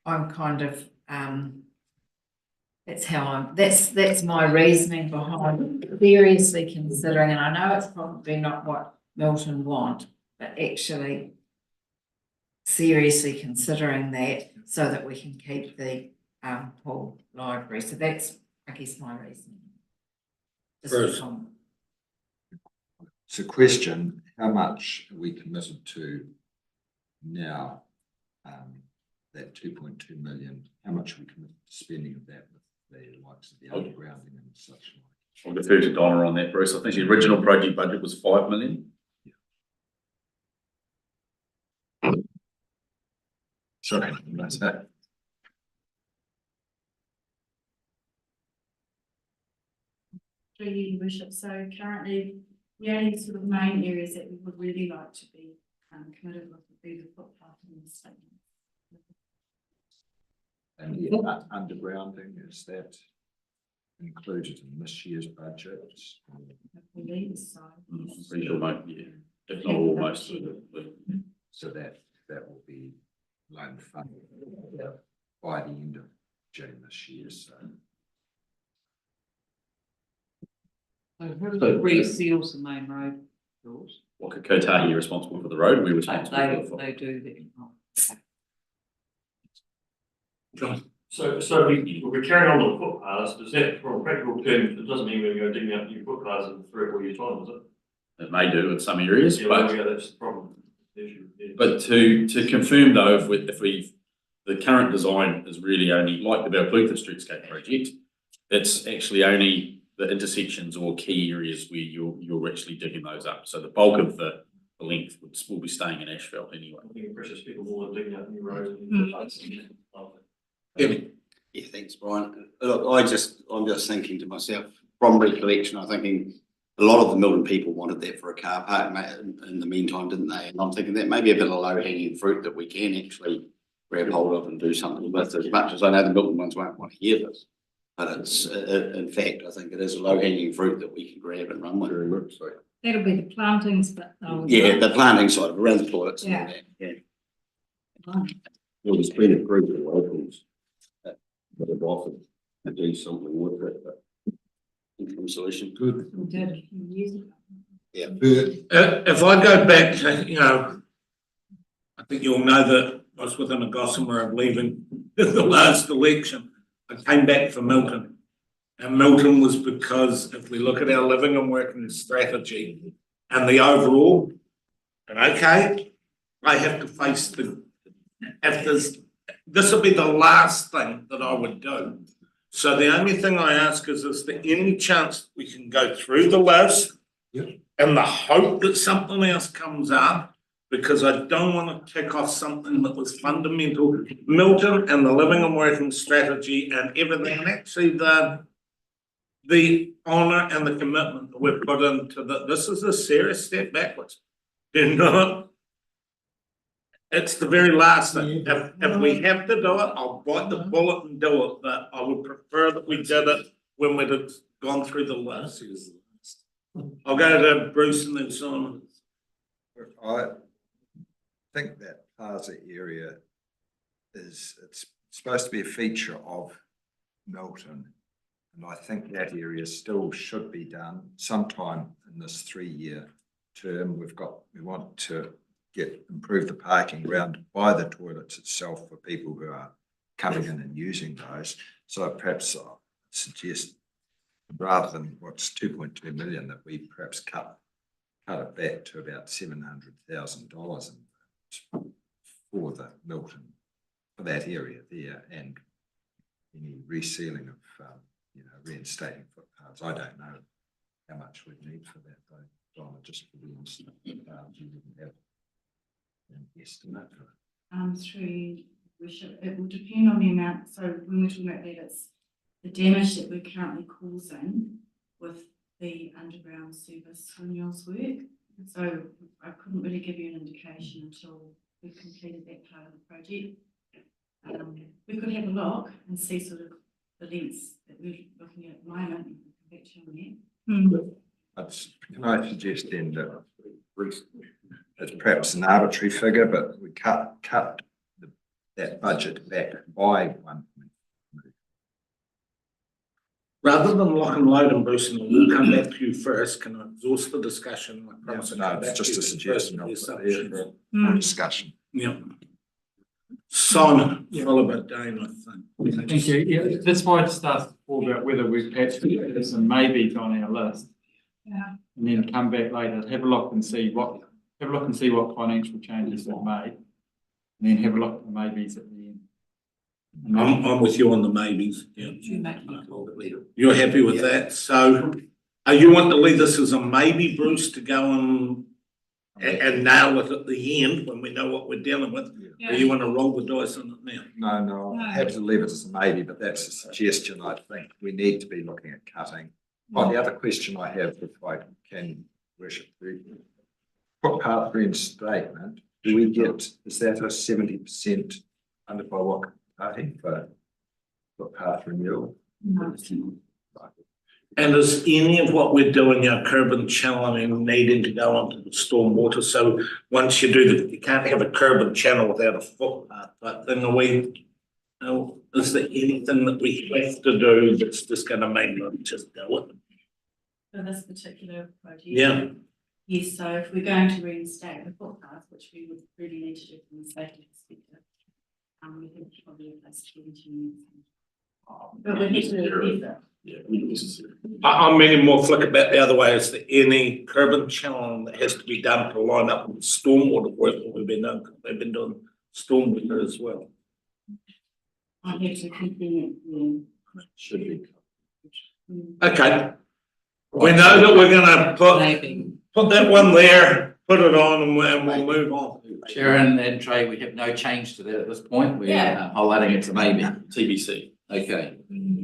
I'm kind of, that's my reasoning behind seriously considering, and I know it's probably not what Milton want, but actually seriously considering that so that we can keep the pool library. So that's, I guess, my reasoning. Just a First. comment. It's a question, how much are we committed to now? That 2.2 million, how much are we committed to spending of that with the likes of the undergrounding and such like? I'll defer to Donna on that, Bruce. I think the original project budget was 5 million. Sorry, that's that. Through you, Your Worship, so currently, the only sort of main areas that we would really like to be committed with would be the footpath and the statement. And the undergrounding, is that included in this year's budget? I believe so. Pretty sure, mate, yeah, if not all, most of it. So that will be loan funded by the end of June this year, so. So who reseals the main road, George? What could Kotahi responsible for the road? We responsible for. They do that. John. So we're carrying on with footpaths, does that, from a practical terms, it doesn't mean we're going to dig out new footpaths in 3 or 4 years' time, does it? It may do in some areas, Yeah, but. yeah, that's the problem. The issue, yeah. But to confirm though, the current design is really only like the Balclutha Streetscape project. It's actually only the intersections or key areas where you're actually digging those up. So the bulk of the length will be staying in asphalt anyway. I think it pressures people more than digging out new roads and footpaths. Yeah, thanks, Brian. Look, I'm just thinking to myself, from recollection, I'm thinking a lot of the Milton people wanted that for a car park in the meantime, didn't they? And I'm thinking that may be a bit of low hanging fruit that we can actually grab hold of and do something with, as much as I know the Milton ones won't want to hear this. But it's, in fact, I think it is a low hanging fruit that we can grab and run with. That'll be the plantings, but. Yeah, the planting side, around the toilets and all that, yeah. Well, there's been a group of locals that have offered to do something with it, but interim solution. Good. We did a few years ago. Yeah. If I go back to, I think you'll know that I was within a gossamer of leaving the last election. I came back for Milton. And Milton was because if we look at our living and working strategy and the overall, and okay, I have to face this will be the last thing that I would do. So the only thing I ask is there any chance we can go through the list and the hope that something else comes up? Because I don't want to tick off something that was fundamental. Milton and the living and working strategy and everything, and actually the honour and the commitment that we've put into this is a serious step backwards. Do not. It's the very last thing. If we have to do it, I'll bite the bullet and do it, but I would prefer that we did it when we'd have gone through the list. I'll go to Bruce and then Simon. I think that plaza area it's supposed to be a feature of Milton. And I think that area still should be done sometime in this 3-year term. We want to improve the parking ground by the toilets itself for people who are coming in and using those. So perhaps I suggest rather than what's 2.2 million, that we perhaps cut it back to about $700,000 for the Milton, for that area there, and any resealing of reinstating footpaths. I don't know how much we'd need for that though, Donna, just for the instant. You wouldn't have an estimate for it. Through worship, it will depend on the amount. So when we're talking about that, it's the damage that we're currently causing with the underground service renewals work. So I couldn't really give you an indication until we completed that part of the project. We could have a look and see sort of the lengths that we're looking at the moment, back to you on that. Can I suggest then that it's perhaps an arbitrary figure, but we cut that budget back by 1. Rather than lock and load and Bruce, and we'll come back to you first, can I exhaust the discussion? I promise I'll No, come back it's to just you a first suggestion. with I'll the put there assumptions. for discussion. Yeah. Simon, followed by Dane, I think. Thank you. Yeah, that's why I just asked before about whether we've actually got this and maybes on our list. Yeah. And then come back later, have a look and see what financial changes we've made. And then have a look at the maybes at the end. And then- I'm with you on the maybes, yeah. You're happy with that, so you want to leave this as a maybe, Bruce, to go and nail it at the end when we know what we're dealing with? Or you want to roll the dice on it now? No, I have to leave it as a maybe, but that's a suggestion. I think we need to be looking at cutting. The other question I have, if I can, worship, put part 3 in statement, do we get, is that a 70% funded by what party for part renewal? And is any of what we're doing, our curb and channeling, needing to go onto the stormwater? So once you do you can't have a curb and channel without a footpath, but then is there anything that we have to do that's just gonna make them just do it? For this particular project. Yeah. Yes, so if we're going to reinstate the footpath, which we would really need to do from a safety perspective, we think probably a place to continue. But we need to do that. I'm meaning more flick about the other way. Is there any curb and channeling that has to be done to line up with stormwater work that we've been doing? They've been doing stormwater as well. I have to continue. Should be. Okay. We know that we're gonna put that one there, put it on, and we'll move on. Sharon and Trey, we have no change to that at this point. We're highlighting it to maybe. TBC. Okay,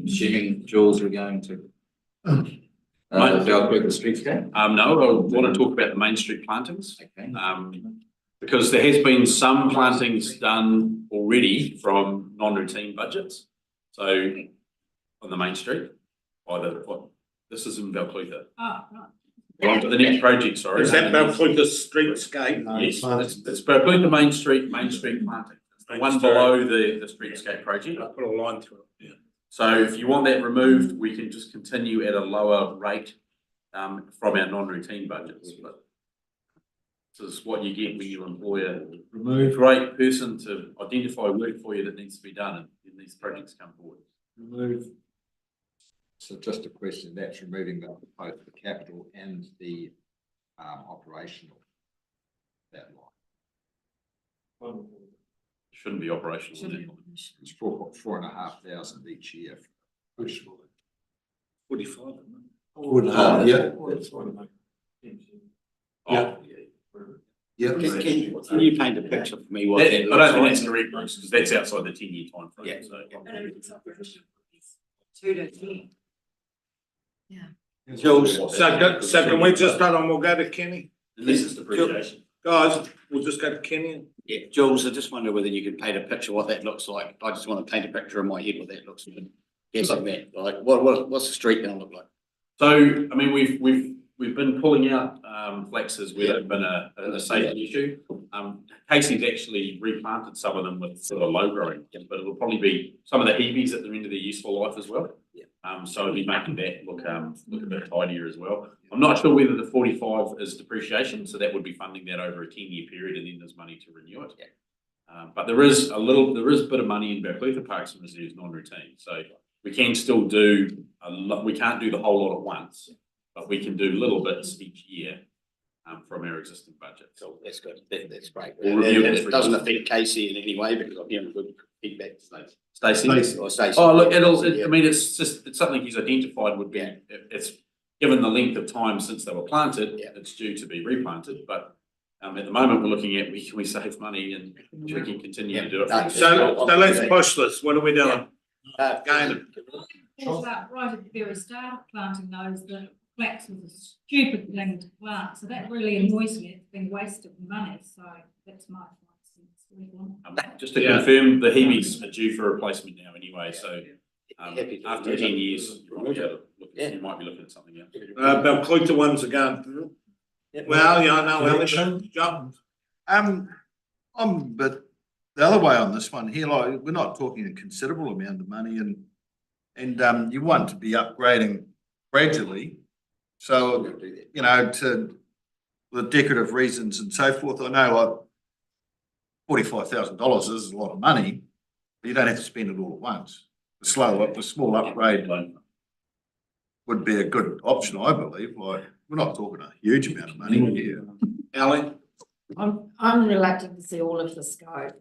assuming Jules are going to. The streetscape? No, I want to talk about the Main Street plantings. Okay. Because there has been some plantings done already from non-routine budgets. So on the Main Street, this is in Balclutha. Oh, right. On to the next project, sorry. Is that Balclutha streetscape? Yes, it's Balclutha Main Street planting. It's the one below the streetscape project. I put a line through it, yeah. So if you want that removed, we can just continue at a lower rate from our non-routine budgets, but this is what you get when you employ a great person to identify work for you that needs to be done and these projects come forward. Remove. So just a question, that's removing both the capital and the operational, that line. Shouldn't be operational. It's 4,500 each year. 45. Yeah. Yeah. Can you paint a picture for me? I don't think that's correct, Bruce, because that's outside the 10-year time frame. Yeah. So. 2 to 10. Jules. So can we just start on, we'll go to Kenny? And this is depreciation. Guys, we'll just go to Kenny. Yeah, Jules, I just wonder whether you could paint a picture what that looks like. I just want to paint a picture in my head what that looks like. Guessing that, like, what's the street gonna look like? So, I mean, we've been pulling out flexes where there's been a safety issue. Casey's actually replanted some of them with sort of low growing, but it'll probably be some of the heavies at the end of their useful life as well. So it'll be making that look a bit tidier as well. I'm not sure whether the 45 is depreciation, so that would be funding that over a 10-year period, and then there's money to renew it. But there is a bit of money in Balclutha Parks and Reserves non-routine, so we can still do we can't do the whole lot at once, but we can do little bits each year from our existing budget. So that's good. That's great. We'll review It doesn't affect Casey in any way because I'm hearing good feedback to Stacey? Or Stacey. Oh, look, I mean, it's something he's identified would be, it's given the length of time since they were planted, it's due to be replanted, but at the moment, we're looking at, we save money and we can continue to do it. So let's push this. What are we doing? Going. Right at the very start of planting those, the flax was a stupid thing to plant, so that really annoys me. It's been wasted money, so that's my sense. Just to confirm, the Hebes are due for replacement now anyway, so Happy to After remove 10 it. years, you might be looking at something else. Bill Cloyter ones are going through. Well, yeah, I know, election, jump. But the other way on this one here, like, we're not talking a considerable amount of money and you want to be upgrading gradually. So, you know, to the decorative reasons and so forth, I know $45,000 is a lot of money, but you don't have to spend it all at once. The small upgrade would be a good option, I believe. Like, we're not talking a huge amount of money here. Ally? I'm reluctant to see all of this go.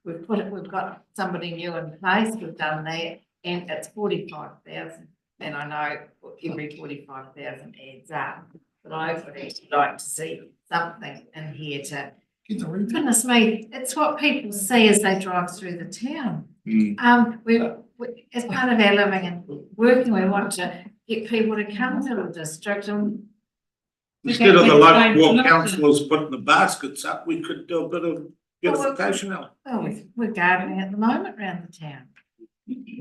We've got somebody new in place, we've done that, and it's 45,000. And I know every 45,000 adds up, but I would actually like to see something in here to, goodness me, it's what people see as they drive through the town. We, as part of our living and working, we want to get people to come to the district and Instead of the local councillors putting the baskets up, we could do a bit of beautification. well, we're gardening at the moment around the town.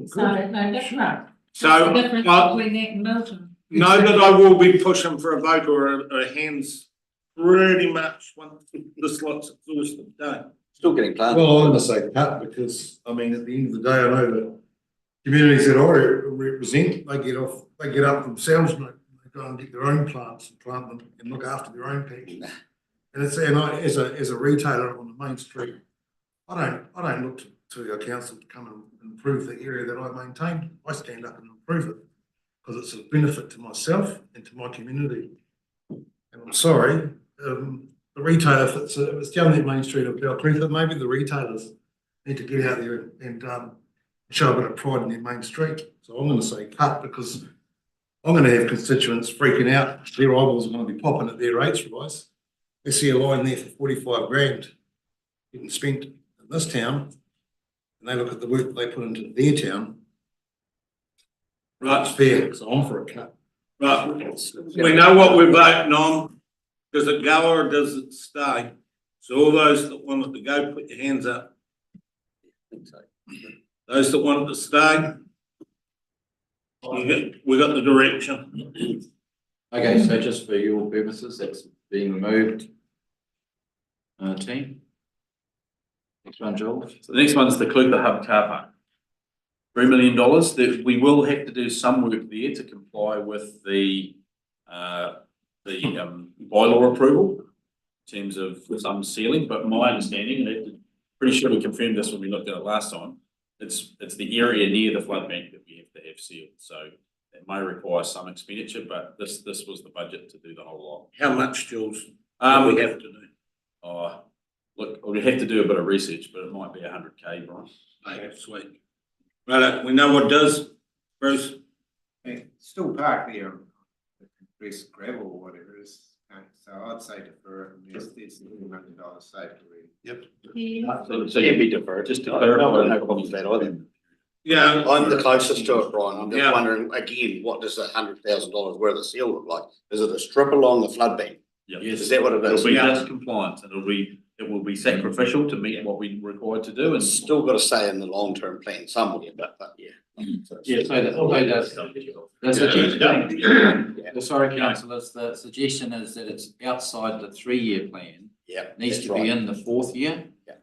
So, no different. So, What's the difference between that and Milton? know that I will be pushing for a vote or a hands pretty much once this lot's exhausted done. Still getting planted. Well, I'm gonna say cut because, I mean, at the end of the day, I know that communities that I represent, they get up themselves and they go and get their own plants and plant them and look after their own people. And as a retailer on the main street, I don't look to our council to come and improve the area that I maintain. I stand up and improve it because it's a benefit to myself and to my community. And I'm sorry, the retailer, if it's down that main street of Belcrutha, maybe the retailers need to get out there and show a bit of pride in their main street. So I'm going to say cut because I'm going to have constituents freaking out. Their eyeballs are going to be popping at their rates rise. They see a line there for 45 grand getting spent in this town, and they look at the work they put into their town. Right. It's fair, so I'm for a cut. Right, we know what we're voting on. Does it go or does it stay? So all those that want it to go, put your hands up. Those that want it to stay. We got the direction. Okay, so just for your purposes, that's being removed. Team. Next one, Joel. So the next one is the Clutha Hub car park. $3 million, that we will have to do some work there to comply with the bylaw approval in terms of some sealing, but my understanding, and pretty sure we confirmed this when we looked at it last time, it's the area near the flood bank that we have to have sealed, so it may require some expenditure, but this was the budget to do the whole lot. How much, Jules? Do we have to do? Look, we have to do a bit of research, but it might be 100K, Brian. Okay, sweet. Right, we know what it does, Bruce. Still park there, compressed gravel or whatever it is. So I'd say defer it, unless there's $100 saved already. Yep. So you'd be deferred, just to clarify. No problem with that either. Yeah. I'm the closest to it, Brian. I'm Yeah. just wondering, again, what does $100,000 worth of seal look like? Is it a strip along the flood bank? Yeah. Is that what it is? It'll be just compliance, and it will be sacrificial to meet what we're required to do, and It's still got to say in the long-term plan somewhere, but yeah. Yeah, the suggestion, sorry, councillors, the suggestion is that it's outside the 3-year plan. Yeah. Needs to be in the 4th year. Yeah.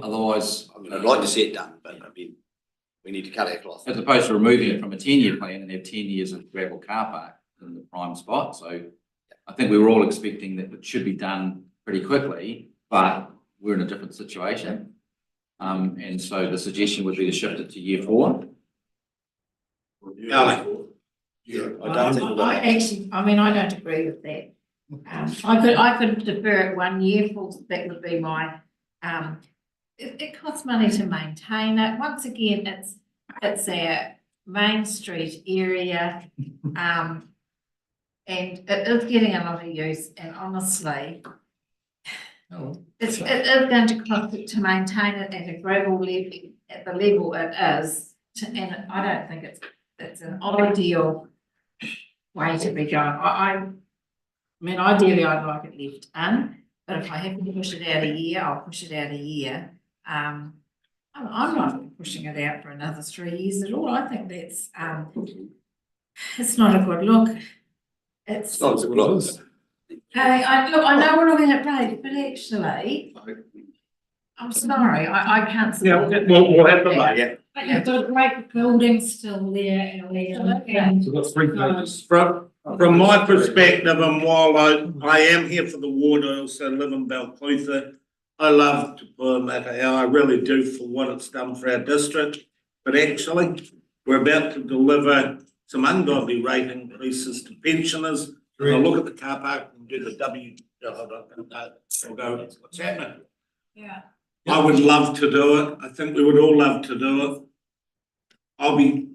Otherwise. I mean, I'd like to see it done, but I mean, we need to cut our cloth. As opposed to removing it from a 10-year plan and have 10 years of gravel car park in the prime spot, so I think we were all expecting that it should be done pretty quickly, but we're in a different situation. And so the suggestion would be to shift it to year 4. Ally. Yeah, I don't agree with that. I could defer it 1 year, that would be my, it costs money to maintain it. Once again, it's our main street area. And it is getting a lot of use, and honestly, it is going to cost it to maintain it at a gravel level, at the level it is, and I don't think it's an ideal way to be going. I mean, ideally, I'd like it left in, but if I have to push it out a year, I'll push it out a year. I'm not pushing it out for another 3 years at all. I think that's, it's not a good look. It's. Not as it was. I know we're looking at rate, but actually, I'm sorry, I can't. Yeah, we'll have the money. Yeah. But you've got great buildings still there and. So that's 3 pages. From my perspective, and while I am here for the ward, I also live in Balclutha. I love Te Pua Matahao, I really do, for what it's done for our district. But actually, we're about to deliver some ungodly rate increases to pensioners. I look at the car park and do the I'll go, what's happening? Yeah. I would love to do it. I think we would all love to do it. I'll be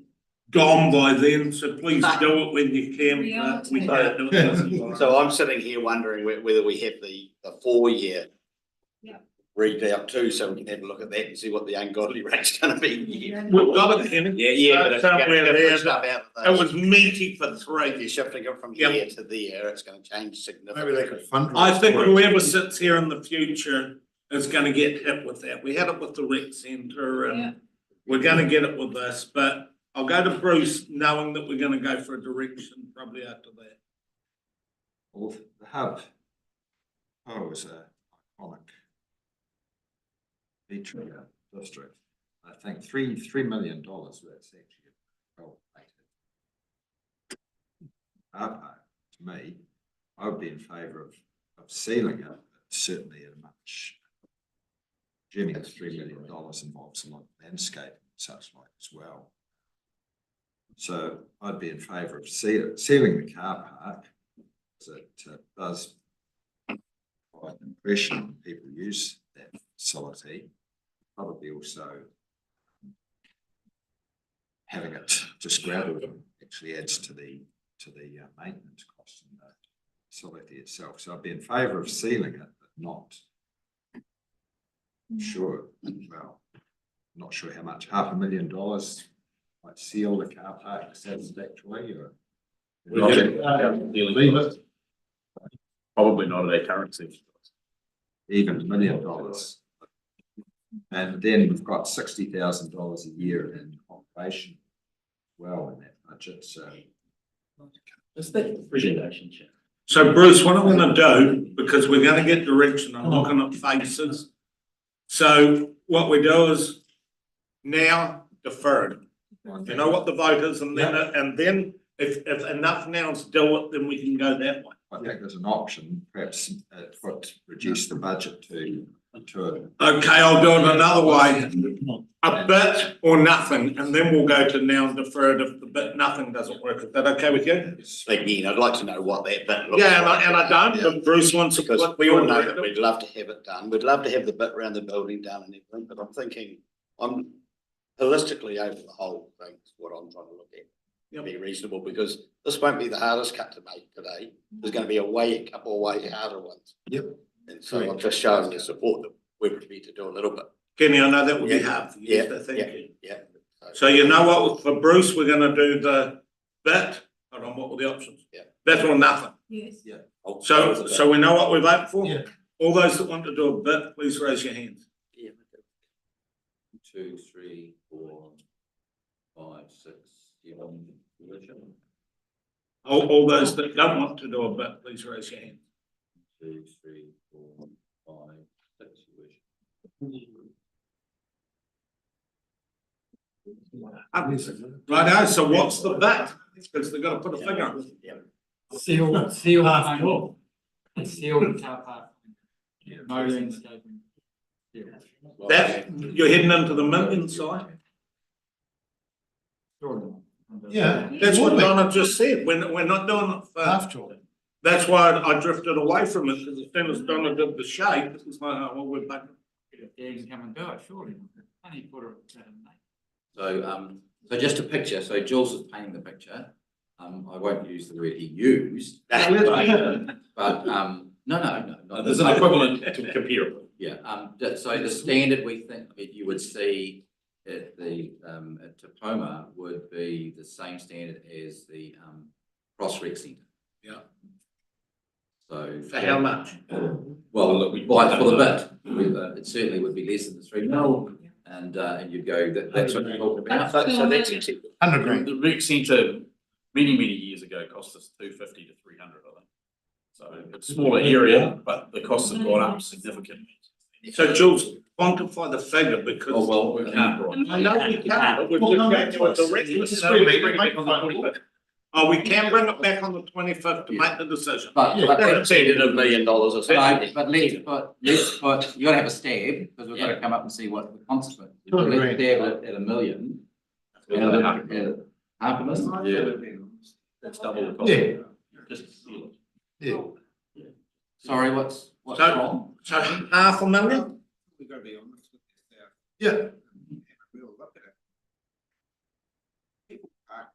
gone by then, so please do it when you can, but we can't do it. So I'm sitting here wondering whether we have the 4-year read out too, so we can have a look at that and see what the ungodly rate's gonna be. We've got it, Kenny. Yeah, but it's gonna Somewhere shift there, stuff out of it those. was meaty for If 3. you're shifting it from here to there, it's gonna change significantly. Maybe they could fundraise. I think for it. whoever sits here in the future is gonna get hit with that. We had it with the rec centre and we're gonna get it with this, but I'll go to Bruce knowing that we're gonna go for a direction probably after that. Well, the hub, was a iconic feature of the district. I think $3 million was actually well rated. To me, I would be in favour of sealing it, but certainly at a much. Jimmy, $3 million involves a lot of landscape and such like as well. So I'd be in favour of sealing the car park, because it does provide an impression when people use that facility. Probably also having it just gravel actually adds to the maintenance cost in the facility itself. So I'd be in favour of sealing it, but not sure. Well, not sure how much, $500,000 might seal the car park satisfactorily, or Leave it. Probably not at our currency. even $1 million. And then we've got $60,000 a year in operation well in that budget, so. Is that appreciation? So Bruce, what I'm gonna do, because we're gonna get direction, I'm looking at faces. So what we do is now defer it. You know what the vote is, and then if enough nows do it, then we can go that way. I think there's an option, perhaps reduce the budget to Okay, I'll do it another way. A bit or nothing, and then we'll go to now and defer it if the bit nothing doesn't work. Is that okay with you? Again, I'd like to know what that bit looks Yeah, like. and I don't, but Bruce wants to Because put, we all know that we'd love to have it done. We'd love to have the bit around the building done and everything, but I'm thinking, I'm holistically over the whole thing, is what I'm trying to look at. Be reasonable, because this won't be the hardest cut to make today. There's gonna be a couple of way harder ones. Yep. And so I'm just showing the support that we're prepared to do a little bit. Kenny, I know that would be Yeah. hard for you, so thank Yeah, you. yeah. So you know what, for Bruce, we're gonna do the bit, hold on, what were the options? Yeah. Bit or nothing. Yes. Yeah. So we know what we're voting for? Yeah. All those that want to do a bit, please raise your hands. Yeah. 2, 3, 4, 5, 6, 7. All those that don't want to do a bit, please raise your hand. 2, 3, 4, 5, 6. Righto, so what's the bit? Because they've got to put a finger on it. Seal the car park. No landscaping. That, you're heading into the million side? Yeah. That's what Donna just said, we're not doing it for. After all. That's why I drifted away from it, because as soon as Donna did the shape, it was like, oh, well, we're back. Yeah, you can come and do it, surely. Only put it, So just a picture, so Jules is painting the picture. I won't use the word he used. But, no. There's an equivalent to comparable. Yeah, so the standard we think that you would see at the, at Tupoma would be the same standard as the, Cross Rec Centre. Yeah. So. For how much? Well, look, for the bit, it certainly would be less than the 3 million. And you go, that's what you're talking about. So that's acceptable. 100 grand. The rec centre, many years ago, cost us 250 to 300, I think. So it's a smaller area, but the costs have gone up significantly. So Jules, quantify the figure because. Oh, well, We can't, Brian. I know we can't, but we're just going to a direct. Oh, we can bring it back on the 25th to make the decision. But That's $1 million or something. but let's you gotta have a stab, because we've got to come up and see what the consequence. If you let's stab it at 1 million. At half a million? Yeah. That's double the cost. Yeah. Just to seal it. Yeah. Sorry, what's So- wrong? So $500,000? We've got to be honest with this now. Yeah. We'll look at it. People are.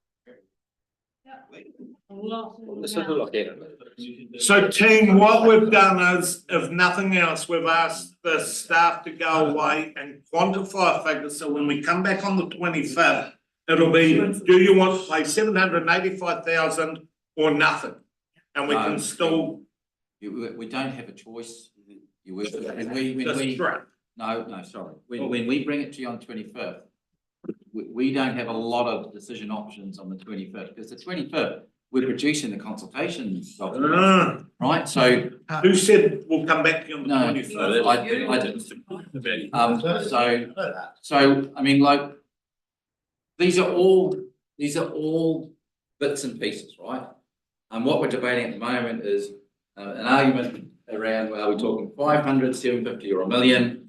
Let's have a look at it. So team, what we've done is, if nothing else, we've asked the staff to go away and quantify a figure, so when we come back on the 25th, it'll be, do you want to pay 785,000 or nothing? And we can still. We don't have a choice. When That's we, correct. no, sorry. When we bring it to you on 25th, we don't have a lot of decision options on the 25th, because the 25th, we're producing the consultation document, right? So. Who said we'll come back to you on the No, 25th? I didn't. So, I mean, like, these are all bits and pieces, right? And what we're debating at the moment is an argument around, well, are we talking 500, 750 or 1 million?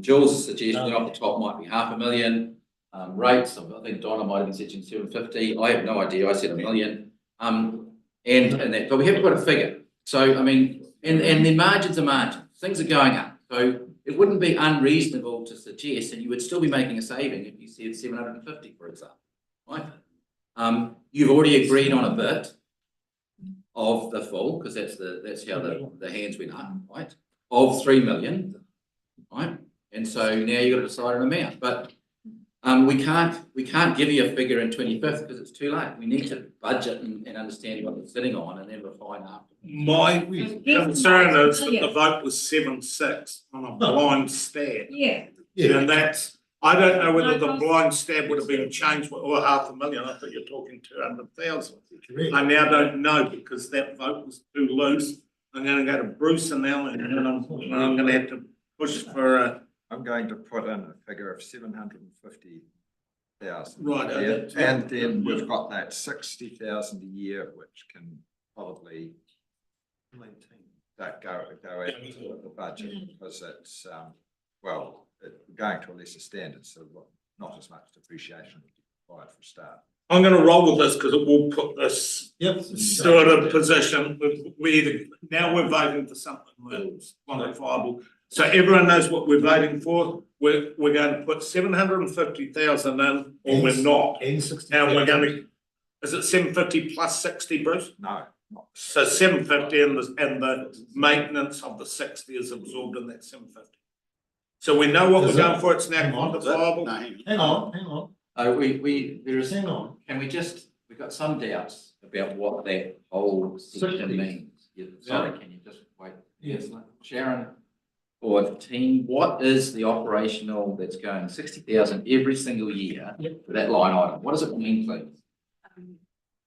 Jules' suggestion off the top might be 500,000. Rates, I think Donna might have been suggesting 750. I have no idea. I said 1 million. And that, but we have got a figure. So, I mean, and the margins are margins. Things are going up. So it wouldn't be unreasonable to suggest, and you would still be making a saving if you said 750, for example, right? You've already agreed on a bit of the full, because that's how the hands went up, right? Of 3 million, right? And so now you've got to decide an amount, but we can't give you a figure in 25th because it's too late. We need to budget and understand what we're sitting on and then refine after. My concern is that the vote was 7-6 on a blind stab. Yeah. And that's, I don't know whether the blind stab would have been changed or 500,000. I thought you're talking 200,000. I now don't know because that vote was too loose. I'm going to go to Bruce and Alan, and I'm going to have to push for a. I'm going to put in a figure of 750,000. Right. And then we've got that 60,000 a year, which can probably maintain that go into the budget, because it's well, going to a lesser standard, so not as much depreciation required for start. I'm going to roll with this because it will put this sort of position. Now we're voting for something that's quantifiable. So everyone knows what we're voting for. We're going to put 750,000 in, or we're not. And we're going to, is it 750 plus 60, Bruce? No. So 750 and the maintenance of the 60 is absorbed in that 750. So we know what we're going for. It's now quantifiable. Hang on. Hang on. Can we just, we've got some doubts about what that whole section means. Sorry, can you just wait? Yes, Sharon. Or the team, what is the operational that's going 60,000 every single year for that line item? What does it mean, please?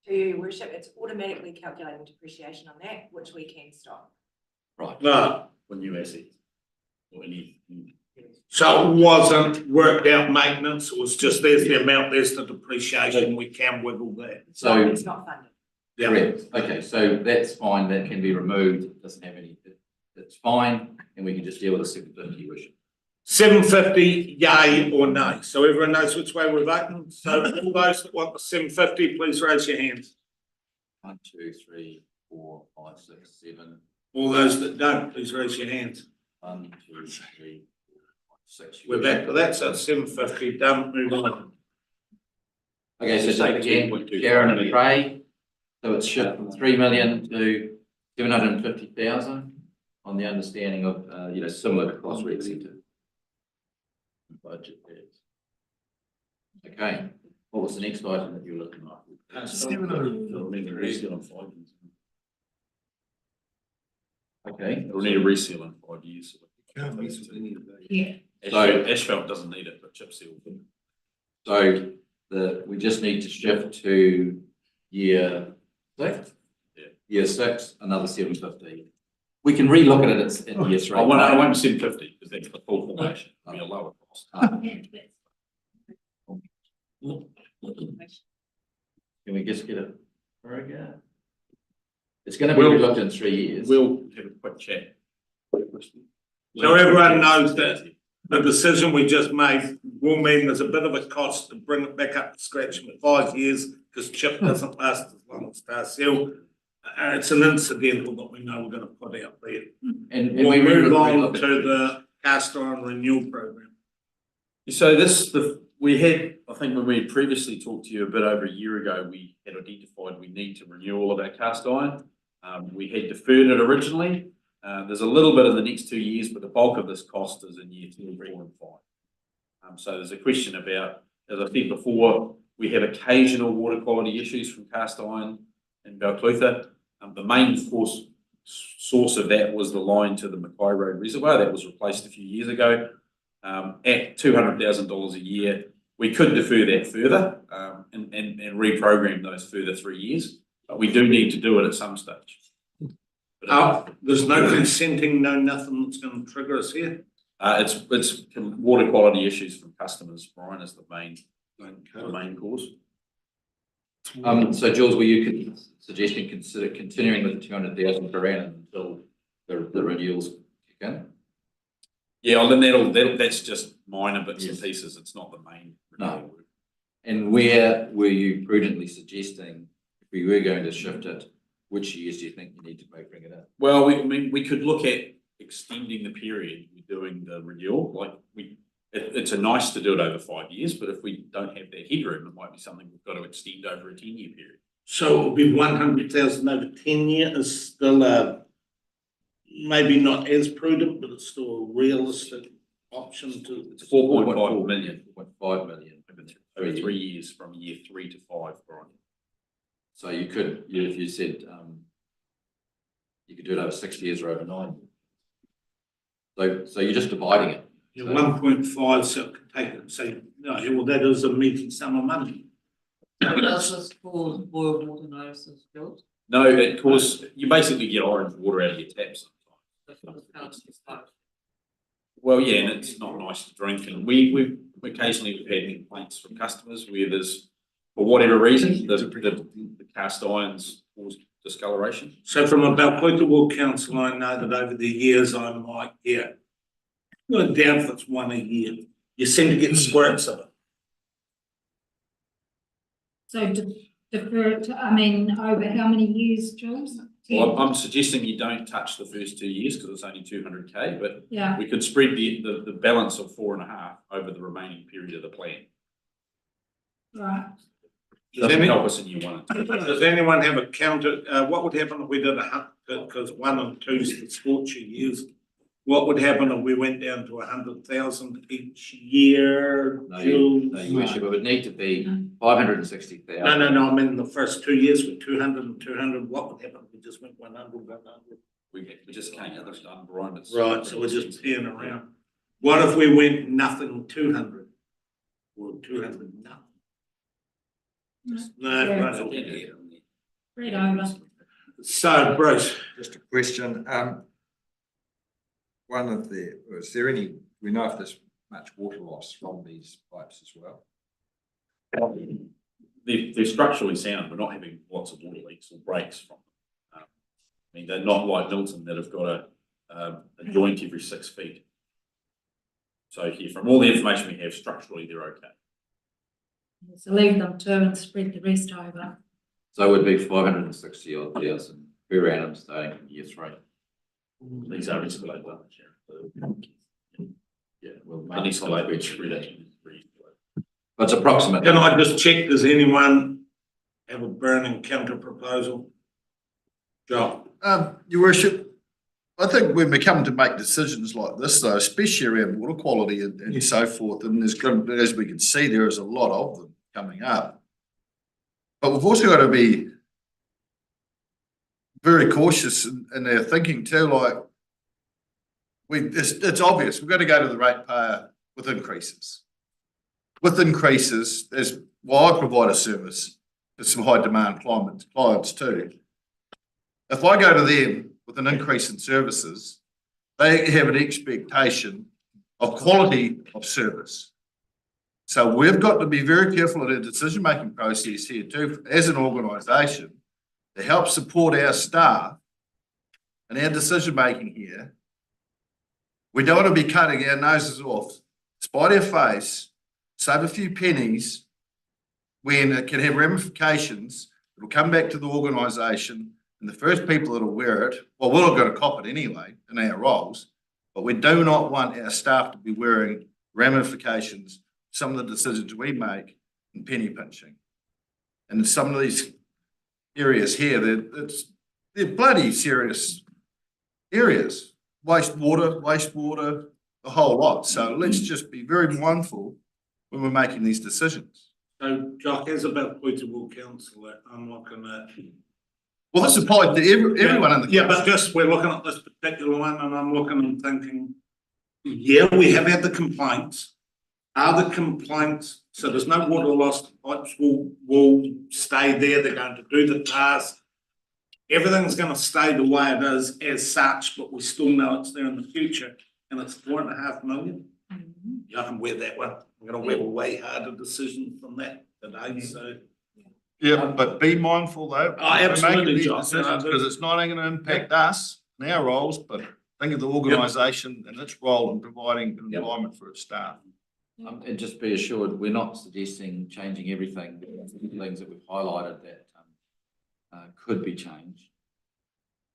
To your worship, it's automatically calculating depreciation on that, which we can stop. Right. No. For new assets. Or any. So it wasn't worked out maintenance. It was just there's the amount, there's the depreciation. We can wiggle that. So It's not funded. Yeah. correct. Okay, so that's fine. That can be removed. It doesn't have any. It's fine, and we can just deal with the 750 worship. 750, yay or nay. So everyone knows which way we're voting. So all those that want the 750, please raise your hands. 1, 2, 3, 4, 5, 6, 7. All those that don't, please raise your hands. 1, 2, 3, 4, 5, 6. We're back to that. So it's 750 done. Move on. Okay, so just again, Karen and Trey. So it's shipped from 3 million to 750,000 on the understanding of, similar to Cross Rec Centre. Budget there. Okay, what was the next item that you were looking at? Okay. We'll need a reseal in 5 years. Can't miss with any of that. Yeah. Asphalt doesn't need it, but chip seal. So we just need to shift to year 6. Yeah. Year 6, another 750. We can relook at it in year 3. I won't be 750 because that's the full formation. It'll be a lower cost. Can we just get it? It's going to be relooked in 3 years. We'll have a quick chat. So everyone knows that the decision we just made will mean there's a bit of a cost to bring it back up to scratch for 5 years because chip doesn't last as long as tar seal. It's an incidental that we know we're going to put out there. And We'll we move on relook at to the cast iron renewal program. So we had, I think when we had previously talked to you a bit over a year ago, we had identified we need to renew all of our cast iron. We had deferred it originally. There's a little bit in the next 2 years, but the bulk of this cost is in year 2, 3, and 5. So there's a question about, as I said before, we have occasional water quality issues from cast iron in Balclutha. The main source of that was the line to the Mackay Road Reservoir that was replaced a few years ago. At $200,000 a year, we could defer that further and reprogram those further 3 years, but we do need to do it at some stage. There's no consenting, no nothing that's going to trigger us here. It's water quality issues from customers, Brian, is the main cause. So Jules, were you suggesting consider continuing with the 200,000 per annum until the renewals kick in? Yeah, well, then that's just minor bits and pieces. It's not the main. No. And where were you prudently suggesting if we were going to shift it, which years do you think you need to bring it in? Well, we could look at extending the period we're doing the renewal. Like it's a nice to do it over 5 years, but if we don't have that headroom, it might be something we've got to extend over a 10-year period. So it'll be 100,000 over 10 years. Is still maybe not as prudent, but it's still a realistic option to. It's 4.5 million. 4.5 million over 3 years, from year 3 to 5, Brian. So you could, if you said you could do it over 6 years or over 9 years. So you're just dividing it. Yeah, 1.5, so it could take it, say, no, well, that is a meaty sum of money. Does this cause boiled water notices, Jules? No, it causes, you basically get orange water out of your taps sometimes. Well, yeah, and it's not nice to drink, and we've occasionally had complaints from customers where there's, for whatever reason, the cast irons cause discoloration. So from a Balclutha Ward Council, I know that over the years I might get, down if it's one a year, you seem to get squirts of it. So defer it to, I mean, over how many years, Jules? Well, I'm suggesting you don't touch the first 2 years because it's only 200K, but Yeah. we could spread the balance of 4.5 over the remaining period of the plan. Right. Doesn't help us in year 1 and 2. Does anyone have a counter, what would happen if we did because 1 and 2 is the scorcher years? What would happen if we went down to 100,000 each year? No, you wish it would need to be 560,000. No, I mean the first 2 years with 200 and 200, what would happen if we just went 100, 100? We just can't get this done, Brian. Right, so we're just peeing around. What if we went nothing 200? Or 200 nothing? No, Read over. So, Bruce. Just a question. Is there any, we know if there's much water loss from these pipes as well? They're structurally sound. We're not having lots of water leaks or breaks from them. I mean, they're not like Milton that have got a joint every 6 feet. So here, from all the information we have, structurally they're okay. So leave them to and spread the rest over. So it would be 560,000 per annum starting from year 3. These are escalated, Yeah, well, unescalated spread it. But it's approximate. Can I just check, does anyone have a burning counter proposal? Joe? Your worship, I think when we come to make decisions like this though, especially around water quality and so forth, and there's good, as we can see, there is a lot of them coming up. But we've also got to be very cautious in our thinking too, like it's obvious, we've got to go to the ratepayer with increases. With increases, I provide a service to some high demand clients too. If I go to them with an increase in services, they have an expectation of quality of service. So we've got to be very careful in our decision-making process here too, as an organisation, to help support our staff and our decision-making here. We don't want to be cutting our noses off, spite our face, save a few pennies, when it can have ramifications. It'll come back to the organisation, and the first people that'll wear it, well, we're not going to cop it anyway in our roles, but we do not want our staff to be wearing ramifications, some of the decisions we make in penny pinching. And some of these areas here, they're bloody serious areas. Wastewater, the whole lot. So let's just be very mindful when we're making these decisions. So, Jock, as a Belcluita councillor, I'm looking at. Well, this applies to everyone in the. Yeah, but just, we're looking at this particular one and I'm looking and thinking, yeah, we have had the complaints. Are the complaints, so there's no water loss, the pipes will stay there, they're going to do the task. Everything's going to stay the way it is as such, but we still know it's there in the future, and it's 4.5 million. You can wear that one. I'm going to wear a way harder decision from that today. So, yeah, but be mindful though. Absolutely, because it's not only going to impact us and our roles, but think of the organisation and its role in providing an environment for its staff. And just be assured, we're not suggesting changing everything. Things that we've highlighted that could be changed.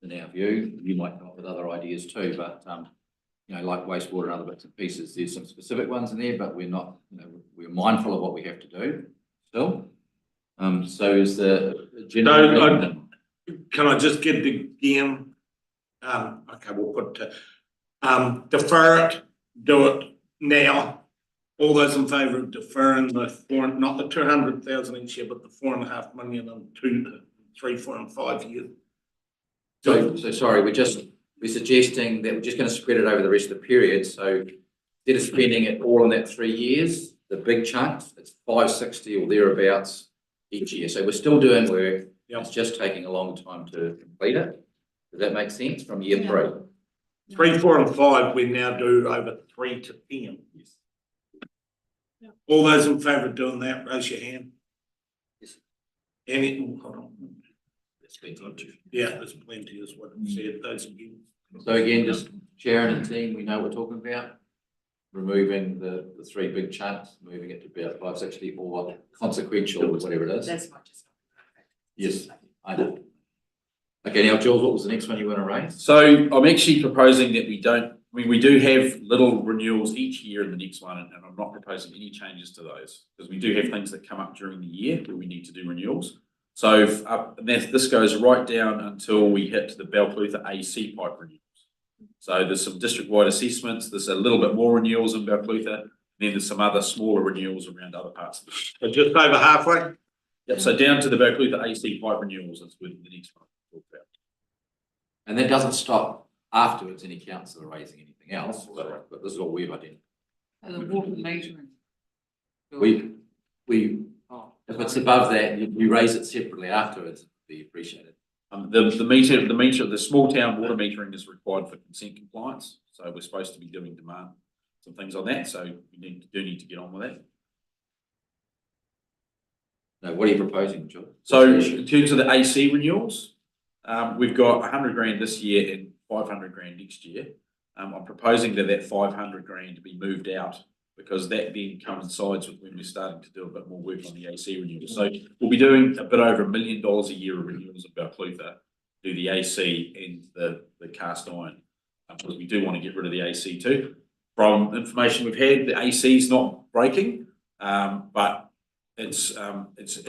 In our view, you might come up with other ideas too, but you know, like wastewater and other bits and pieces, there's some specific ones in there, but we're not, you know, we're mindful of what we have to do still. So is the agenda. Can I just get the again? Okay, we'll put defer it, do it now. All those in favour of deferring not the 200,000 each year, but the 4.5 million in 2, 3, 4 and 5 years. So sorry, we're suggesting that we're just going to spread it over the rest of the period. So instead of spending it all in that 3 years, the big chunks, it's 560 or thereabouts each year. So we're still doing work. It's just taking a long time to complete it. Does that make sense from year 3? 3, 4 and 5, we now do over 3 to 10. Yes. All those in favour of doing that, raise your hand. Yes. Any, hold on. Yeah, there's plenty is what it said. Those again. So again, just Sharon and team, we know what we're talking about. Removing the 3 big chunks, moving it to about 560 or consequential, whatever it is. That's not just. Yes, I know. Okay, now Jules, what was the next one you want to raise? So I'm actually proposing that we do have little renewals each year in the next one, and I'm not proposing any changes to those because we do have things that come up during the year where we need to do renewals. So this goes right down until we hit the Belcluita AC pipe renewals. So there's some district-wide assessments, there's a little bit more renewals in Belcluita, and then there's some other smaller renewals around other parts of the country. So just over halfway? Yep, so down to the Belcluita AC pipe renewals is with the next one. And that doesn't stop afterwards any councillor raising anything else, but this is all we've identified. The water metering. If it's above that, you raise it separately afterwards, it'd be appreciated. The small town water metering is required for consent compliance. So we're supposed to be doing some things on that. So we do need to get on with that. Now, what are you proposing, John? So in terms of the AC renewals, we've got 100 grand this year and 500 grand next year. I'm proposing that 500 grand be moved out because that then coincides with when we're starting to do a bit more work on the AC renewals. So we'll be doing a bit over $1 million a year of renewals at Belcluita, do the AC and the cast iron, because we do want to get rid of the AC too. From information we've had, the AC is not breaking, but it's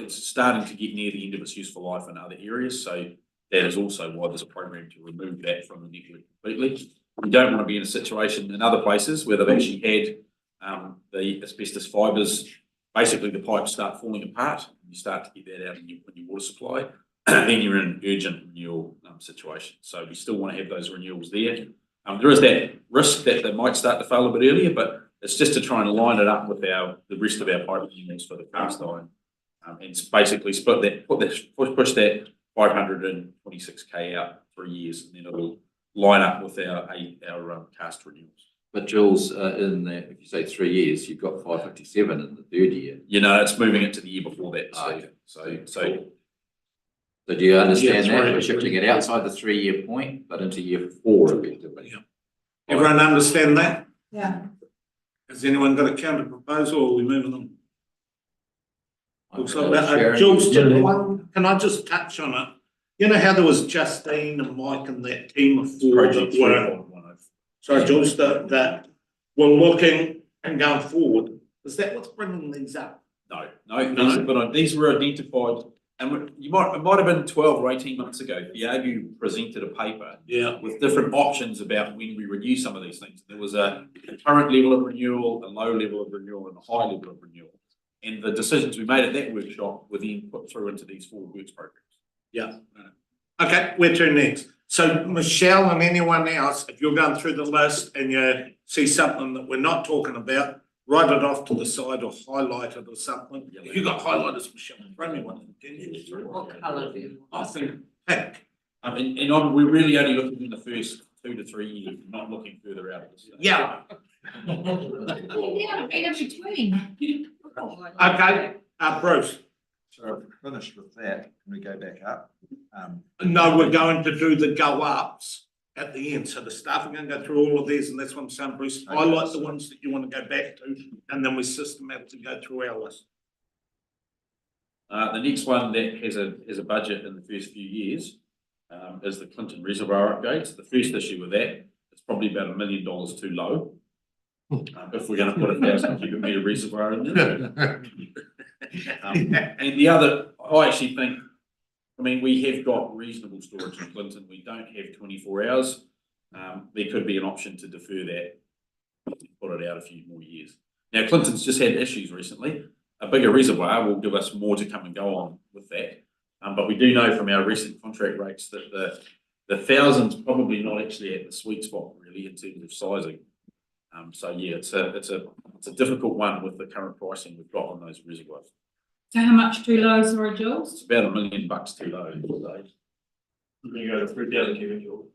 starting to get near the end of its useful life in other areas. So that is also why there's a program to remove that from the network completely. We don't want to be in a situation in other places where they've actually had the asbestos fibres, basically the pipes start falling apart. You start to get that out in your water supply, then you're in an urgent renewal situation. So we still want to have those renewals there. There is that risk that they might start to fail a bit earlier, but it's just to try and line it up with the rest of our pipe units for the cast iron. And it's basically split that, push that 526K out 3 years, and then it'll line up with our cast renewals. But Jules, in that, if you say 3 years, you've got 557 in the third year. You know, it's moving it to the year before that, Steve. So do you understand Yeah, that? right. We're shifting it outside the 3 year point, but into year 4 effectively. Yeah. Everyone understand that? Yeah. Has anyone got a counter proposal or are we moving on? Looks like that. Sharon, Jules, yeah. can I just touch on it? You know how there was Justine and Mike and that team of four Project that were, sorry, Jules, that were looking and going forward. Is that what's bringing these up? No, these were identified, and it might have been 12 or 18 months ago, the AGU presented a paper with different options about when we renew some of these things. There was a current level of renewal, a low level of renewal, and a high level of renewal. And the decisions we made at that workshop were then put through into these 4 works programs. Yeah. Okay, where to next? So Michelle and anyone else, if you're going through the list and you see something that we're not talking about, write it off to the side or highlight it or something. If you've got highlighters, Michelle, throw me one. What colour do you I want? think pink. We're really only looking in the first 2 to 3 years, not looking further out. Yeah. Yeah, in between. Okay, Bruce. So finished with that, can we go back up? No, we're going to do the go ups at the end. So the staff are going to go through all of these, and that's what I'm saying, Bruce. Okay. Highlight the ones that you want to go back to, and then we systematically go through our list. The next one that has a budget in the first few years is the Clinton Reservoir upgrades. The first issue with that, it's probably about $1 million too low. If we're going to put a 1,000 cubic metre reservoir in there. And the other, I actually think, I mean, we have got reasonable storage in Clinton. We don't have 24 hours. There could be an option to defer that, put it out a few more years. Now, Clinton's just had issues recently. A bigger reservoir will give us more to come and go on with that. But we do know from our recent contract rates that the 1,000's probably not actually at the sweet spot really in terms of sizing. So yeah, it's a difficult one with the current pricing we've got on those reservoirs. So how much too low, sorry, Jules? It's about $1 million too low. Then you go to 3,000 cubic metres.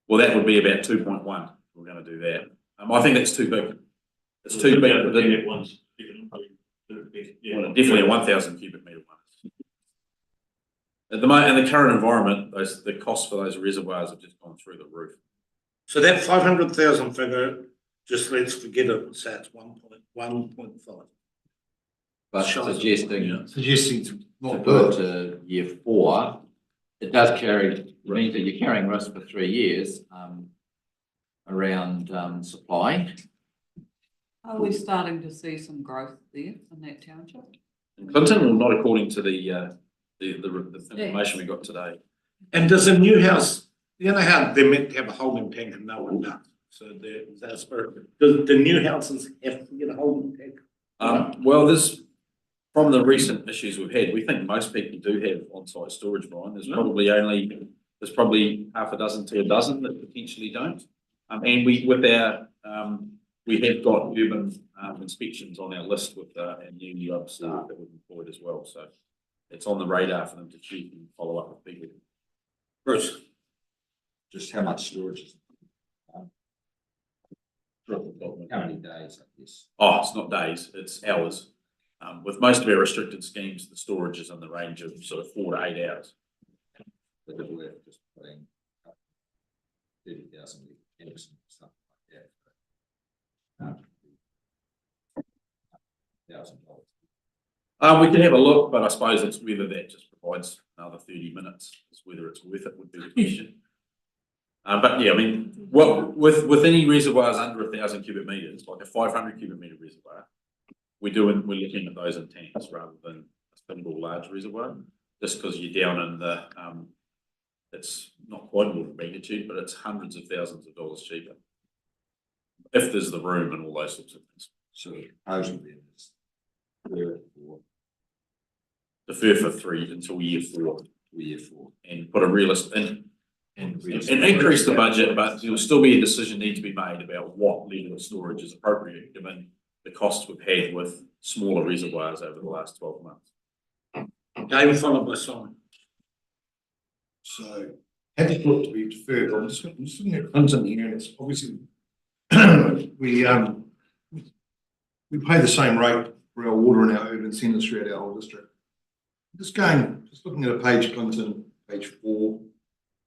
Well, that would be about 2.1. We're going to do that. I think that's too big. It's too big. Well, definitely a 1,000 cubic metre one. At the moment, in the current environment, the costs for those reservoirs have just gone through the roof. So that 500,000 figure, just let's forget it and say it's 1.5. But Suggesting to go to year 4, it does carry, means that you're carrying risk for 3 years around supply. Are we starting to see some growth there in that township? In Clinton, well, not according to the information we got today. And does a new house, you know how they're meant to have a holding tank and no one does? So that's does the new houses have to get a holding tank? Well, from the recent issues we've had, we think most people do have on-site storage, Brian. There's probably half a dozen to a dozen that potentially don't. And we have got urban inspections on our list with our new UB staff that we've employed as well. So it's on the radar for them to check and follow up with people. Bruce. Just how much storage is how many days, I guess? Oh, it's not days, it's hours. With most of our restricted schemes, the storage is in the range of sort of 4 to 8 hours. But if we're just putting 30,000 and stuff like that. $1,000. We can have a look, but I suppose it's whether that just provides another 30 minutes, is whether it's worth it would be the question. But yeah, I mean, with any reservoirs under 1,000 cubic metres, like a 500 cubic metre reservoir, we're looking at those in tanks rather than a single large reservoir, just because you're down in the, it's not quite order of magnitude, but it's hundreds of thousands of dollars cheaper. If there's the room and all those sorts of things. So supposedly it's defer for 3 until year 4. And put a realist in. And And increase the budget, but there will still be a decision need to be made about what level of storage is appropriate, given the costs we've had with smaller reservoirs over the last 12 months. Dave, followed by Simon. So, had the thought to be deferred, I'm just looking at Clinton here, and it's obviously, we pay the same rate for our water and our urban centres throughout our whole district. Just looking at a page, Clinton, page 4,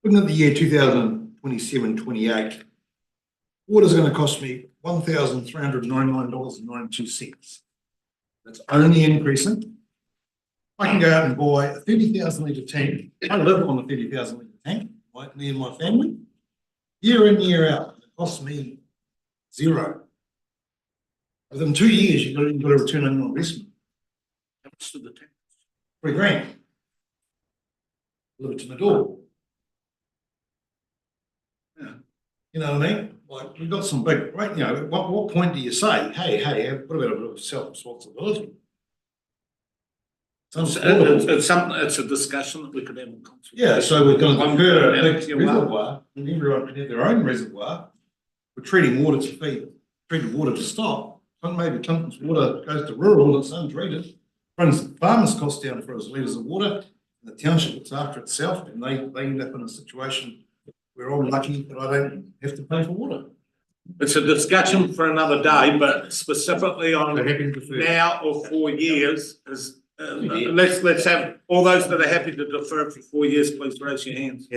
looking at the year 2027-28, water's going to cost me $1,399.92. That's only increasing. I can go out and buy a 30,000 litre tank. I live on a 30,000 litre tank, like me and my family. Year in, year out, it costs me zero. Within 2 years, you've got to return on your investment. How much did the tank? $3,000. Delivered to my door. Yeah. You know what I mean? Like, we've got some big, right, you know, at what point do you say, hey, what about a bit of self-responsibility? It's something, it's a discussion that we could have in council. Yeah, so we're going to defer a big Yeah, reservoir, and everyone can have their own reservoir. We're treating water to feed, treated water to stock. Maybe Clinton's water goes to rural, it's untreated, brings the farmer's cost down for his litres of water, and the township looks after itself, and they end up in a situation where I'm lucky that I don't have to pay for water. It's a discussion for another day, but specifically on So happy to defer. now or 4 years is, let's have, all those that are happy to defer for 4 years, please raise your hands.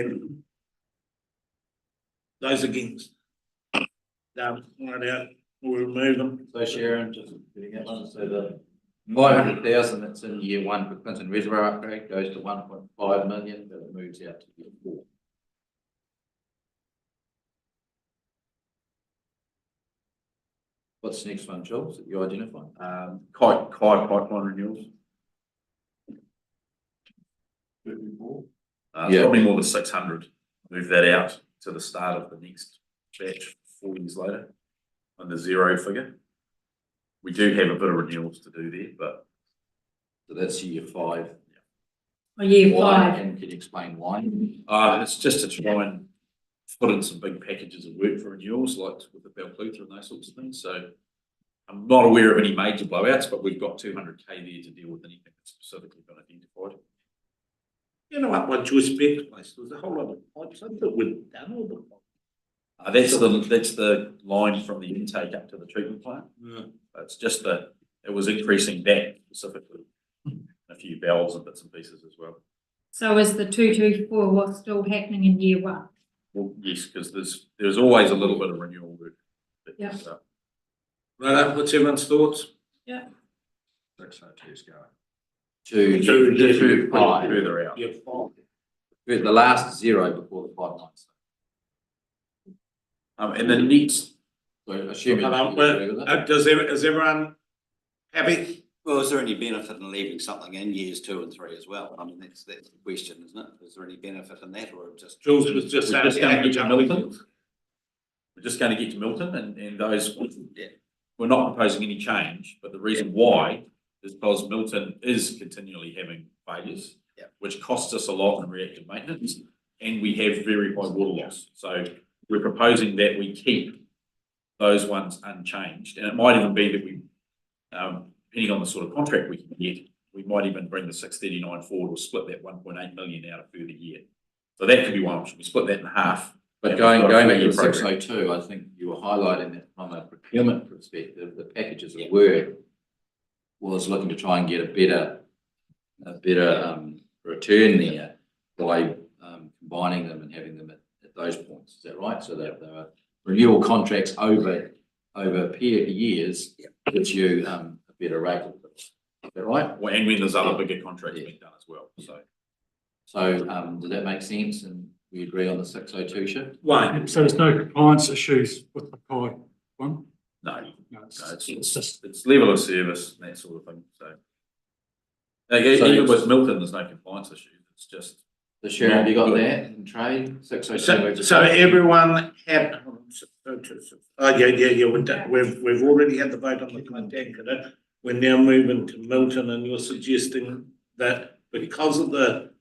Those against? No, right out, we'll remove them. So Sharon, just getting that one, so the 500,000 that's in year 1 for Clinton Reservoir upgrade goes to 1.5 million, but it moves out to year 4. What's the next one, Jules, that you identify? Kai pipeline renewals. Yeah. Probably more than 600. Move that out to the start of the next batch 4 years later on the zero figure. We do have a bit of renewals to do there, but. So that's year 5. Year Why? 5. And can you explain why? It's just to try and put in some big packages of work for renewals, like with the Balclutha and those sorts of things. So I'm not aware of any major blowouts, but we've got 200K there to deal with anything that's specifically been identified. You know what, Joyce Beck's place, there's a whole lot of pipes, I thought we'd done all the pipes. That's the line from the intake up to the treatment plant. Yeah. It's just it was increasing that specifically. A few valves and bits and pieces as well. So is the 224 what's still happening in year 1? Well, yes, because there's always a little bit of renewal work. Yeah. Right, what's everyone's thoughts? Yeah. 602 is going. To 5. Further out. Yeah, 5. The last 0 before the 5 months. And the next. So assuming. Is everyone happy? Well, is there any benefit in leaving something in years 2 and 3 as well? I mean, that's the question, isn't it? Is there any benefit in that, or just? Jules was just We're just saying. going to get to Milton. We're just going to get to Milton and those, we're not proposing any change, but the reason why is because Milton is continually having failures, which costs us a lot in reactive maintenance, and we have very high water loss. So we're proposing that we keep those ones unchanged, and it might even be that we, depending on the sort of contract we can get, we might even bring the 639 forward or split that 1.8 million out a further year. So that could be one option. We split that in half. But going back to 602, I think you were highlighting that from a procurement perspective, the packages of work was looking to try and get a better return there by combining them and having them at those points. Is that right? So that the renewal contracts over years gives you a better rate. Is that right? Well, and when there's other bigger contracts being done as well. So does that make sense? And we agree on the 602 shift? Why? So there's no compliance issues with the Kai one? No, it's just. it's level of service and that sort of thing. So even with Milton, there's no compliance issues. It's just. The Sharon, have you got that in trade? 602. So everyone had. Oh, yeah, we've already had the vote on the Clinton. We're now moving to Milton, and you're suggesting that because of the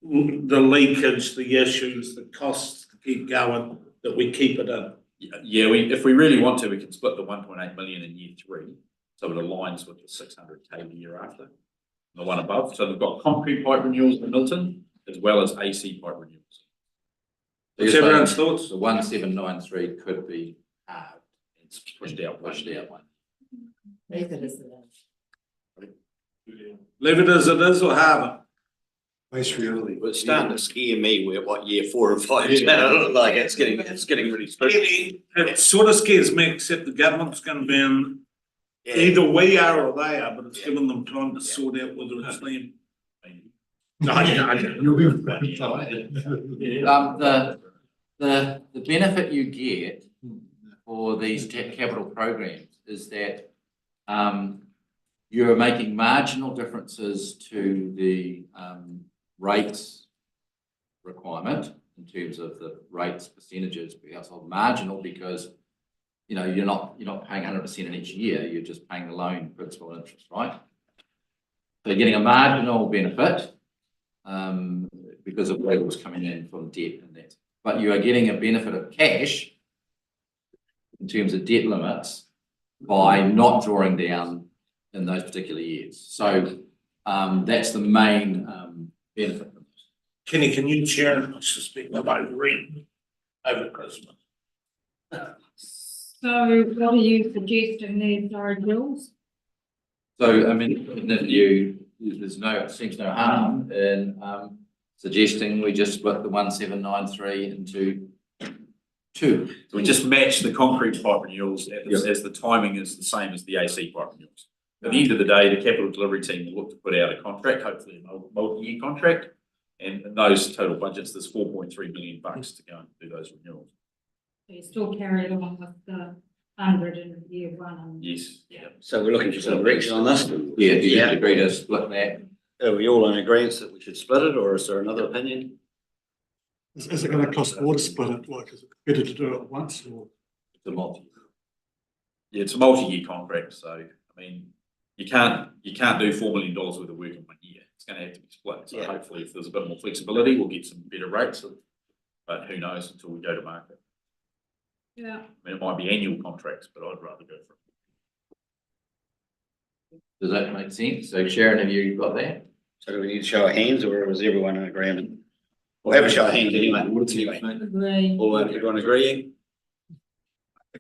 the leakage, the issues, the costs to keep going, that we keep it in. Yeah, if we really want to, we can split the 1.8 million in year 3, so it aligns with the 600K the year after, the one above. So they've got concrete pipe renewals in Milton, as well as AC pipe renewals. What's everyone's thoughts? The 1793 could be halved. It's pushed out. One. Leave it as it is. Leave it as it is or have it? Base reality. Well, it's starting to scare me with what year 4 and 5 is like, it's getting really spooky. It sort of scares me, except the government's gonna be in, Yeah. either we are or they are, but it's giving them time to sort out whether it's them. You'll be. The benefit you get for these capital programs is that you're making marginal differences to the rates requirement in terms of the rates percentages per household. Marginal because you're not paying 100% in each year, you're just paying the loan principal and interest, right? So you're getting a marginal benefit because of what was coming in from debt and that. But you are getting a benefit of cash in terms of debt limits by not drawing down in those particular years. So that's the main benefit. Kenny, can you share, I suspect about rent over Christmas? So what are you suggesting there, Sorry, Jules? So, I mean, seems no harm in suggesting we just split the 1793 into 2. So we just match the concrete pipe renewals as the timing is the same as the AC pipe renewals. At the end of the day, the capital delivery team will look to put out a contract, hopefully a multi-year contract, and in those total budgets, there's 4.3 million bucks to go and do those renewals. So you still carry it on with the 100 in year 1 and. Yes. Yeah. So we're looking for some direction on this. Yeah, do you agree to split that? Are we all in agreement that we should split it, or is there another opinion? Is it gonna cost more to split it? Like, is it better to do it once or? It's a multi. Yeah, it's a multi-year contract, so I mean, you can't do $4 million worth of work in 1 year. It's going to have to be split. So hopefully, if there's a bit more flexibility, we'll get some better rates. But who knows until we go to market? Yeah. I mean, it might be annual contracts, but I'd rather go for it. Does that make sense? So Sharon, have you got that? So do we need to show our hands, or is everyone in agreement? We'll have a show of hands anyway. Agree. All everyone agreeing?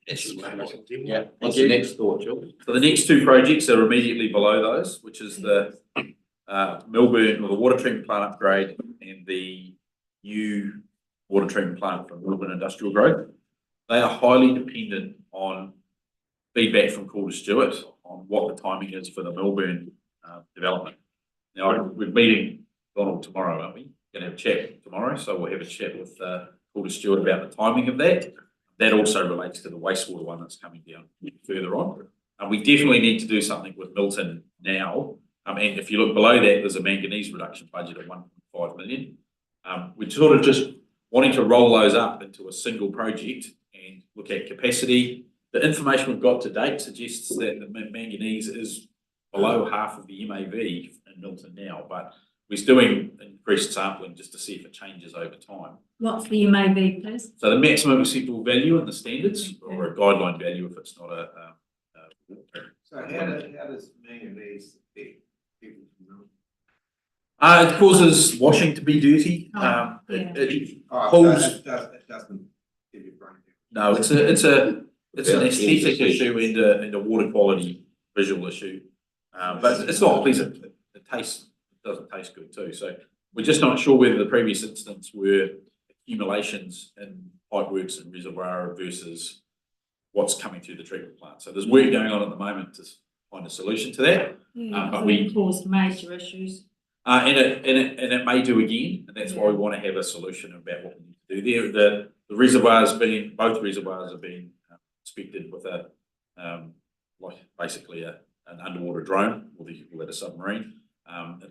Yeah. What's the next thought, Jules? So the next 2 projects are immediately below those, which is the Melbourne, or the water treatment plant upgrade, and the new water treatment plant for Melbourne Industrial Growth. They are highly dependent on feedback from Calder Stewart on what the timing is for the Melbourne development. Now, we're meeting Donald tomorrow, aren't we? Going to have a chat tomorrow, so we'll have a chat with Calder Stewart about the timing of that. That also relates to the wastewater one that's coming down further on. We definitely need to do something with Milton now. And if you look below that, there's a manganese reduction budget of 1.5 million. We're sort of just wanting to roll those up into a single project and look at capacity. The information we've got to date suggests that the manganese is below half of the MAV in Milton now, but we're doing increased sampling just to see if it changes over time. What's the MAV, please? So the maximum acceptable value in the standards, or a guideline value if it's not a. So how does manganese affect people? It causes washing to be dirty. It pulls. It doesn't give you brain damage. No, it's an aesthetic issue and a water quality visual issue. But it's not pleasant. It doesn't taste good too. So we're just not sure whether the previous instance were accumulations in pipeworks and reservoir versus what's coming through the treatment plant. So there's work going on at the moment to find a solution to that. But we caused major issues. And it may do again, and that's why we want to have a solution about what we need to do there. The reservoirs both reservoirs have been inspected with basically an underwater drone, or you call that a submarine,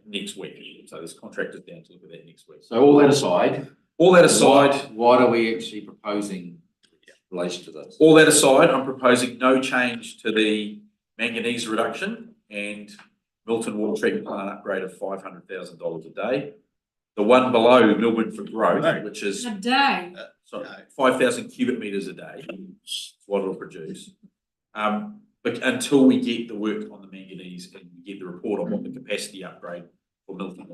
next week. So there's contractors down to look at that next week. So all that aside, what are we actually proposing in relation to this? All that aside, I'm proposing no change to the manganese reduction and Milton water treatment plant upgrade of $500,000 a day. The one below Melbourne for Growth, which is A day. sorry, 5,000 cubic meters a day, is what it'll produce. But until we get the work on the manganese and we get the report on what the capacity upgrade for Milton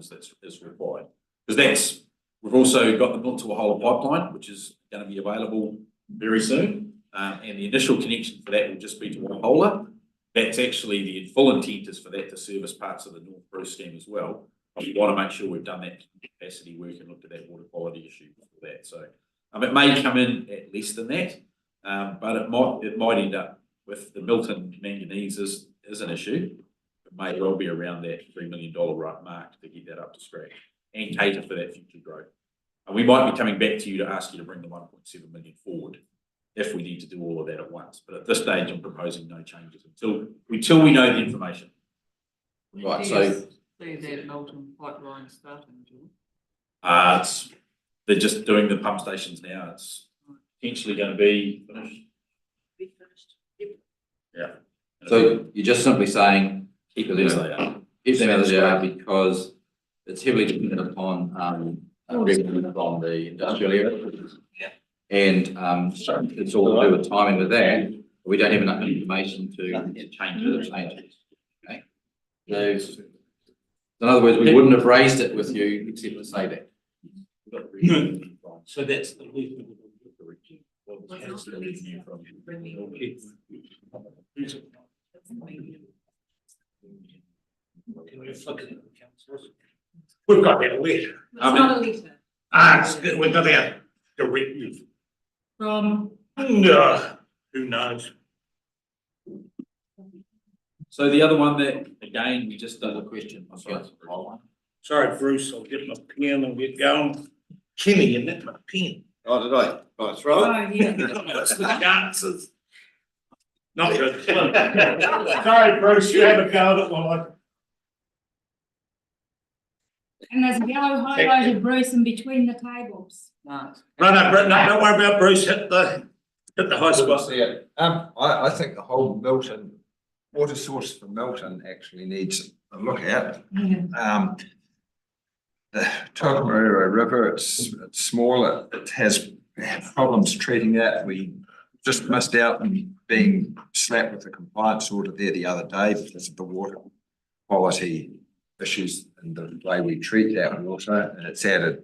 is required. Because we've also got the Milton to Wahola pipeline, which is going to be available very soon. And the initial connection for that will just be to Wahola. That's actually the full intent is for that to service parts of the North Bruce scheme as well. But we want to make sure we've done that capacity work and looked at that water quality issue before that. So it may come in at less than that, but it might end up with the Milton manganese is an issue. It may well be around that $3 million mark to get that up to scratch and cater for that future growth. And we might be coming back to you to ask you to bring the 1.7 million forward if we need to do all of that at once. But at this stage, I'm proposing no changes until we know the information. Right, so See that Milton pipeline starting, George? They're just doing the pump stations now. It's potentially going to be finished. Yeah. So you're just simply saying keep it As as they are. keep them as they are because it's heavily dependent upon revenue from the industrial area. Yeah. And so it's all to do with timing with that. But we don't have enough information to change it. Okay. So in other words, we wouldn't have raised it with you except to say that. So that's the reason. We've got that letter. It's not a letter. It's good. We've got that directive. From, No, who knows? So the other one that, again, we just done a question. I'm sorry. Sorry, Bruce, I'll get my pen and get going. Kenny, and that's my pen. Oh, did I? Oh, that's oh, right. yeah. That's the chances. Not good. Sorry, Bruce, you have a go at it while I. And there's a yellow highlighted Bruce in between the tables. No. No, don't worry about Bruce, hit the high spot. I think the whole Milton, water source for Milton actually needs a look at. The Tuakamurira River, it's small, it has problems treating that. We just missed out on being slapped with a compliance order there the other day because of the water quality issues and the way we treat that water, and it's added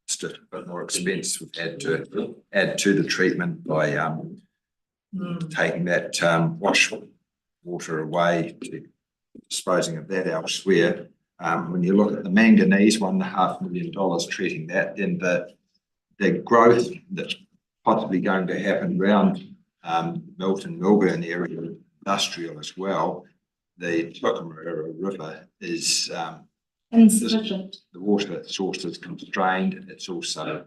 just a bit more expense we've had to add to the treatment by taking that wash water away to disposing of that elsewhere. When you look at the manganese, $1.5 million treating that, then the growth that's possibly going to happen around Milton, Melbourne area, industrial as well, the Tuakamurira River is Insufficient. the water source is constrained. It's also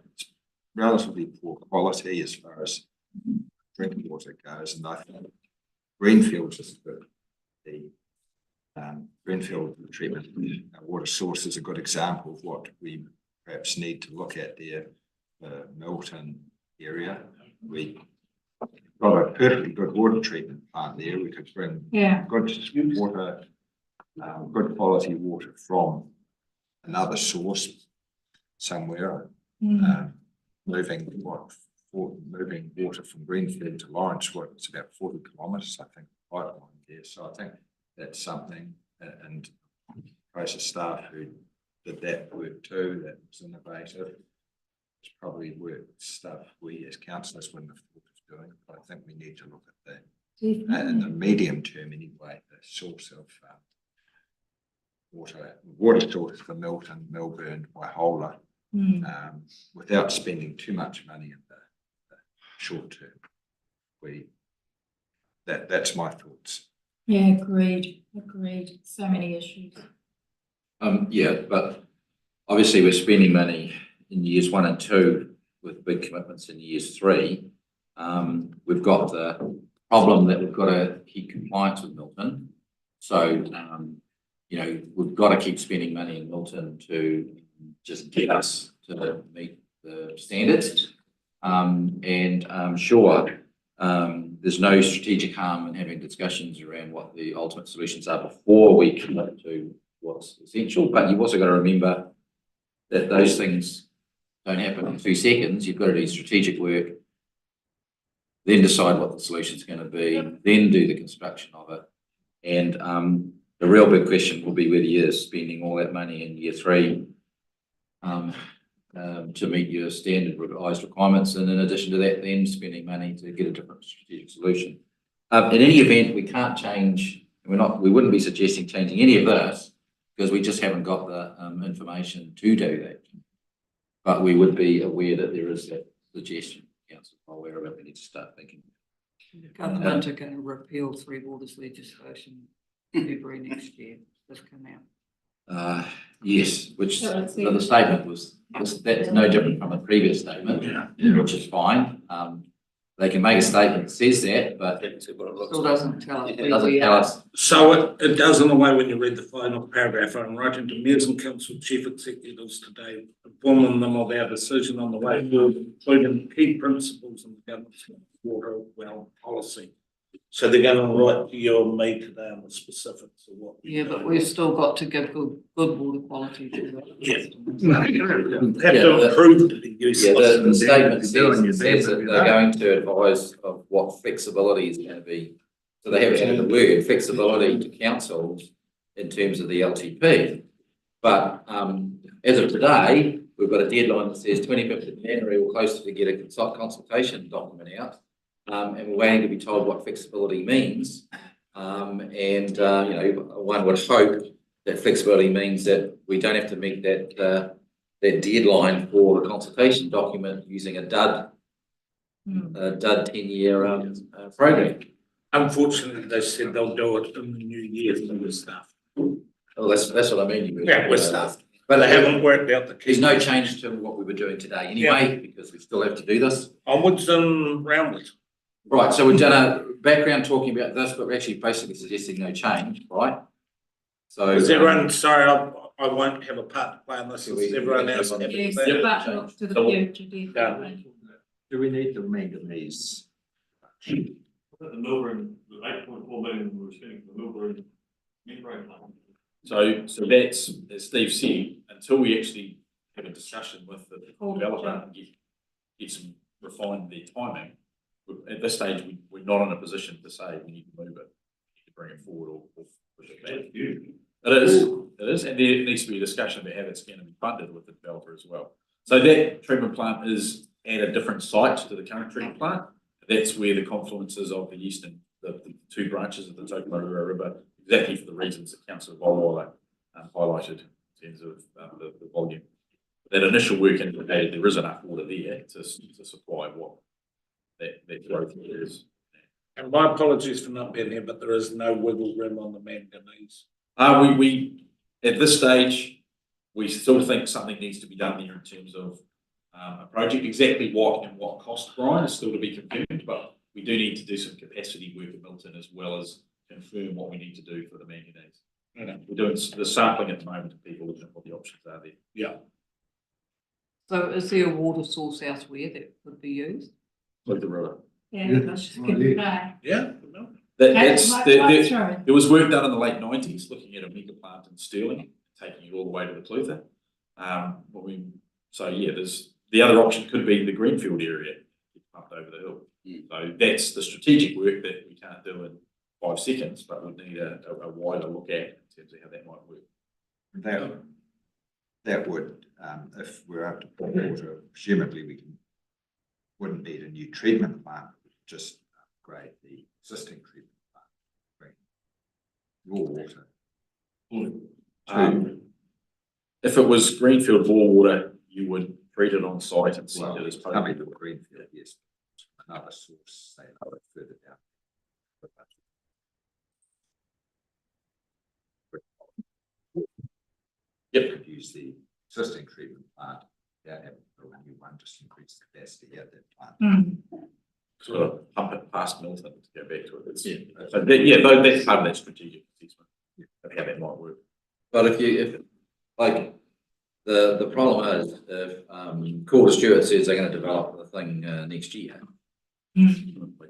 relatively poor quality as far as drinking water goes, and I think Greenfield is good. The Greenfield treatment water source is a good example of what we perhaps need to look at there. Milton area, we got a perfectly good water treatment plant there. We could bring good water, good quality water from another source somewhere. Moving water from Greenfield to Lawrence, it's about 40 kilometres, I think, pipeline there. So I think that's something, and process staff who did that work too, that was innovative. It's probably work stuff we as councillors wouldn't have thought of doing, but I think we need to look at that in the medium term anyway, the source of water source for Milton, Melbourne, Waihola, without spending too much money in the short term. That's my thoughts. Yeah, agreed. So many issues. Yeah, but obviously we're spending money in years 1 and 2 with big commitments in years 3. We've got the problem that we've got to keep compliance with Milton. So, we've got to keep spending money in Milton to just get us to meet the standards. Sure, there's no strategic harm in having discussions around what the ultimate solutions are before we commit to what's essential. But you've also got to remember that those things don't happen in 2 seconds. You've got to do strategic work, then decide what the solution's going to be, then do the construction of it. And the real big question will be whether you're spending all that money in year 3 to meet your standard revised requirements, and in addition to that, then spending money to get a different strategic solution. In any event, we can't change. We wouldn't be suggesting changing any of this because we just haven't got the information to do that. But we would be aware that there is that suggestion. Council, aware of it. We need to start thinking. The government are going to repeal Three Waters legislation February next year. This come out. Yes, which the statement was that's no different from the previous statement, which is fine. They can make a statement that says that, but it Still doesn't tell us. doesn't tell us. So it does in a way when you read the final paragraph. I'm writing to mayors and council chief executives today, informing them of our decision on the way forward, including key principles in the government's water well policy. So they're going to write to you and me today on the specifics of what. Yeah, but we've still got to give good water quality to that. Have to improve the use. The statement says that they're going to advise of what flexibility is going to be. So they have added the word flexibility to councils in terms of the LTP. But as of today, we've got a deadline that says 25th of January, we're close to get a consultation document out. And we're waiting to be told what flexibility means. One would hope that flexibility means that we don't have to meet that deadline for the consultation document using a dud 10-year program. Unfortunately, they said they'll do it in the new year for this stuff. Well, that's what I mean. Yeah, with stuff. But they haven't worked out the key. There's no change to what we were doing today anyway, because we still have to do this. Onwards and roundwards. Right, so we've done a background talking about this, but we're actually basically suggesting no change, right? So Is everyone, sorry, I won't have a part to play in this, is everyone else happy Yes, with that? but look to the future, definitely. Do we need the manganese? The Milburn, the 8.4 million we were spending for the Milburn membrane plant. So that's, as Steve said, until we actually have a discussion with the developer and get some refined their timing, at this stage, we're not in a position to say we need to move it, we need to bring it forward or push it back. It is, and there needs to be a discussion about how it's going to be funded with the developer as well. So that treatment plant is at a different site to the current treatment plant. That's where the confluences of the eastern, the 2 branches of the Tokoroa River, exactly for the reasons that Councillor Volweiler highlighted in terms of the volume. That initial work indicated there is enough water there to supply what that growth is. And my apologies for not being here, but there is no wiggle room on the manganese. We at this stage, we still think something needs to be done there in terms of a project. Exactly what and what cost, Brian, is still to be confirmed, but we do need to do some capacity work at Milton as well as confirm what we need to do for the manganese. We're doing the sampling at the moment of people, looking at what the options are there. Yeah. So is there a water source elsewhere that could be used? Like the river. Yeah, that's just good. Yeah. There was work done in the late 90s looking at a mega plant in Stirling, taking it all the way to the Clutha. So yeah, there's the other option could be the greenfield area pumped over the hill. So that's the strategic work that we can't do in 5 seconds, but we need a wider look at in terms of how that might work. That would, if we're able to put water, presumably wouldn't need a new treatment plant, just upgrade the existing treatment plant. Raw water. If it was greenfield raw water, you would treat it on site and send it as part coming to greenfield, yes. Another source, say, further down. Yep. Could use the existing treatment plant, without having to build a new one, just increase the capacity at that plant. Sort of pump it past Milton to go back to it. So that's part of that strategic assessment of how that might work. But if the problem is if Calder Stewart says they're going to develop the thing next year,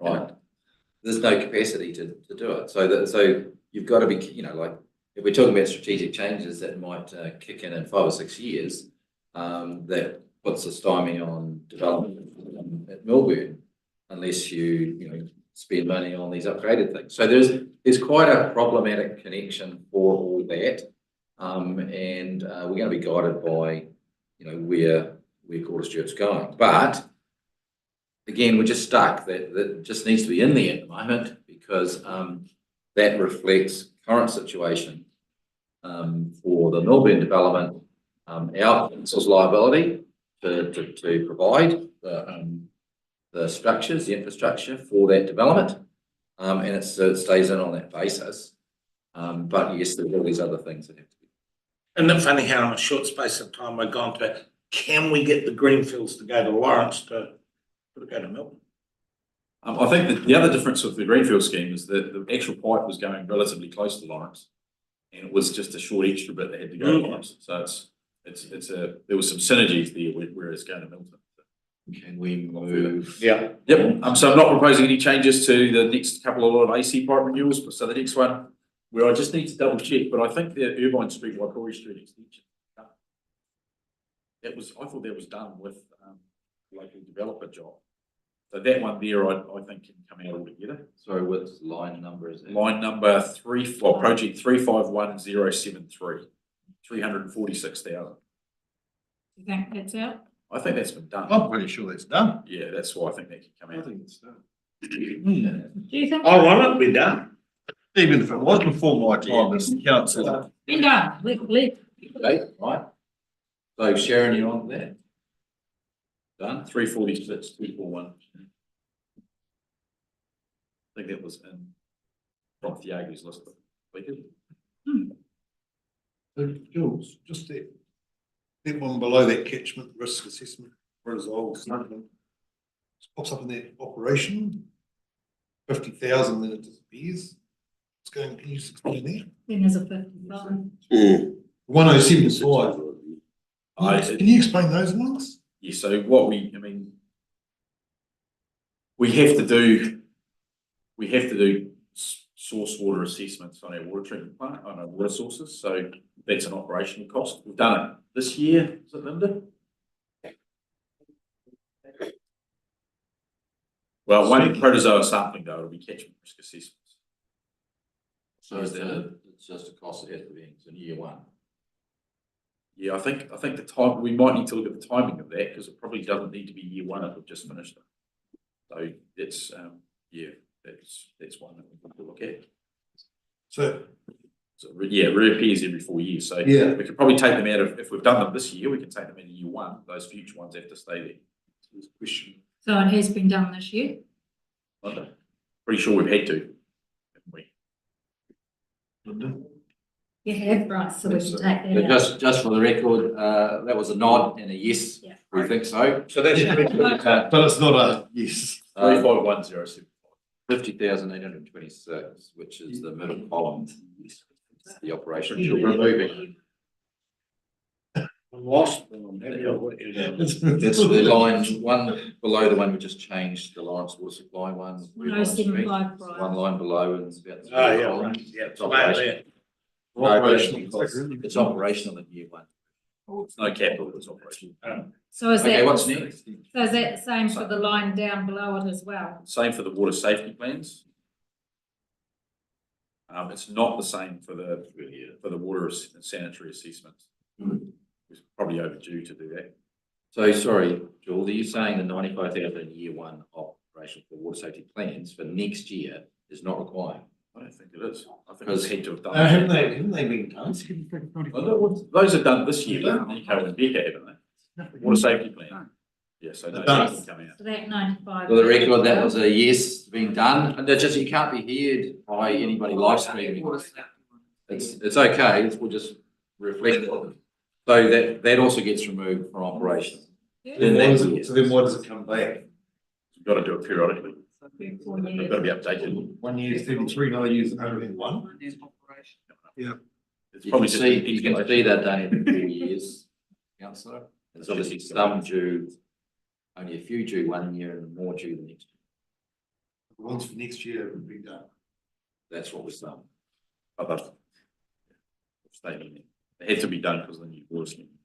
right? There's no capacity to do it. So you've got to be, if we're talking about strategic changes that might kick in 5 or 6 years, that puts a stymie on development at Melbourne unless you spend money on these upgraded things. So there's quite a problematic connection for all that. And we're going to be guided by, where Quarter Stewart's going. But again, we're just stuck. That just needs to be in there at the moment because that reflects current situation for the Melbourne development, our council's liability to provide the structures, the infrastructure for that development, and it stays in on that basis. But yes, there's all these other things that have to be. Isn't it funny how in a short space of time we've gone to, can we get the greenfields to go to Lawrence to go to Melbourne? I think that the other difference with the greenfield scheme is that the actual pipe was going relatively close to Lawrence, and it was just a short extra bit that had to go to Lawrence. So there was some synergies there where it's going to Milton. Can we move? Yeah. Yep. So I'm not proposing any changes to the next couple of AC pipe renewals. So the next one, where I just need to double check, but I think the Irvine Street, Waikori Street extension. I thought that was done with local developer job. So that one there, I think can come out altogether. So what line number is it? Line number project 351073, 346,000. You think that's out? I think that's been done. I'm pretty sure that's done. Yeah, that's why I think that can come out. I think it's done. Do you think? I want it to be done. Even if it was before my time as councillor. Been done, leave. Okay, right. So Sharon, you're on that? Done? 346, 241. I think that was in from Thiago's list. So, Jules, just that one below that catchment risk assessment results. Pops up in that operation, 50,000, then it disappears. What's going, can you just explain that? Then there's a 55. 107 slide. Can you explain those ones? Yeah, so what we have to do source water assessments on our water treatment plant, on our water sources. So that's an operational cost. We've done it this year, is it Linda? Well, it won't be protozoa sampling though, it'll be catchment risk assessments. So it's just a cost that has to be in year one. Yeah, I think the time, we might need to look at the timing of that because it probably doesn't need to be year one if we've just finished it. So it's that's one that we can look at. So yeah, it reappears every 4 years. So yeah, we could probably take them out if we've done them this year, we can take them in year one. Those future ones have to stay there. question. So it has been done this year? Pretty sure we've had to, haven't we? You have, right, so we can take that out. Just for the record, that was a nod and a yes. Yeah. We think so. So that's But it's not a yes. 351075. 50,826, which is the middle column. The operation you're removing. Lost. It's the line one below the one we just changed, the Lawrence Water Supply one. 1075, right. One line below and it's about. Oh, yeah, right. Yeah, it's about there. No, but it's operational in year one. It's no capital, it's operational. So is Okay, that, what's so next? is that the same for the line down below it as well? Same for the water safety plans. It's not the same for the water and sanitary assessments. It's probably overdue to do that. So sorry, Jules, are you saying the 95,000 in year one operation for water safety plans for next year is not required? I don't think it is. I think it's had to have done. Haven't they been done? Those are done this year, with Nico and Becca, haven't they? Water safety plan. Yeah, so no, that can come out. So that 95. For the record, that was a yes, being done, and it's just, you can't be heard by anybody live streaming. It's okay, we'll just reflect it. So that also gets removed from operation. Then why does it come back? You've got to do it periodically. They've got to be updated. 1 year, 73, another year's 101. Yeah. It's You probably can just see, you can see that done every 4 years, councillor. There's obviously some due, only a few due 1 year and more due the next year. The ones for next year would be done. That's what was done. But that's staying in there. It had to be done because of the new water scheme.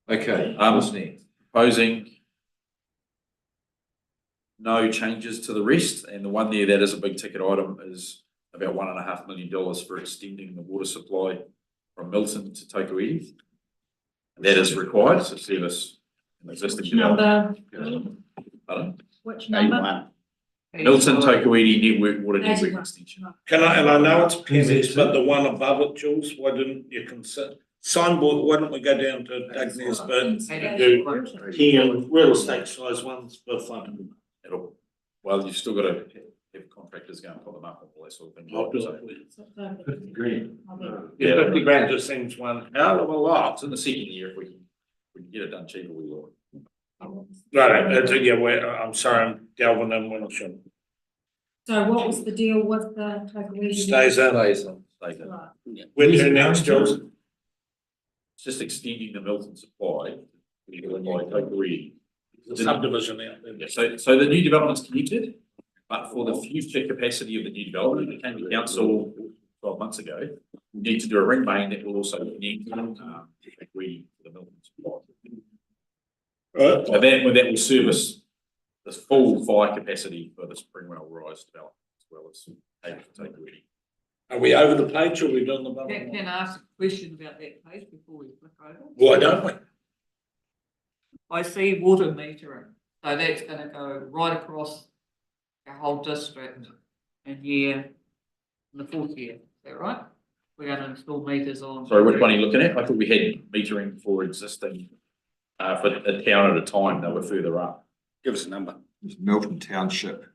Okay, Um, what's next? Proposing no changes to the rest, and the one there that is a big ticket item is about $1.5 million for extending the water supply from Milton to Tokuiti. That is required to service an existing development. Pardon? Which number? Milton Tokuiti Network Water Network 81. Extension. And I know it's pennies, but the one above it, Jules, why didn't you consider? Signboard, why don't we go down to Doug Nesbitt and do 10 real estate size ones for fun? Well, you've still got to have contractors go and put them up and all that sort of thing. I'll do it for you. 50 grand. Yeah, 50 grand just seems one hell of a lot. It's in the second year, if we can get it done cheaper, we will. Right, yeah, I'm sorry, I'm delving in when I shouldn't. So what was the deal with the Tokuiti? Stays in. Stays in. Like, When to next, Jules? it's just extending the Milton supply. Tokuiti. The subdivision out there. Yeah, so the new development's connected, but for the future capacity of the new development, it came to council 12 months ago. We need to do a ring main that will also connect, Tokuiti to the Milton supply. Right. So that will service the full fire capacity for the Springwell Rise development as well as Tokuiti. Are we over the page or are we doing the bubble? Can I ask a question about that page before we flick over? Why don't we? I see water metering, so that's gonna go right across our whole district in the fourth year, is that right? We're gonna install meters on. Sorry, which one are you looking at? I thought we had metering for existing, for a town at a time, they were further up. Give us a number. There's Milton Township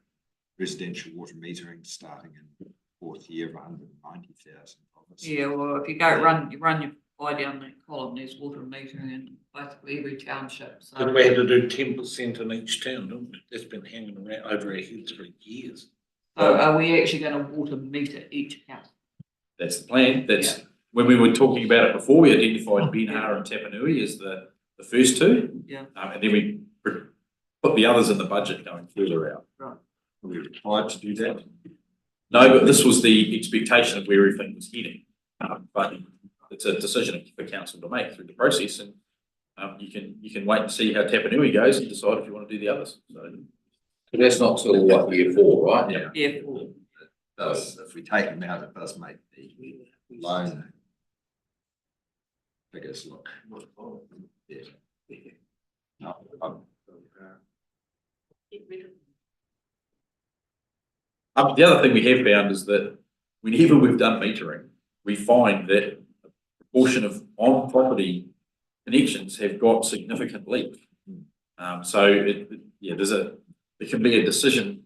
residential water metering starting in fourth year of 190,000. Yeah, well, if you run your eye down that column, there's water metering in basically every township, so. Because we had to do 10% in each town, didn't we? That's been hanging around over our heads for years. So are we actually gonna water meter each house? That's the plan. That's, when we were talking about it before, we identified Benhar and Tapanui as the first two. Yeah. And then we put the others in the budget going further out. Right. Are we required to do that? No, but this was the expectation of where everything was heading. But it's a decision for council to make through the process, and you can wait and see how Tapanui goes and decide if you want to do the others. So But that's not till what, year 4, right? Yeah. Yeah. It does, if we take them out, it does make the loan figures look. Yeah. No, the other thing we have found is that whenever we've done metering, we find that a proportion of on-property connections have got significant leak. So there can be a decision.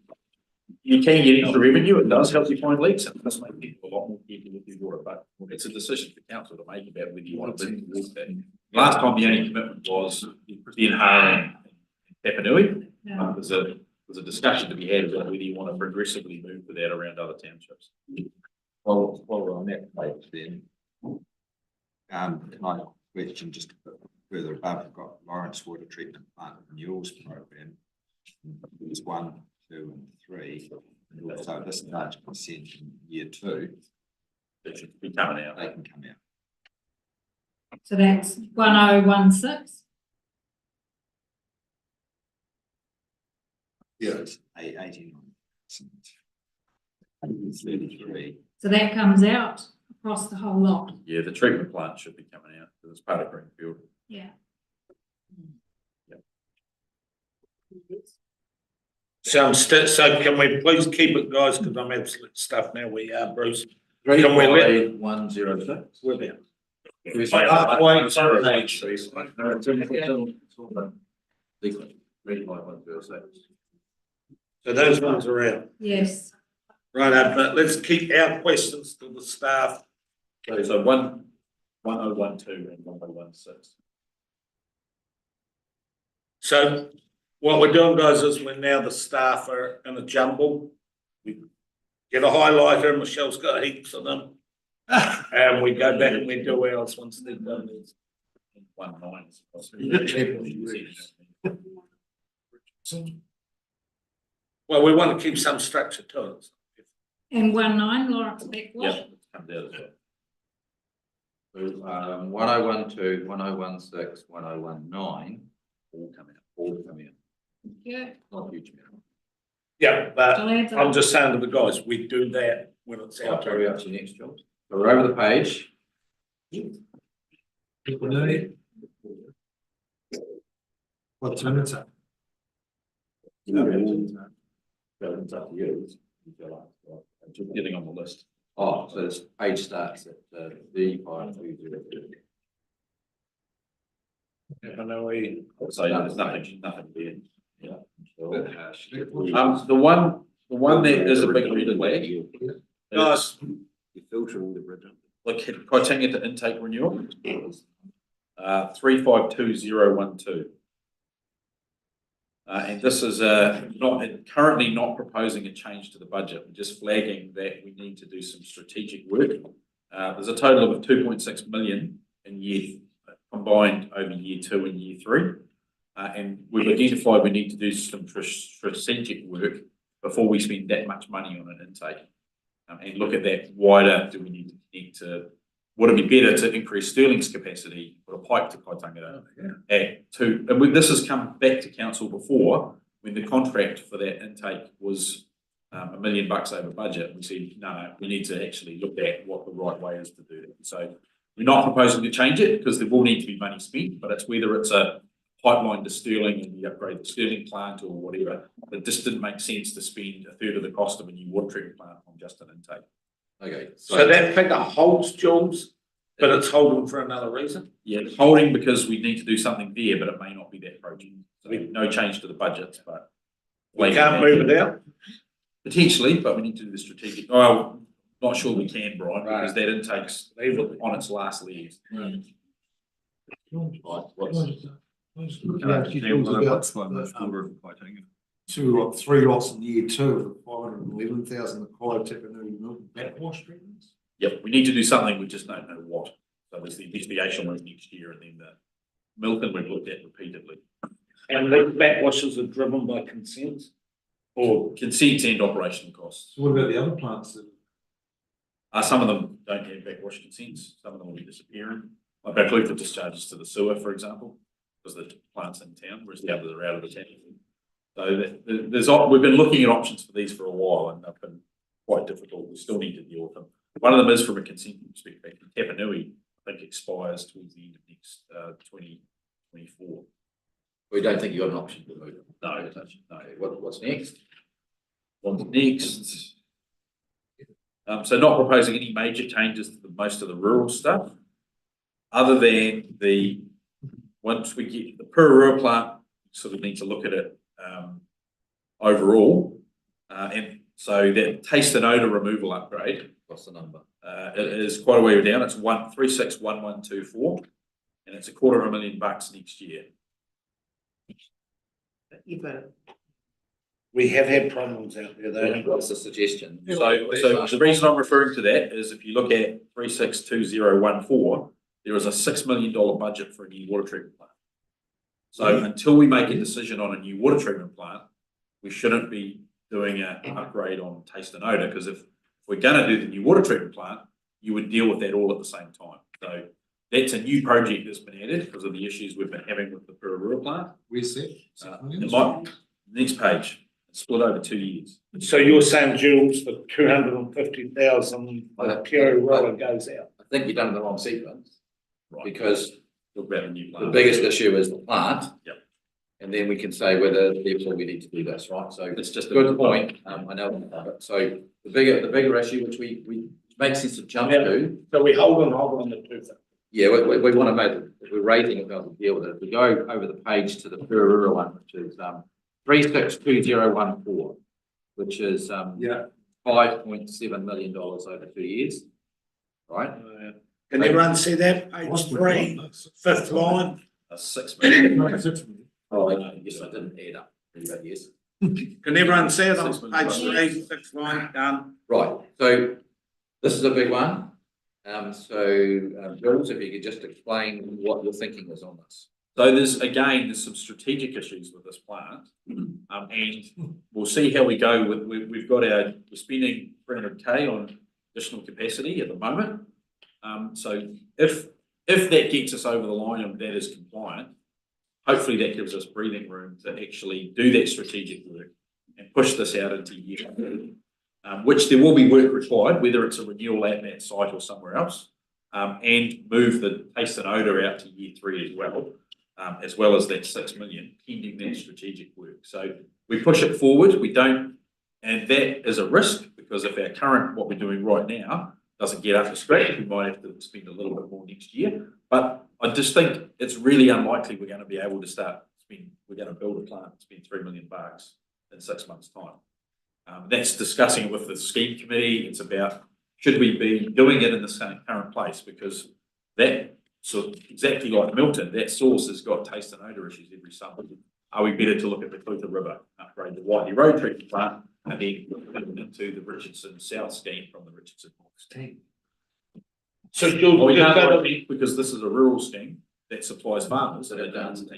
You can get extra revenue, it does help you find leaks, and it does make people a lot more careful with your water, but it's a decision for council to make about whether you want to move towards that. Last time, the only commitment was Benhar and Tapanui. There's a discussion to be had about whether you want to progressively move to that around other townships. Well, while we're on that page then, my question just a bit further above, we've got Lawrence Water Treatment Plant Renewals Program. There's 1, 2, and 3, and also this large percent in year 2. That should be coming out. They can come out. So that's 1016. Yeah. It's 18. 33. So that comes out across the whole lot. Yeah, the treatment plant should be coming out because it's part of Greenfield. Yeah. So can we please keep it, guys, because I'm absolute stuff now, we are, Bruce. 35106. We're there. Halfway through page. So those ones are out. Yes. Right, but let's keep our questions to the staff. So 1012 and 1016. So what we're doing, guys, is we're now the staff are in a jumble. We get a highlighter, Michelle's got heaps of them. And we go back and we do ours once they've done these. 19. Well, we want to keep some structure to it. And 19 Lawrence Beckwood. Yeah, comes out as well. So, 1012, 1016, 1019, all come out. Yeah. Not huge amount. Yeah, but Shall I answer I'm that? just saying to the guys, we do that when it's I'll out. carry out to your next job. So we're over the page. What time is it? It's up to you. If you like. Just getting on the list. Oh, so this page starts at D5202. I know we. So there's nothing there. Yeah. The one that is a big red flag. Guys, You filter all the bridge. Look, quoting it to intake renewal. 352012. And this is currently not proposing a change to the budget, we're just flagging that we need to do some strategic work. There's a total of 2.6 million in combined over year 2 and year 3. And we've identified we need to do some strategic work before we spend that much money on an intake. And look at that wider, do we need to would it be better to increase Stirling's capacity or a pipe to Kaitangata? This has come back to council before when the contract for that intake was $1 million over budget. We said, no, we need to actually look at what the right way is to do that. So we're not proposing to change it because there will need to be money spent, but it's whether it's a pipeline to Stirling and we upgrade the Stirling plant or whatever. It just didn't make sense to spend a third of the cost of a new water treatment plant on just an intake. Okay. So that figure holds, Jules, but it's holding for another reason? Yeah, it's holding because we need to do something there, but it may not be that project. So no change to the budgets, but. We can't move it out? Potentially, but we need to do the strategic, not sure we can, Brian, because that intake's on its last legs. Three lots in year 2, 511,000 required Tapanui Milton backwash treatments. Yep, we need to do something, we just don't know what. So there's the investigation work next year and then the Milton we've looked at repeatedly. And the backwashes are driven by consents? Or consents and operational costs. So what about the other plants that? Some of them don't have backwash consents, some of them will be disappearing. Like Backleaf discharges to the sewer, for example, because the plant's in town, whereas the others are out of the town. So we've been looking at options for these for a while and they've been quite difficult. We still need to deal with them. One of them is from a consent perspective. Tapanui, I think, expires towards the end of next 2024. We don't think you've got an option to move. No. What's next? What's next? So not proposing any major changes to most of the rural stuff, other than once we get the Pururua plant, sort of need to look at it overall. And so that taste and odour removal upgrade. What's the number? It is quite a way down. It's 1361124, and it's $250,000 next year. You've got it. We have had problems out there though. What's the suggestion? So the reason I'm referring to that is if you look at 362014, there is a $6 million budget for a new water treatment plant. So until we make a decision on a new water treatment plant, we shouldn't be doing an upgrade on taste and odour, because if we're going to do the new water treatment plant, you would deal with that all at the same time. So that's a new project that's been added because of the issues we've been having with the Pururua plant. Where's that? Next page. Split over 2 years. So you're saying, Jules, the 250,000 Pururua goes out? I think you've done it in the wrong sequence. Right. Because Talk about a new plant. the biggest issue is the plant. Yep. And then we can say whether therefore we need to do this, right? So It's just a good point. I know about it. So the bigger issue, which we makes sense to jump to. So we hold on the 250. Yeah, we want to make, we're rating it, we'll deal with it. If we go over the page to the Pururua one, which is 362014, which is $5.7 million over 2 years, right? Can everyone see that? Page 3, 5th line. That's $6 million. Oh, yes, I didn't add up. But yes. Can everyone see it on page 3, 6th line? Done. Right. So this is a big one. Jules, if you could just explain what your thinking is on this. So there's some strategic issues with this plant, and we'll see how we go with. We're spending 300K on additional capacity at the moment. So if that gets us over the line and that is compliant, hopefully that gives us breathing room to actually do that strategic work and push this out into year two, which there will be work required, whether it's a renewal at that site or somewhere else, and move the taste and odour out to year three as well as that 6 million, pending that strategic work. So we push it forward, we don't, and that is a risk because if our current, what we're doing right now, doesn't get up to scratch, we might have to spend a little bit more next year. But I just think it's really unlikely we're going to be able to we're going to build a plant and spend $3 million in 6 months' time. That's discussing it with the scheme committee. It's about, should we be doing it in the same current place? Because that, so exactly like Milton, that source has got taste and odour issues every summer. Are we better to look at the Clutha River, upgrade the Whiteley Road treatment plant, and then put it into the Richardson South scheme from the Richardson North scheme? So George, Well, we can't like it because this is a rural scheme that supplies farmers and it doesn't.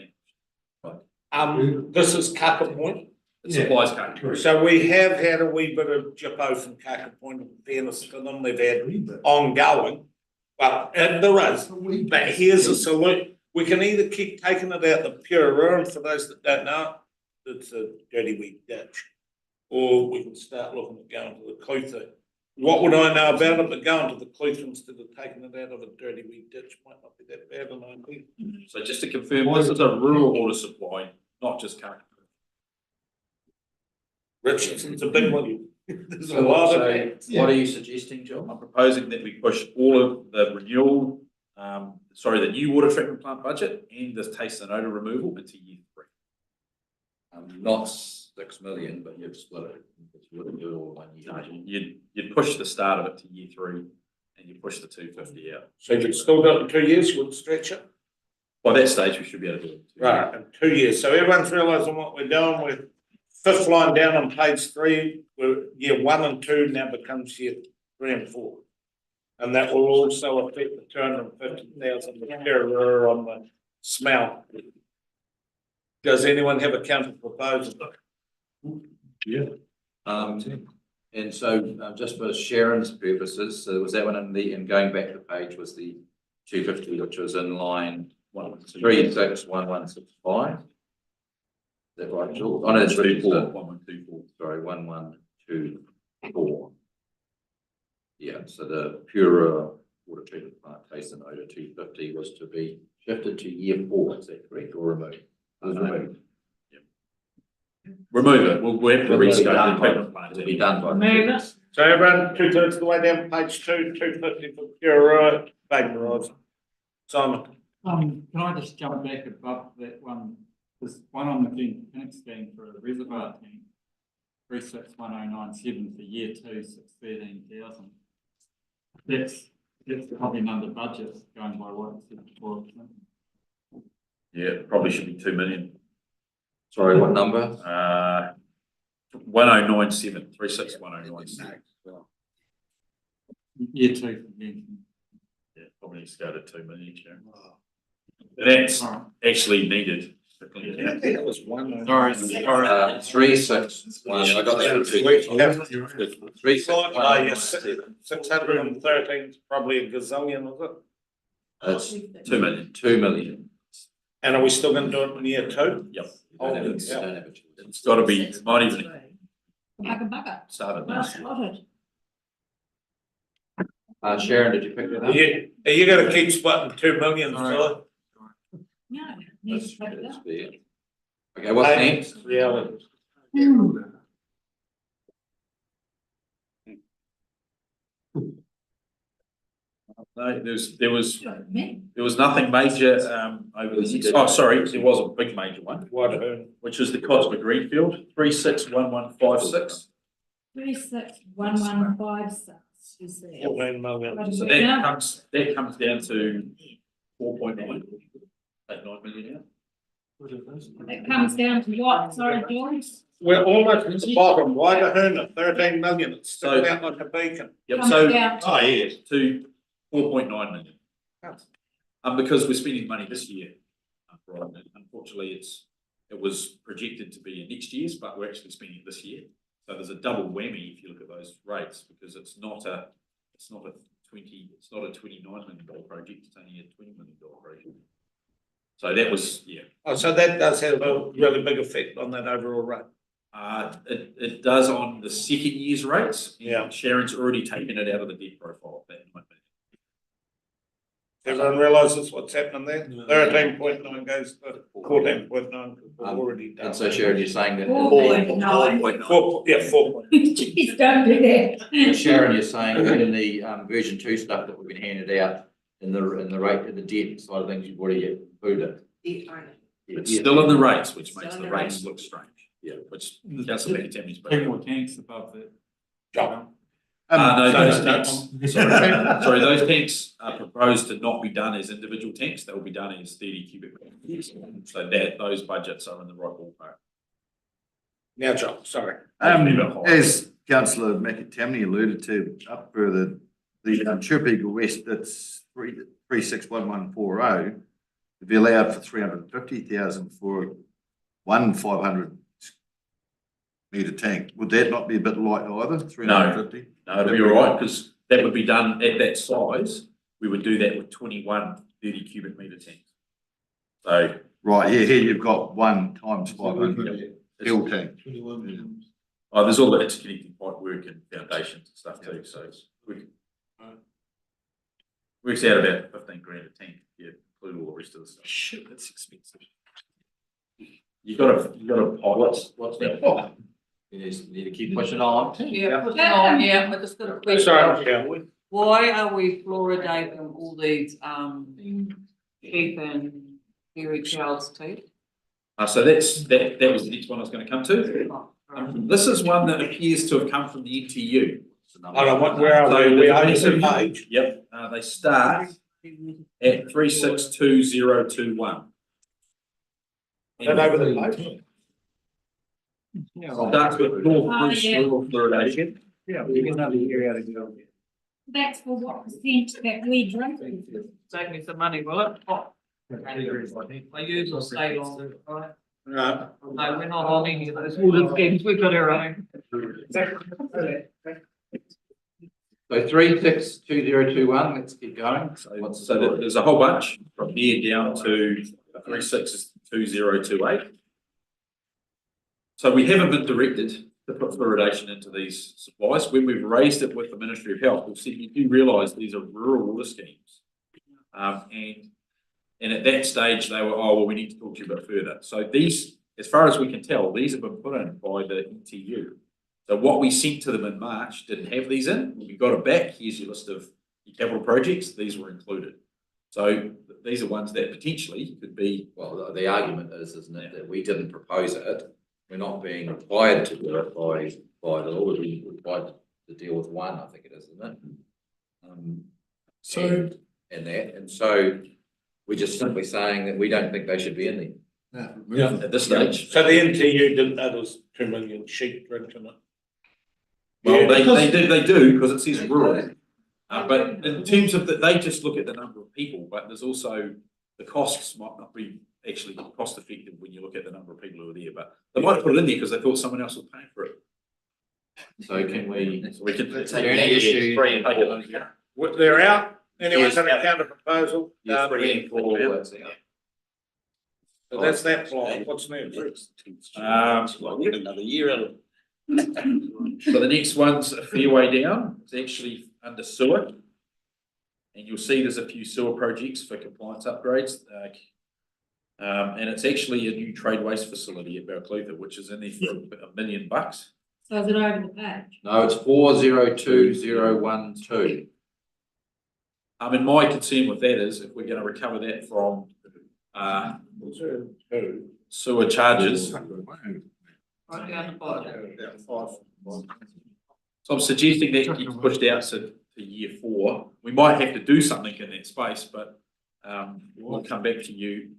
this is Kaka Point. It supplies country. So we have had a wee bit of jippo from Kaka Point, in fairness to them, they've had ongoing. But, and there is, but here's a solution. We can either keep taking it out the Pura, and for those that don't know, it's a dirty wee ditch. Or we can start looking at going to the Clutha. What would I know about it, but going to the Clutha instead of taking it out of a dirty wee ditch might not be that bad an idea. So just to confirm, this is a rural water supply, not just current. Richardson's a big one. There's a So lot of it. what are you suggesting, John? I'm proposing that we push all of the renewal, the new water treatment plant budget and the taste and odour removal into year three. Not 6 million, but you've split it. You wouldn't do it all in 1 year. No, you'd push the start of it to year three and you push the 250 out. So you've still got in 2 years, you wouldn't stretch it? By that stage, we should be able to do it. Right, in 2 years. So everyone's realising what we're doing with fifth line down on page 3, where year 1 and 2 now becomes year 3 and 4. And that will also affect the 250,000 per on the smell. Does anyone have a counter proposal? Yeah. And so just for Sharon's purposes, so was that one and going back the page was the 250, which was in line 361165. Is that right, Jules? Oh, no, it's 1124. Sorry, 1124. Yeah, so the Pura water treatment plant taste and odour 250 was to be shifted to year 4, is that correct, or removed? Removed. Remove it. We'll have to rescope the treatment plant. It'll be done by. So everyone, 2/3 of the way down page 2, 250 for Pura, Baden Rise. Simon. Can I just jump back above that one? There's one on the clinic scheme for a reservoir tank, 361097 for year 2, 613,000. That's probably under budget going by what it said before. Yeah, it probably should be 2 million. Sorry, what number? 1097, 361097. Year 2. Yeah, probably needs to go to 2 million, Sharon. That's actually needed. I think it was 1. Sorry. 361. Yeah, I got that. 613 is probably a gazillion, is it? That's 2 million. 2 million. And are we still going to do it in year 2? Yep. It's got to be, it's not even started. Well spotted. Sharon, did you pick that up? Are you going to keep splitting 2 million, Philip? No. That's fair. Okay, what's next? Reality. No, there was nothing major over the six. Oh, sorry, there was a big major one, which is the Cosma Greenfield 361156. 361156 is there. 14 million. So that comes down to 4.9, 9 million out. It comes down to what, sorry, George? We're almost at the bottom. Why the Herna, 13 million, it's sticking out like a beacon. Yep, Comes so down to- to 4.9 million. Because we're spending money this year. Right, and unfortunately, it was projected to be in next year's, but we're actually spending it this year. So there's a double whammy if you look at those rates, because it's not a it's not a $29 million project, it's only a $20 million project. So that was, yeah. Oh, so that does have a really big effect on that overall rate. It does on the second year's rates. and Yeah. Sharon's already taken it out of the debt profile. That might be. Everyone realises what's happening there? 13.9 goes to 14.9, we've already done. And so Sharon, you're saying that. 4.9. 4, yeah, 4. Jeez, don't do that. Sharon, you're saying that in the version 2 stuff that we've been handed out in the rate, in the debt side of things, you've already included it. It's still in the rates, which makes Still in the the rates rates. look strange. Yeah, which Councillor Tammy's. 10 more tanks above that. Job. No, those so- tanks, sorry, those tanks are proposed to not be done as individual tanks, they will be done as 30 cubic meters. So that, those budgets are in the right ballpark. Now, John, sorry. As councillor McAtamney alluded to, up further, the Chirpeagle West, that's 361140, to be allowed for 350,000 for one 500 metre tank. Would that not be a bit light either, 350? No, it'll be all right, because that would be done at that size, we would do that with 21 30 cubic metre tanks. So. Right, here you've got 1 times 500 fuel tank. Oh, there's all the interconnecting pipe work and foundations and stuff too, so works out about 15 grand a tank, yeah, include all the rest of the stuff. Shit, that's expensive. You got a pipe. What's that? You need to keep pushing on. Yeah, pushing on, yeah, I just got a question. Sorry, yeah. Why are we fluoridating all these, sheep and dairy cows' teeth? So that was the next one I was going to come to. This is one that appears to have come from the NTU. Hold on, where are we? We're on the same page. Yep, they start at 362021. That over the page? Starts with North Bruce yeah. rural fluoridation. Yeah, we got another year out of go. That's for what percent that we drink. Save me some money, will it? Oh, I use will stay longer, right? No. No, we're not on any of those water schemes, we've got our own. So 362021, let's keep going. So there's a whole bunch from here down to 362028. So we haven't been directed to put fluoridation into these supplies. When we've raised it with the Ministry of Health, we've said you do realise these are rural water schemes. And at that stage, they were, oh, well, we need to talk to you a bit further. So these, as far as we can tell, these have been put in by the NTU. So what we sent to them in March didn't have these in. We got it back. Here's your list of your capital projects. These were included. So these are ones that potentially could be. Well, the argument is, isn't it, that we didn't propose it. We're not being required to do it by the law. We're required to deal with one, I think it is, isn't it? And so we're just simply saying that we don't think they should be in there. Yeah. At this stage. So the NTU didn't know there was 2 million sheep drinking it. Well, they do because it says rural. But in terms of that, they just look at the number of people, but there's also the costs might not be actually cost effective when you look at the number of people who are there, but they might put it in there because they thought someone else was paying for it. So can we? We can. Is there any issue? They're out. Anyone's got a counter proposal? Yes, 3 and 4. So that's that block. What's next? Another year out of. So the next one's a fair way down. It's actually under sewer. And you'll see there's a few sewer projects for compliance upgrades. And it's actually a new trade waste facility at Balclutha, which is in there for $1 million. So is it over the page? No, it's 402012. And my concern with that is if we're going to recover that from sewer charges. Right down the bottom. So I'm suggesting that gets pushed out to year 4. We might have to do something in that space, but we'll come back to you.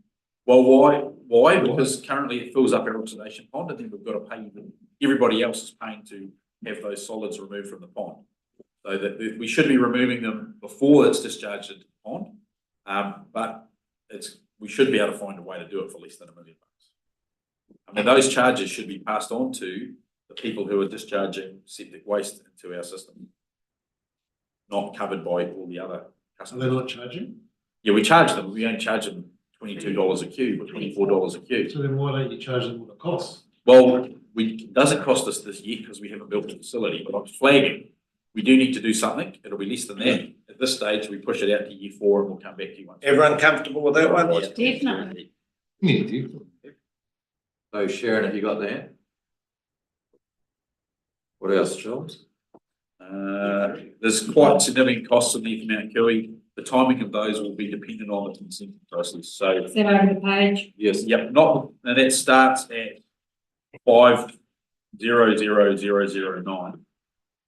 Well, why? Because currently it fills up our oxidation pond, and then we've got to pay them. Everybody else is paying to have those solids removed from the pond. So that we should be removing them before it's discharged into the pond. But we should be able to find a way to do it for less than $1 million. I mean, those charges should be passed on to the people who are discharging septic waste into our system. not covered by all the other Are customers. they not charging? Yeah, we charge them, we only charge them $22 a cube or $24 a cube. So then why don't you charge them what it costs? Well, it doesn't cost us this year because we haven't built the facility, but I'm flagging. We do need to do something. It'll be less than that. At this stage, we push it out to year 4 and we'll come back to you once. Everyone comfortable with that one? Definitely. So Sharon, have you got that? What else, Jules? There's quite significant costs in the Mount Killy. The timing of those will be dependent on the consent process. So, Is that over the page? yes, yep, not, and that starts at 500009.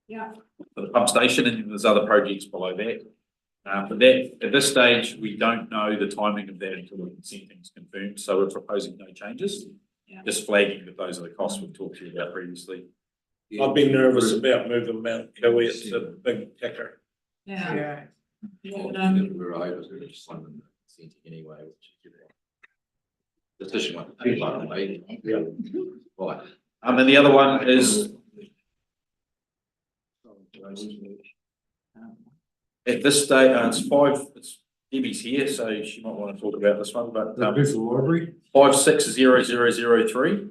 Yeah. For the pump station, and then there's other projects below that. But that, at this stage, we don't know the timing of that until the consenting is confirmed, so we're proposing no changes. Yeah. Just flagging that those are the costs we've talked to you about previously. I've been nervous about moving Mount Killy, it's a big ticker. Yeah. We're over, so we're just funding the consenting anyway, which is good. Decision one, by the way. Yeah. Right. And the other one is at this stage, it's Debbie's here, so she might want to talk about this one, but The Bethel Library? 560003.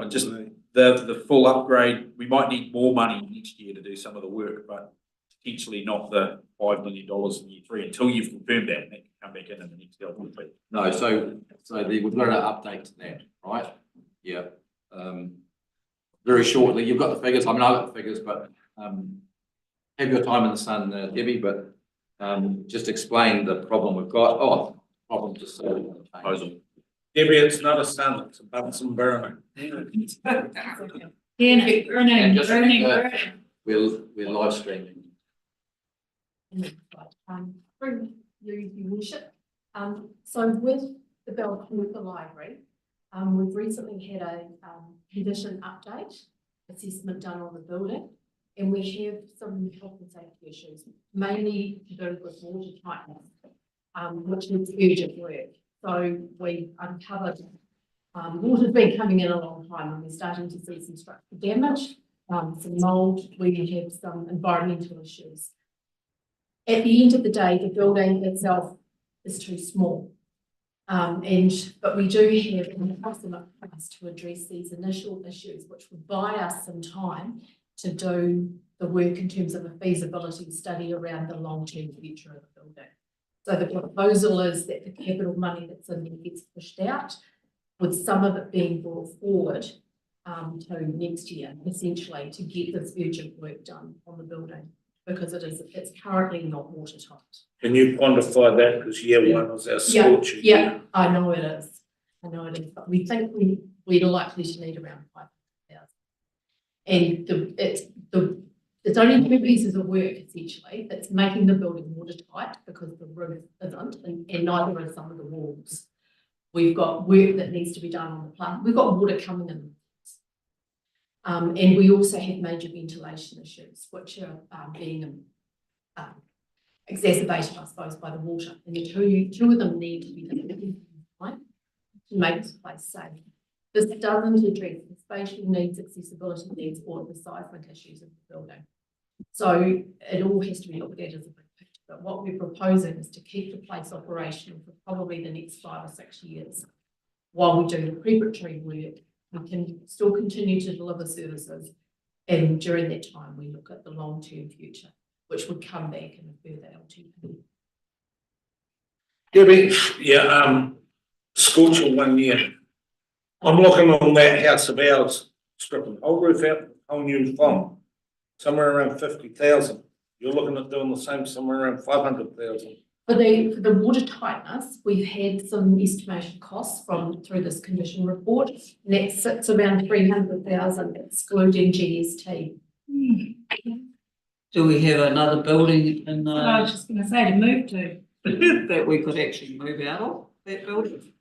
Just the full upgrade, we might need more money next year to do some of the work, but potentially not the $5 million in year 3 until you've confirmed that and that can come back in the next LPP. No, so we've got an update to that, right? Yeah. Very shortly, you've got the figures. I mean, I've got the figures, but have your time in the sun, Debbie, but just explain the problem we've got. Oh, problem just so proposal. Debbie, it's not a sun, it's a Bunsen burner. And just, we're live streaming. Through you, your worship. So with the Belcourt Library, we've recently had a condition update assessment done on the building, and we have some health and safety issues, mainly to do with water tightness, which is urgent work. So we uncovered water's been coming in a long time, and we're starting to see some structural damage, some mold. We have some environmental issues. At the end of the day, the building itself is too small. But we do have an approximate price to address these initial issues, which would buy us some time to do the work in terms of a feasibility study around the long-term future of the building. So the proposal is that the capital money that's in there gets pushed out, with some of it being brought forward to next year, essentially, to get this urgent work done on the building, because it's currently not watertight. Can you quantify that, because year 1 was our Yeah, scorching. yeah, I know it is. I know it is, but we think we're likely to need around 5,000. And it's only 2 pieces of work essentially. It's making the building watertight because the roof isn't, and neither are some of the walls. We've got work that needs to be done on the plant. We've got water coming in. And we also have major ventilation issues, which are being exacerbated, I suppose, by the water. And the two of them need to be done to make this place safe. This doesn't address the spatial needs, accessibility needs, or the seismic issues of the building. So it all has to be looked at as a big picture. But what we're proposing is to keep the place operational for probably the next 5 or 6 years. While we do the preparatory work, we can still continue to deliver services. And during that time, we look at the long-term future, which would come back in a further LTP. Debbie, yeah, scorching 1 year. I'm looking on that house of ours, stripping the whole roof out, whole new foam, somewhere around 50,000. You're looking at doing the same, somewhere around 500,000. For the water tightness, we've had some estimation costs through this condition report, and that sits around 300,000, excluding GST. Do we have another building in I was just going to say to move to. that we could actually move out of that building?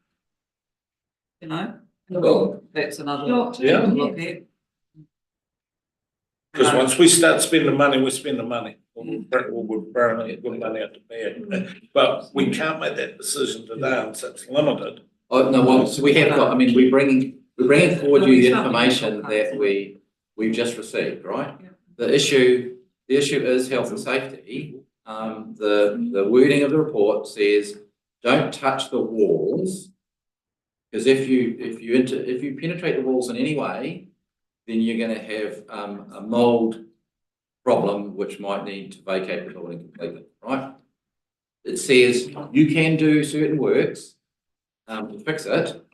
You know, well, that's another Yeah. to look at. Because once we start spending money, we spend the money. We're burning good money out the bag. But we can't make that decision today, and so it's limited. Oh, no, well, so we have got, I mean, we're bringing forward you the information that we've just received, right? Yeah. The issue the issue is health and safety. The wording of the report says, don't touch the walls. Because if you penetrate the walls in any way, then you're going to have a mold problem which might need to vacate the building completely, right? It says you can do certain works to fix it,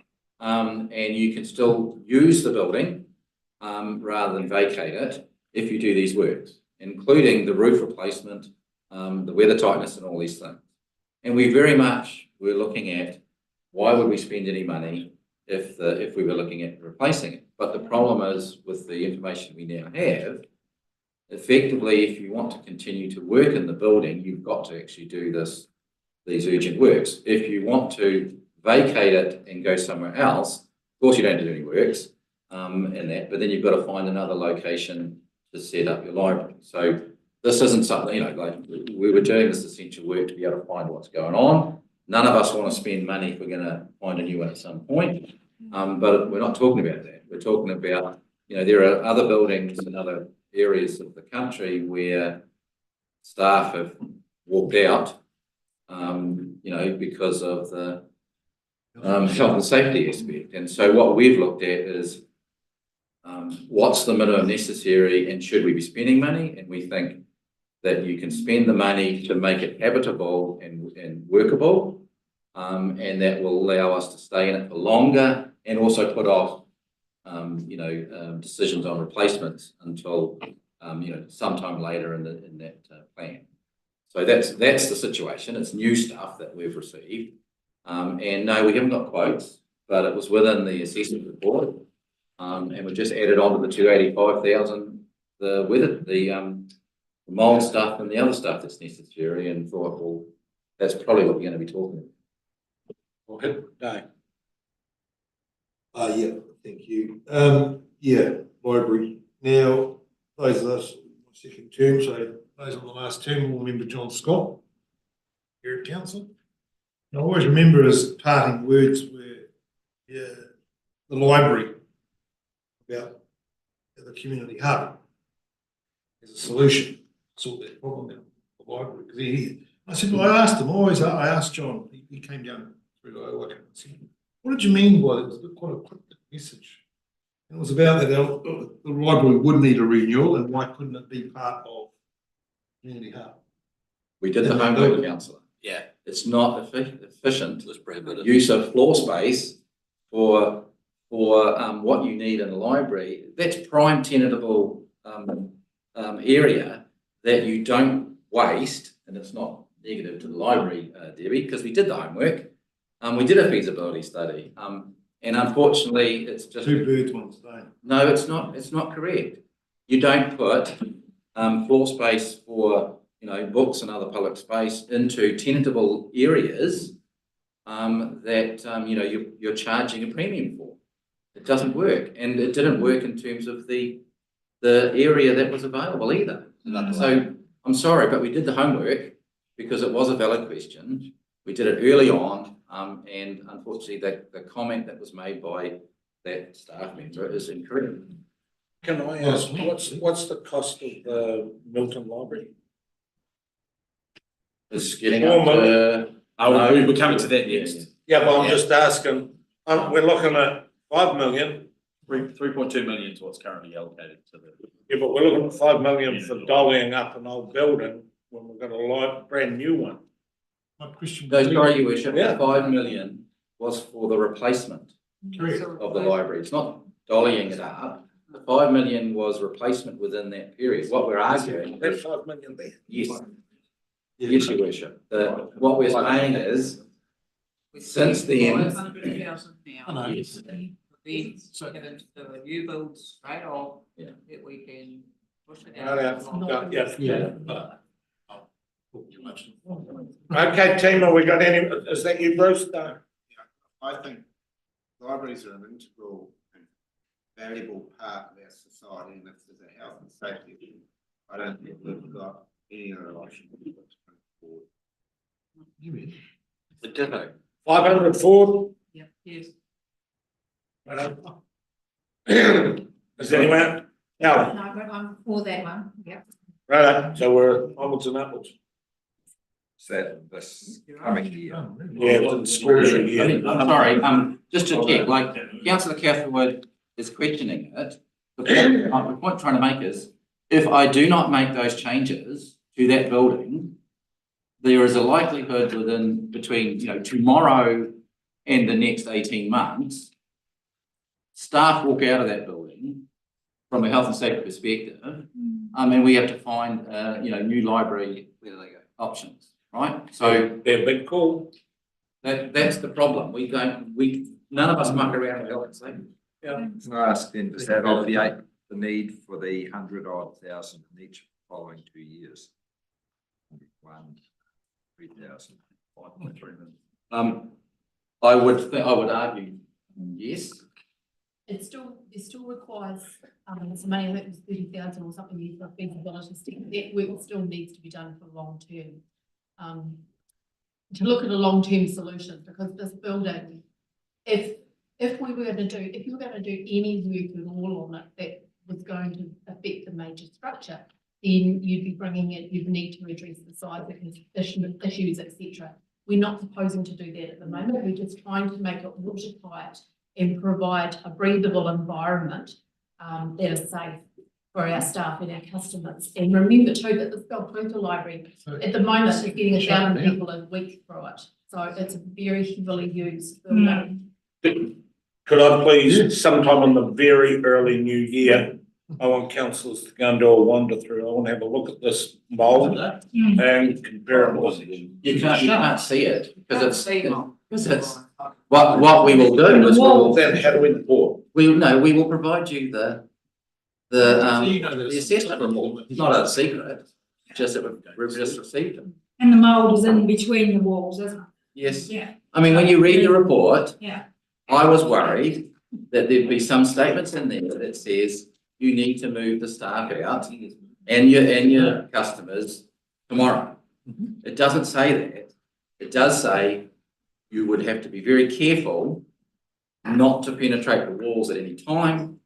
and you can still use the building rather than vacate it if you do these works, including the roof replacement, the weather tightness and all these things. And we very much were looking at why would we spend any money if we were looking at replacing it. But the problem is with the information we now have, effectively, if you want to continue to work in the building, you've got to actually do these urgent works. If you want to vacate it and go somewhere else, of course you don't do any works in that, but then you've got to find another location to set up your library. So this isn't something, like we were doing this essential work to be able to find what's going on. None of us want to spend money if we're going to find a new one at some point. But we're not talking about that. We're talking about, there are other buildings and other areas of the country where staff have walked out, because of the health and safety aspect. And so what we've looked at is what's the minimum necessary and should we be spending money? And we think that you can spend the money to make it habitable and workable, and that will allow us to stay in it for longer and also put off decisions on replacements until sometime later in that plan. So that's the situation. It's new stuff that we've received, and no, we haven't got quotes, but it was within the assessment report, and we just added on to the 285,000 the mold stuff and the other stuff that's necessary, and thought, well, that's probably what we're going to be talking about. Okay, no. Yeah, thank you. Yeah, library. Now, those of us, second term, so those on the last term will remember John Scott here at council. And I always remember his parting words were, the library about the community hub as a solution to sort that problem out, the library. Because I said, well, I asked John, he came down through the I said, what did you mean by it? It was quite a cryptic message. And it was about that the library would need a renewal, and why couldn't it be part of community hub? We did the homework, councillor. Yeah, it's not efficient use of floor space for what you need in the library. That's prime tenantable area that you don't waste, and it's not negative to the library, Debbie, because we did the homework. We did a feasibility study, and unfortunately, it's just two birds, one stone. No, it's not. It's not correct. You don't put floor space for books and other public space into tenantable areas that you're charging a premium for. It doesn't work, and it didn't work in terms of the area that was available either. So I'm sorry, but we did the homework because it was a valid question. We did it early on, and unfortunately, the comment that was made by that staff member is incorrect. Can I ask, what's the cost of the Milton Library? It's getting up to... we're coming to that next. Yeah, but I'm just asking, we're looking at 5 million. 3.2 million is what's currently allocated to the... Yeah, but we're looking at 5 million for dollying up an old building when we've got a brand new one. My question. No, sorry, Your Worship, the 5 million was for the replacement Correct. of the library. It's not dollying it up. The 5 million was replacement within that period. What we're arguing... There's 5 million there. Yes. Yes, Your Worship. What we're saying is, since then... 500,000 now. Yes. Then get into the new build straight off, that we can push it Right out. out. Yeah. Okay, team, have we got any, is that you, Bruce? No. I think libraries are an integral and valuable part of our society, and if there's a health and safety issue, I don't think we've got any other option to put forward. You mean? The ditto. 500 forward? Yeah, yes. Is anyone? No, but I'm for that one, yep. Right, so we're onwards and upwards. Is that this coming year? Yeah, the school year. I'm sorry, just to check, like, councillor Catherwood is questioning it. The point I'm trying to make is, if I do not make those changes to that building, there is a likelihood between, tomorrow and the next 18 months, staff walk out of that building from a health and safety perspective, and we have to find, new library options, right? So They've been called. that's the problem. None of us muck around with health and safety. Yeah. Can I ask then, does that obviate the need for the 100-odd thousand in each following 2 years? 3,000, 5.3 million. I would argue, yes. It still requires, some money, I think it was 30,000 or something, for feasibility study. That work still needs to be done for long term. To look at a long-term solution, because this building, if you were going to do any work at all on it that was going to affect the major structure, then you'd be bringing it, you'd need to address the size issues, etc. We're not proposing to do that at the moment. We're just trying to make it watertight and provide a breathable environment that is safe for our staff and our customers. And remember too that the Belcruitha Library, at the moment, is getting 1,000 people a week through it. So it's a very heavily used building. Could I please, sometime in the very early new year, I want councillors to go and do a wander through. I want to have a look at this mould and compare it with. You can't see it because it's what we will do is Then how do we report? we will provide you the assessment report. It's not a secret, just that we've just received it. And the mould is in between the walls, isn't it? Yes. Yeah. I mean, when you read the report, Yeah. I was worried that there'd be some statements in there that says you need to move the staff out and your customers tomorrow. It doesn't say that. It does say you would have to be very careful not to penetrate the walls at any time,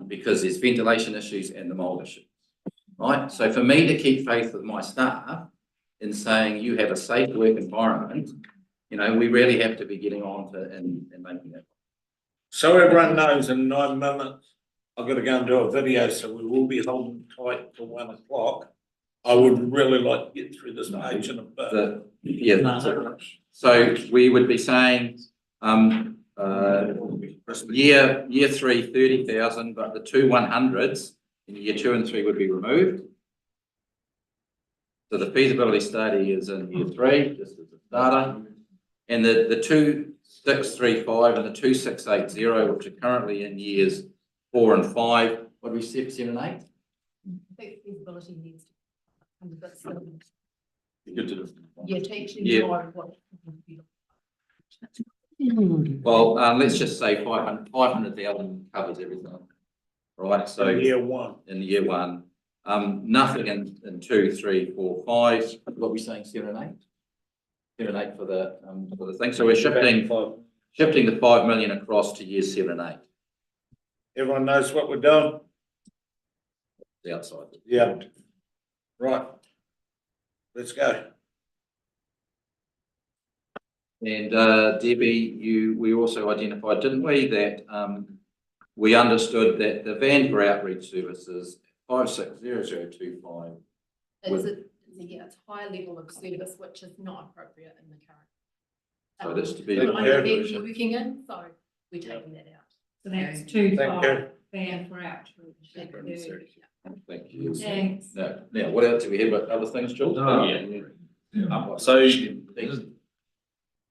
because there's ventilation issues and the mold issues, right? So for me to keep faith with my staff in saying you have a safe work environment, we really have to be getting on to and making that. So everyone knows in 9 minutes, I've got to go and do a video, so we will be holding tight till 1 o'clock. I would really like to get through this page in a bit. So we would be saying, year 3, 30,000, but the 2 100s in year 2 and 3 would be removed. So the feasibility study is in year 3, just as a starter. And the 2635 and the 2680, which are currently in years 4 and 5, what do we say, 7 and 8? I think feasibility needs to be a bit slower. Good to do. Yeah, to actually Yeah. know what. Well, let's just say 500,000 covers everything, right? So In year 1. in year 1, nothing in 2, 3, 4, 5. What are we saying, 7 and 8? 7 and 8 for the thing. So we're shifting the 5 million across to years 7 and 8. Everyone knows what we're doing? The outside. Yeah. Right. Let's go. And Debbie, we also identified, didn't we, that we understood that the van for outreach services 560025. It's a higher level of service, which is not appropriate in the current. So that's to be. We're working in, so we're taking that out. So that's 2.5 you. van for outreach. Thank you. Thanks. Now, what else do we have? But other things, Jules? So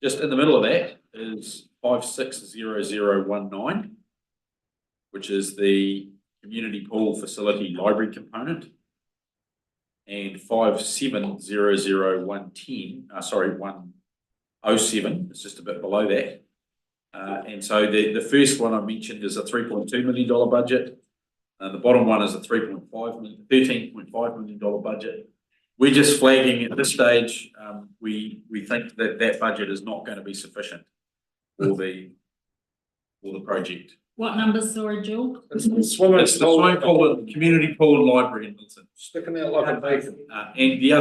just in the middle of that is 560019, which is the community pool facility library component, and 570010, 107, it's just a bit below that. And so the first one I mentioned is a $3.2 million budget. The bottom one is a $13.5 million budget. We're just flagging at this stage, we think that budget is not going to be sufficient for the project. What numbers, sorry, Jill? It's the swimming pool at the community pool library in Milton. Sticking out like a beacon. And the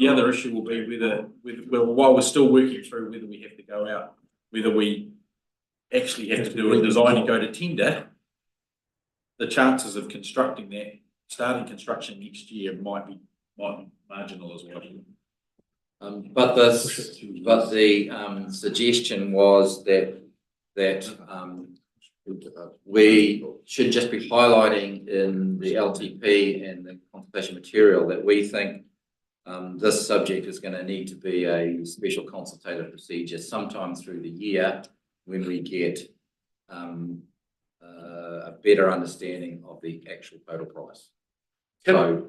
other issue will be while we're still working through whether we have to go out, whether we actually have to do a design and go to tender, the chances of starting construction next year might be marginal as well. But the suggestion was that we should just be highlighting in the LTP and the consultation material that we think this subject is going to need to be a special consultative procedure sometime through the year when we get a better understanding of the actual total price. So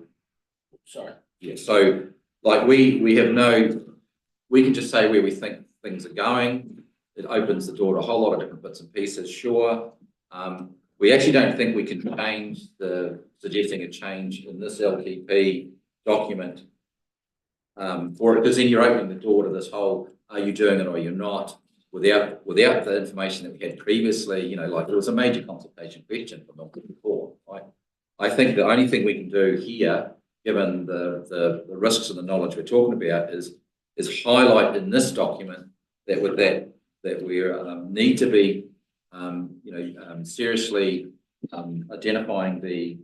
like we can just say where we think things are going. It opens the door to a whole lot of different bits and pieces, sure. We actually don't think we can change suggesting a change in this LTP document for it, because then you're opening the door to this whole, are you doing it or you're not, without the information that we had previously, you know, like it was a major consultation question from Milton before, right? I think the only thing we can do here, given the risks and the knowledge we're talking about, is highlight in this document that we need to be, seriously identifying the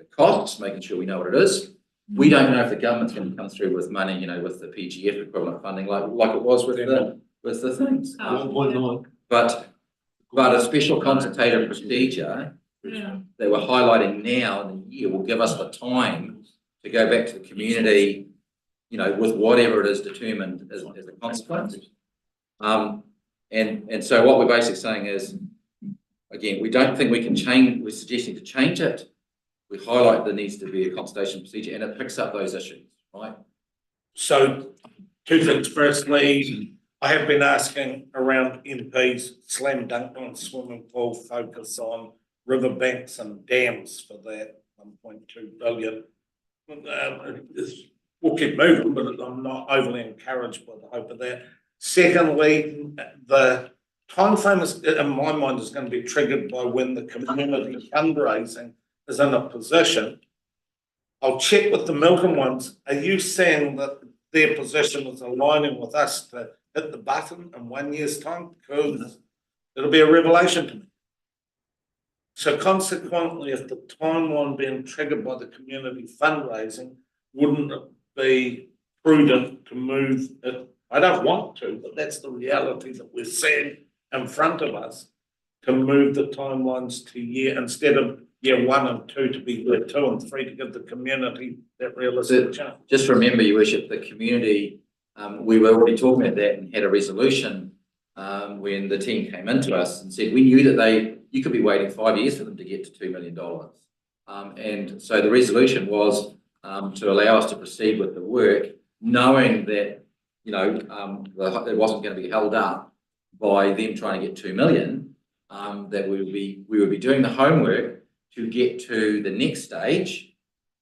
costs, making sure we know what it is. We don't know if the government's going to come through with money, you know, with the PGF equivalent funding, like it was with the things. 1.9. But a special consultative procedure that we're highlighting now in the year will give us the time to go back to the community, you know, with whatever it is determined as a consequence. And so what we're basically saying is, again, we don't think we can change, we're suggesting to change it. We highlight there needs to be a consultation procedure and it picks up those issues, right? So, two things. Firstly, I have been asking around MPs, slam dunk on swimming pool, focus on riverbanks and dams for that 1.2 billion. We'll keep moving, but I'm not overly encouraged by the hope of that. Secondly, the timeframe is, in my mind, is going to be triggered by when the community fundraising is in a position. I'll check with the Milton ones. Are you saying that their position is aligning with us to hit the button in 1 year's time? Because it'll be a revelation to me. So consequently, if the timeline being triggered by the community fundraising, wouldn't it be prudent to move it? I don't want to, but that's the reality that we're seeing in front of us, to move the timelines to year, instead of year 1 and 2 to be year 2 and 3, to give the community that realistic chance. Just remember, Your Worship, the community, we were already talking about that and had a resolution when the team came into us and said we knew that you could be waiting 5 years for them to get to $2 million. And so the resolution was to allow us to proceed with the work, knowing that, you know, it wasn't going to be held up by them trying to get 2 million, that we would be doing the homework to get to the next stage.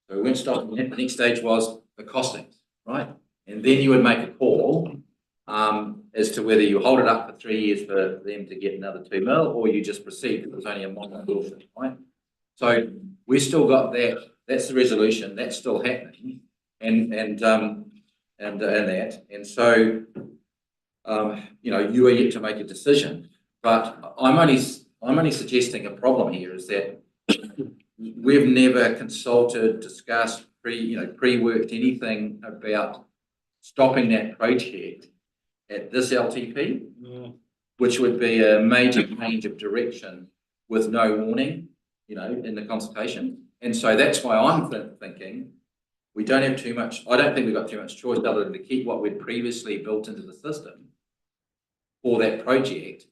So we weren't stopping yet. The next stage was the costings, right? And then you would make a call as to whether you hold it up for 3 years for them to get another 2 mil, or you just proceed because it was only a minor portion, right? So we still got that. That's the resolution. That's still happening, and that. And so, you know, you are yet to make a decision. But I'm only suggesting a problem here is that we've never consulted, discussed, pre-worked anything about stopping that project at this LTP, which would be a major change of direction with no warning, you know, in the consultation. And so that's why I'm thinking we don't have too much. I don't think we've got too much choice other than to keep what we'd previously built into the system for that project,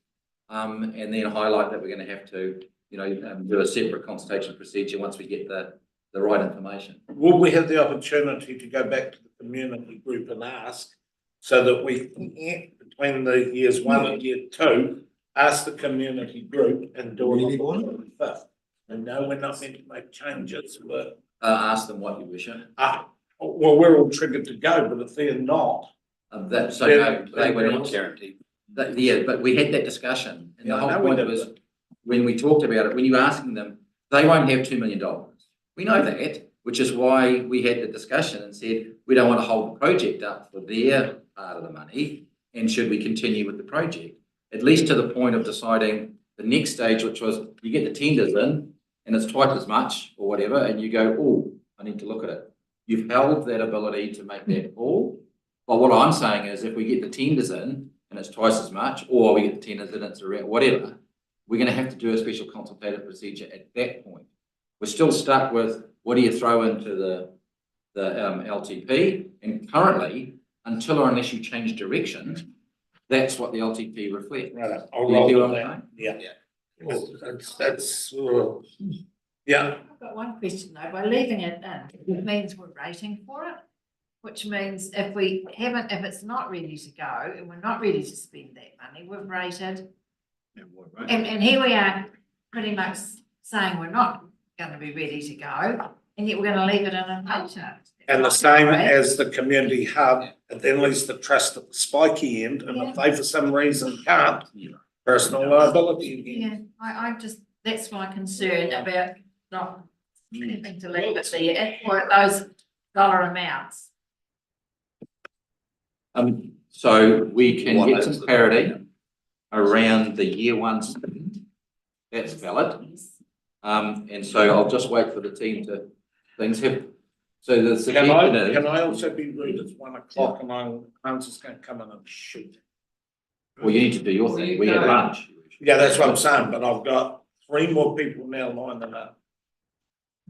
and then highlight that we're going to have to, you know, do a separate consultation procedure once we get the right information. Would we have the opportunity to go back to the community group and ask, so that we, between the years 1 and year 2, ask the community group and do it on the 5th? And no, we're not meant to make changes, but ask them what you wish. Well, we're all triggered to go, but if they're not, they were not guaranteed. Yeah, but we had that discussion, and the whole point was when we talked about it, when you're asking them, they won't have $2 million. We know that, which is why we had the discussion and said, we don't want to hold the project up for their part of the money. And should we continue with the project? At least to the point of deciding the next stage, which was you get the tenders in and it's twice as much or whatever, and you go, oh, I need to look at it. You've held that ability to make that call. But what I'm saying is if we get the tenders in and it's twice as much, or we get the tenders in, it's around whatever, we're going to have to do a special consultative procedure at that point. We're still stuck with what do you throw into the LTP, and currently, until or unless you change direction, that's what the LTP reflects. Right, Do you hear what I'm saying? Yeah. Well, yeah. I've got one question though, by leaving it in, it means we're rating for it, which means if it's not ready to go and we're not ready to spend that money, we've rated. And here we are pretty much saying we're not going to be ready to go, and yet we're going to leave it in a later. And the same as the community hub, it then leaves the trust at the spiky end, and if they for some reason can't, personal liability again. Yeah, I just, that's my concern about not anything to leave it there for those dollar amounts. So we can get some clarity around the year one spend. That's valid. And so I'll just wait for the team to, things have, so the suggestion is. Can I also be rude? It's 1 o'clock and I'm just going to come in and shoot. Well, you need to do your thing. We have lunch. Yeah, that's what I'm saying, but I've got 3 more people now lining up.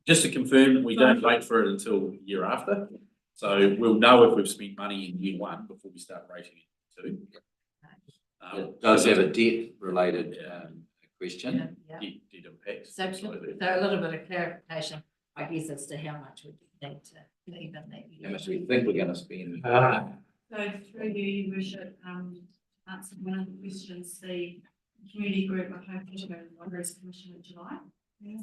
Just to confirm, we don't wait for it until the year after. So we'll know if we've spent money in year 1 before we start rating it in 2. It does have a debt related question. Yeah. Debt impacts. So a little bit of clarification, I guess, as to how much we need to leave in that year. How much we think we're going to spend. So through you, your worship, answer one of the questions, the community group are hoping to go to the Libraries Commission in July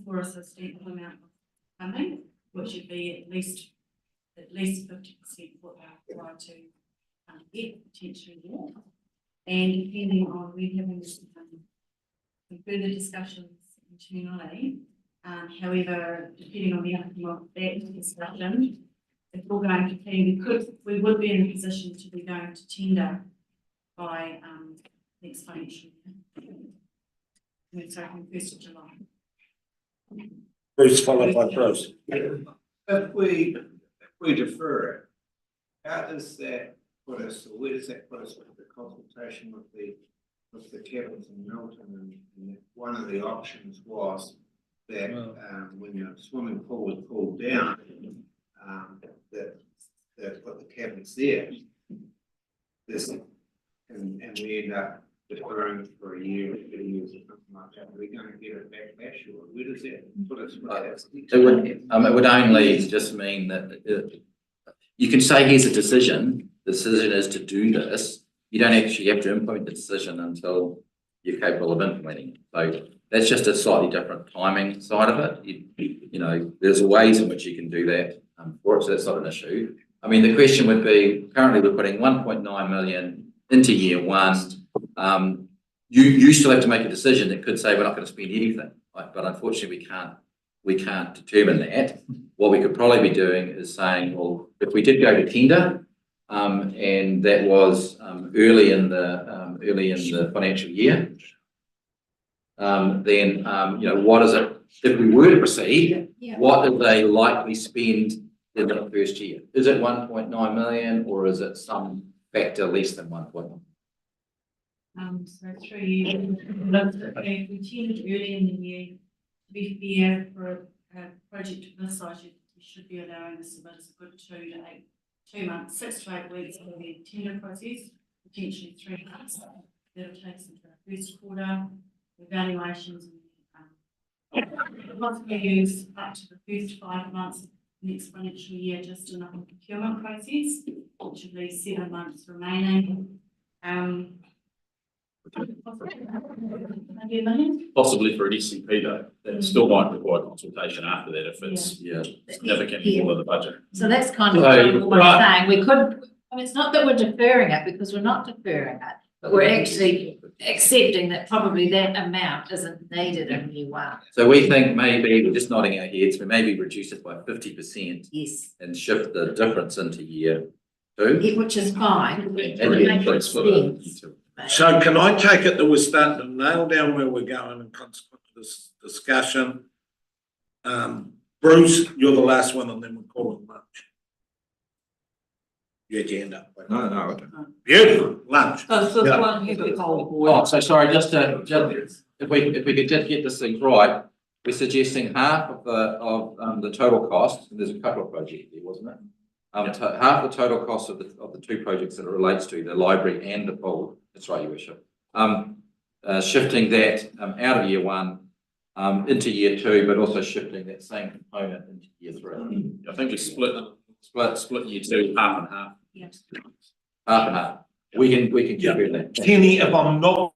for a substantial amount of funding, which would be at least 50% what they're required to get, potentially more. And depending on, we're having some further discussions internally. However, depending on the outcome of that discussion, if we're going to tender, we would be in a position to be going to tender by next financial year. We're starting 1st of July. Bruce followed by Bruce. If we defer it, how does that put us, or where does that put us with the consultation with the Kevins and Milton? And one of the options was that when the swimming pool was pulled down, that put the cabins there. And we end up deferring it for a year or 2 years or something like that. Are we going to get it backlash, or where does that put us with that? It would only just mean that you can say here's a decision. The decision is to do this. You don't actually have to implement the decision until you're capable of implementing it. So that's just a slightly different timing side of it. You know, there's ways in which you can do that for it, so that's not an issue. I mean, the question would be, currently we're putting 1.9 million into year 1. You still have to make a decision that could say we're not going to spend anything, right? But unfortunately we can't determine that. What we could probably be doing is saying, well, if we did go to tender, and that was early in the financial year, then you know, what is it, if we were to proceed, what do they likely spend in the first year? Is it 1.9 million, or is it some factor less than 1.1? So through you, if we tended early in the year, to be fair, for a project of this size, you should be allowing us about a good 2 months, 6 to 8 weeks for the tender process, potentially 3 months. That'll take us into our first quarter evaluations. Possibly use up to the first 5 months next financial year just in the procurement process, which will leave 7 months remaining. Possibly for an SCP though, that still might require consultation after that if it's significantly more than the budget. So that's kind of what I'm saying. We could, I mean, it's not that we're deferring it, because we're not deferring it. But we're actually accepting that probably that amount isn't needed in year one. So we think maybe, we're just nodding our heads, we maybe reduce it by 50% Yes, and shift the difference into year two. which is fine. And It then makes fix for the sense. So can I take it that we're starting to nail down where we're going and consequent to this discussion? Bruce, you're the last one and then we'll call it lunch. You had your hand up. No, I don't. Beautiful, lunch. So it's this Yeah. one here, the whole board. Oh, so sorry, just if we could just get this thing right, we're suggesting half of the total cost, and there's a couple of projects there, wasn't it? Half the total cost of the two projects that it relates to, the library and the pool, that's right, your worship. Shifting that out of year one into year two, but also shifting that same component into year three. I think we split year two half and half. Half and half. We can keep doing that. Kenny, if I'm not